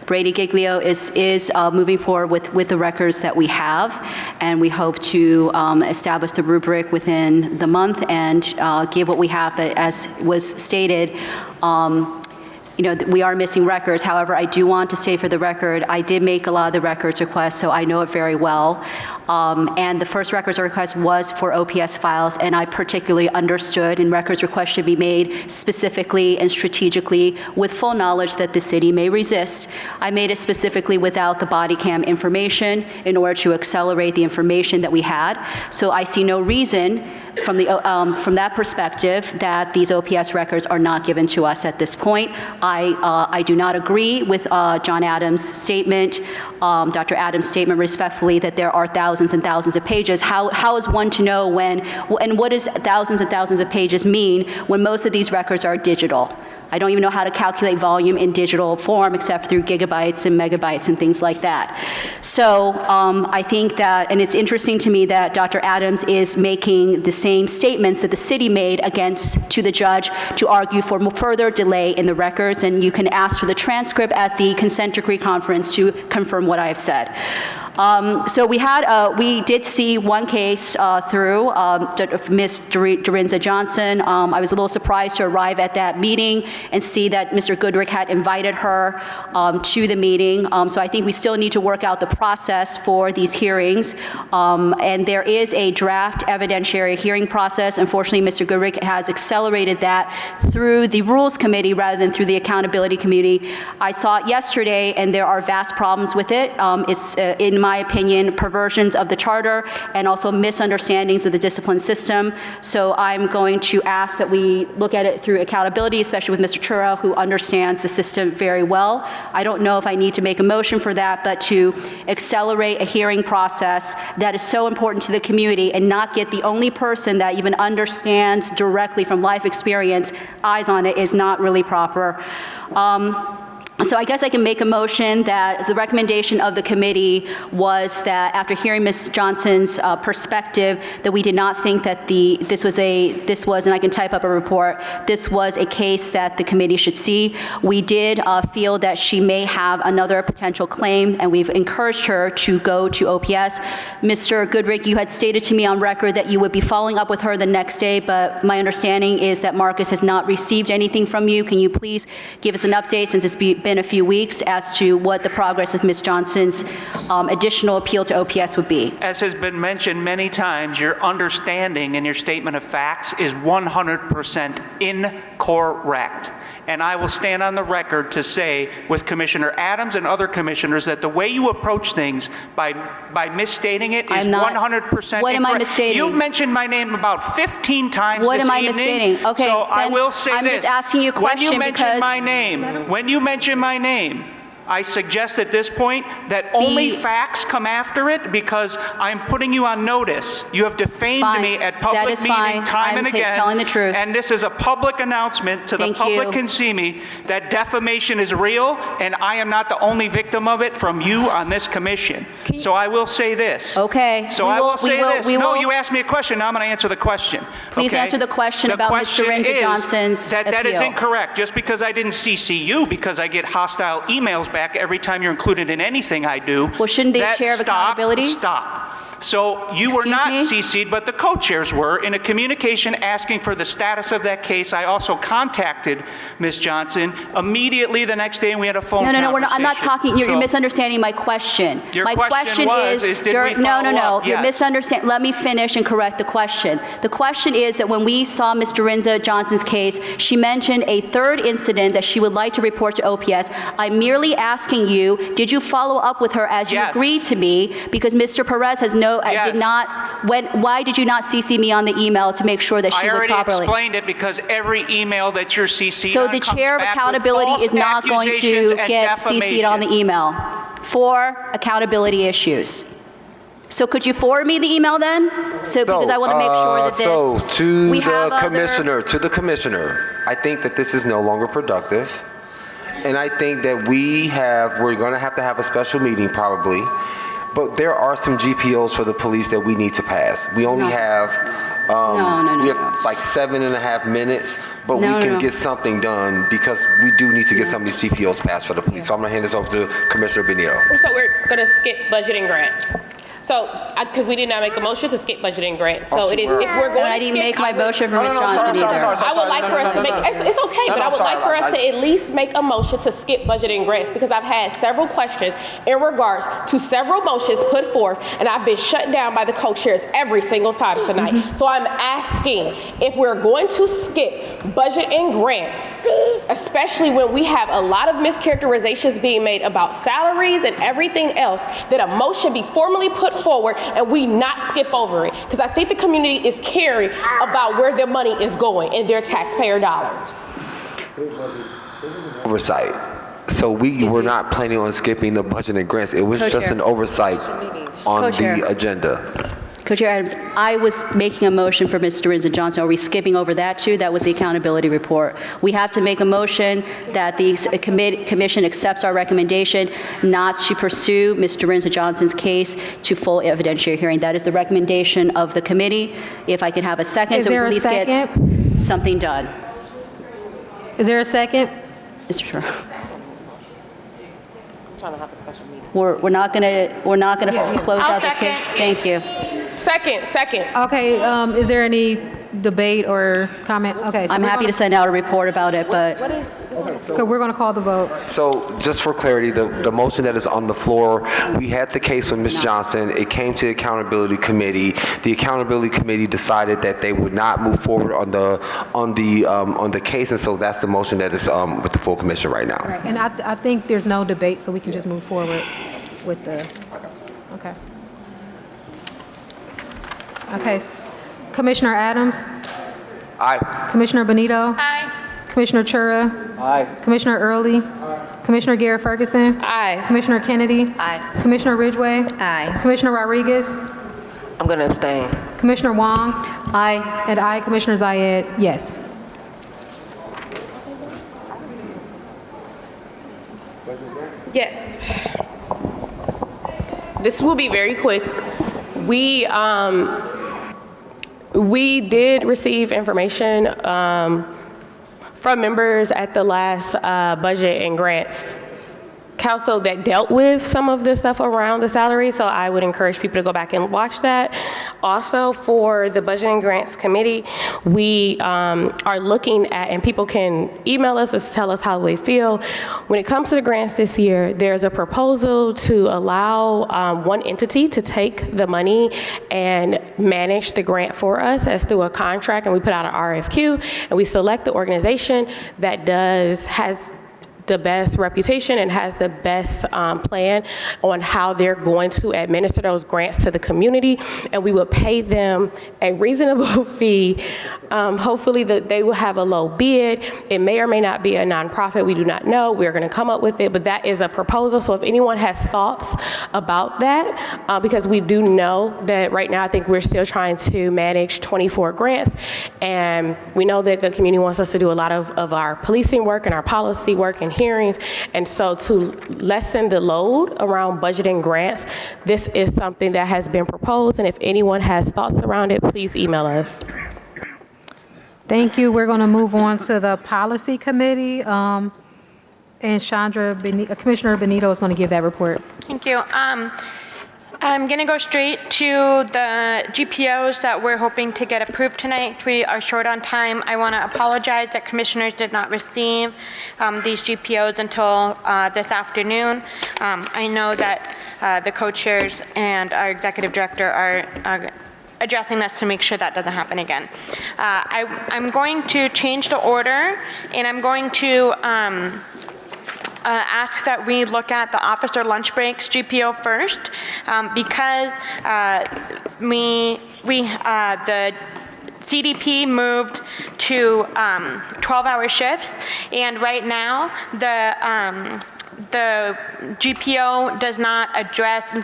Brady Giglio is moving forward with the records that we have, and we hope to establish the rubric within the month and give what we have. But as was stated, we are missing records. However, I do want to say for the record, I did make a lot of the records requests, so I know it very well. And the first records request was for OPS files, and I particularly understood, and records requests should be made specifically and strategically with full knowledge that the city may resist. I made it specifically without the body cam information in order to accelerate the information that we had. So I see no reason from that perspective that these OPS records are not given to us at this point. I do not agree with John Adams' statement, Dr. Adams' statement respectfully, that there are thousands and thousands of pages. How is one to know when, and what does thousands and thousands of pages mean when most of these records are digital? I don't even know how to calculate volume in digital form except through gigabytes and megabytes and things like that. So I think that, and it's interesting to me that Dr. Adams is making the same statements that the city made to the judge to argue for further delay in the records, and you can ask for the transcript at the consent decree conference to confirm what I have said. So we did see one case through Ms. Dorinda Johnson. I was a little surprised to arrive at that meeting and see that Mr. Goodrick had invited her to the meeting. So I think we still need to work out the process for these hearings. And there is a draft evidentiary hearing process. Unfortunately, Mr. Goodrick has accelerated that through the Rules Committee rather than through the Accountability Committee. I saw it yesterday, and there are vast problems with it. It's, in my opinion, perversions of the charter and also misunderstandings of the discipline system. So I'm going to ask that we look at it through accountability, especially with Mr. Chura, who understands the system very well. I don't know if I need to make a motion for that, but to accelerate a hearing process that is so important to the community and not get the only person that even understands directly from life experience eyes on it is not really proper. So I guess I can make a motion that the recommendation of the committee was that after hearing Ms. Johnson's perspective, that we did not think that this was, and I can type up a report, this was a case that the committee should see. We did feel that she may have another potential claim, and we've encouraged her to go to OPS. Mr. Goodrick, you had stated to me on record that you would be following up with her the next day, but my understanding is that Marcus has not received anything from you. Can you please give us an update, since it's been a few weeks, as to what the progress of Ms. Johnson's additional appeal to OPS would be? As has been mentioned many times, your understanding and your statement of facts is 100% incorrect. And I will stand on the record to say, with Commissioner Adams and other commissioners, that the way you approach things by misstating it is 100% incorrect. What am I misstating? You mentioned my name about 15 times What this am I evening. misstating? Okay, so I then will say I'm this. just asking you a question when you mention because- my name, I suggest at this point that only facts come after it, because I'm putting you on notice. You have defamed me at public meeting time and again. Telling the truth. And this is a public announcement to the public can see me that defamation is real, and I am not the only victim of it from you on this commission. So I will say this. Okay. So I will say this. No, you asked me a question. Now I'm going to answer the question. Please answer the question about Ms. Dorinda Johnson's That is appeal. incorrect. Just because I didn't CC you, because I get hostile emails back every time you're included in anything I do. Well, shouldn't the chair of accountability? Stop. So you were not CC'd, but the co-chairs were, in a communication asking for the status of that case. I also contacted Ms. Johnson immediately the next day, and we had a phone conversation. No, I'm not talking, you're misunderstanding my question. Your my question is did we follow up? You're Yes. misunderstanding. Let me finish and correct the question. The question is that when we saw Ms. Dorinda Johnson's case, she mentioned a third incident that she would like to report to OPS. I'm merely asking you, did you follow up with her as you agreed to me? Because Mr. Perez has did not, why did you not CC me on the email to make sure that she was properly? I already explained it, because every email that you're CC'd So on the comes chair of back with accountability false is not going to accusations and get CC'd on the defamation. email for accountability issues. So could you forward me the email then? So, because I want to make sure that this. So to we have the other- commissioner, I think that this is no longer productive. And I think that we're going to have a special meeting probably. But there are some GPOs for the police that we need to pass. We only have, we have like 7.5 minutes, but we can get something done, because we do need to get some of these GPOs passed for the police. So I'm gonna hand this over to Commissioner Benito. So we're going to skip budgeting grants. So, because we did not make a motion to skip budgeting grants. So it is, if we're going to I didn't make my motion for Ms. Johnson either. I would like for us to make, it's okay, but I would like for us to at least make a motion to skip budgeting grants, because I've had several questions in regards to several motions put forth, and I've been shut down by the co-chairs every single time tonight. So I'm asking if we're going to skip budget and grants, especially when we have a lot of mischaracterizations being made about salaries and everything else, that a motion be formally put forward and we not skip over it. Because I think the community is caring about where their money is going and their taxpayer dollars. Oversight. So we were not planning on skipping the budget and grants. It was just an oversight on the agenda. Co-Chair Adams, I was making a motion for Ms. Dorinda Johnson. Are we skipping over that too? That was the accountability report. We have to make a motion that the commission accepts our recommendation not to pursue Ms. Dorinda Johnson's case to full evidentiary hearing. That is the recommendation of the committee. If I could have a second, Is so we there can a at least get something done. Is there a second? Mr. Chair. trying to have a special meeting. We're not gonna close I'll out this case. second. Thank you. Second. Okay, is there any debate or comment? Okay. So I'm happy to send out a report about it, but Okay, we're going to call the vote. So just for clarity, the motion that is on the floor, we had the case with Ms. Johnson. It came to the Accountability Committee. The Accountability Committee decided that they would not move forward on the case, and so that's the motion that is with the full commission right now. Right, and I think there's no debate, so we can just move forward with the, okay. Okay, Commissioner Adams? Aye. Commissioner Benito? Aye. Commissioner Chura? Aye. Commissioner Early? Commissioner Garrett Ferguson? Aye. Commissioner Kennedy? Aye. Commissioner Ridgway? Aye. Commissioner Rodriguez? I'm going to abstain. Commissioner Wong? aye. And I, Commissioner Zayed, yes. Yes. This will be very quick. We did receive information from members at the last budget and grants council that dealt with some of the stuff around the salary, so I would encourage people to go back and watch that. Also, for the Budget and Grants Committee, we are looking at, and people can email us to tell us how they feel. When it comes to the grants this year, there's a proposal to allow one entity to take the money and manage the grant for us as through a contract, and we put out an RFQ, and we select the organization that has the best reputation and has the best plan on how they're going to administer those grants to the community, and we will pay them a reasonable fee. Hopefully that they will have a low bid. It may or may not be a nonprofit, we do not know. We're gonna come up with it, but that is a proposal. So if anyone has thoughts about that, because we do know that right now I think we're still trying to manage 24 grants, and we know that the community wants us to do a lot of our policing work and our policy work and hearings, and so to lessen the load around budgeting grants, this is something that has been proposed, and if anyone has thoughts around it, please email us. Thank you. We're going to move on to the Policy Committee, and Commissioner Benito is going to give that report. Thank you. I'm going to go straight to the GPOs that we're hoping to get approved tonight. We are short on time. I want to apologize that commissioners did not receive these GPOs until this afternoon. I know that the co-chairs and our executive director are addressing this to make sure that doesn't happen again. I'm going to change the order, and I'm going to ask that we look at the officer lunch breaks GPO first, because the CDP moved to 12-hour shifts, and right now the GPO does not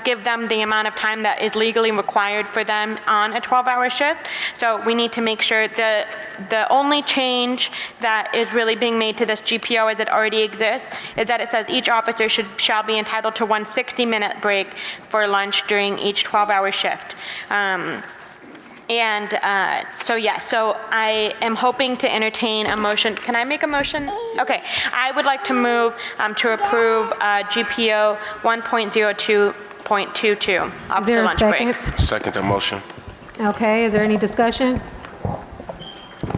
give them the amount of time that is legally required for them on a 12-hour shift. So we need to make sure that the only change that is really being made to this GPO as it already exists is that it says each officer shall be entitled to one 60-minute break for lunch during each 12-hour shift. So I am hoping to entertain a motion. Can I make a motion? Okay, I would like to move to approve GPO 1.02.22, officer lunch breaks. Second the motion. Okay, is there any discussion?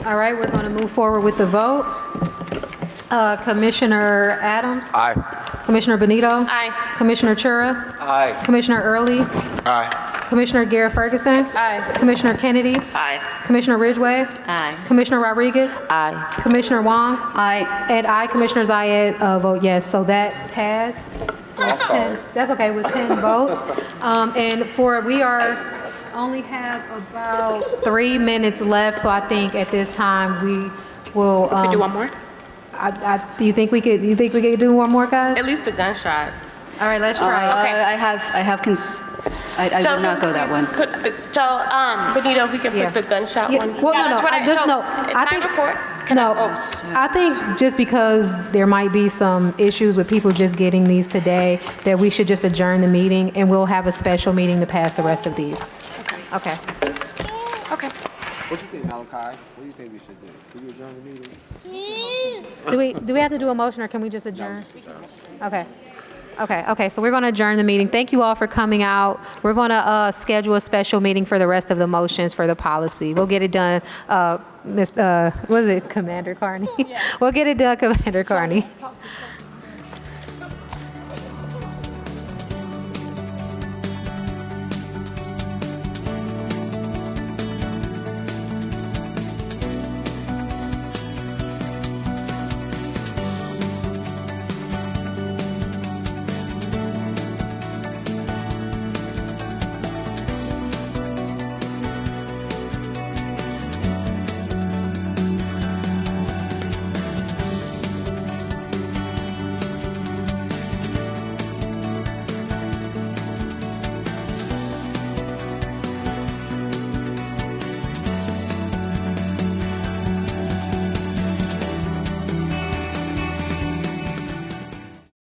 All right, we're going to move forward with the vote. Commissioner Adams? Aye. Commissioner Benito? Aye. Commissioner Chura? Aye. Commissioner Early? Aye. Commissioner Garrett Ferguson? Aye. Commissioner Kennedy? Aye. Commissioner Ridgway? Aye. Commissioner Rodriguez? Aye. Commissioner Wong? Aye. And I, Commissioner Zayed, vote yes. So that passed. That's okay, with 10 votes. We only have about 3 minutes left, so I think at this time we will. We do one more? Do you think we could do one more, guys? At least the gunshot. All right, let's try. I would not go that one. Benito, we can put the gunshot one. Well, I think just because there might be some issues with people just getting these today, that we should just adjourn the meeting, and we'll have a special meeting to pass the rest of these. Okay. Okay. What do you think, Malachi? What do you think we should do? Should we adjourn the meeting? Do we have to do a motion, or can we just adjourn? Okay. Okay, so we're going to adjourn the meeting. Thank you all for coming out. We're going to schedule a special meeting for the rest of the motions for the policy. We'll get it done, what is it, Commander Carney? We'll get it done, Commander Carney.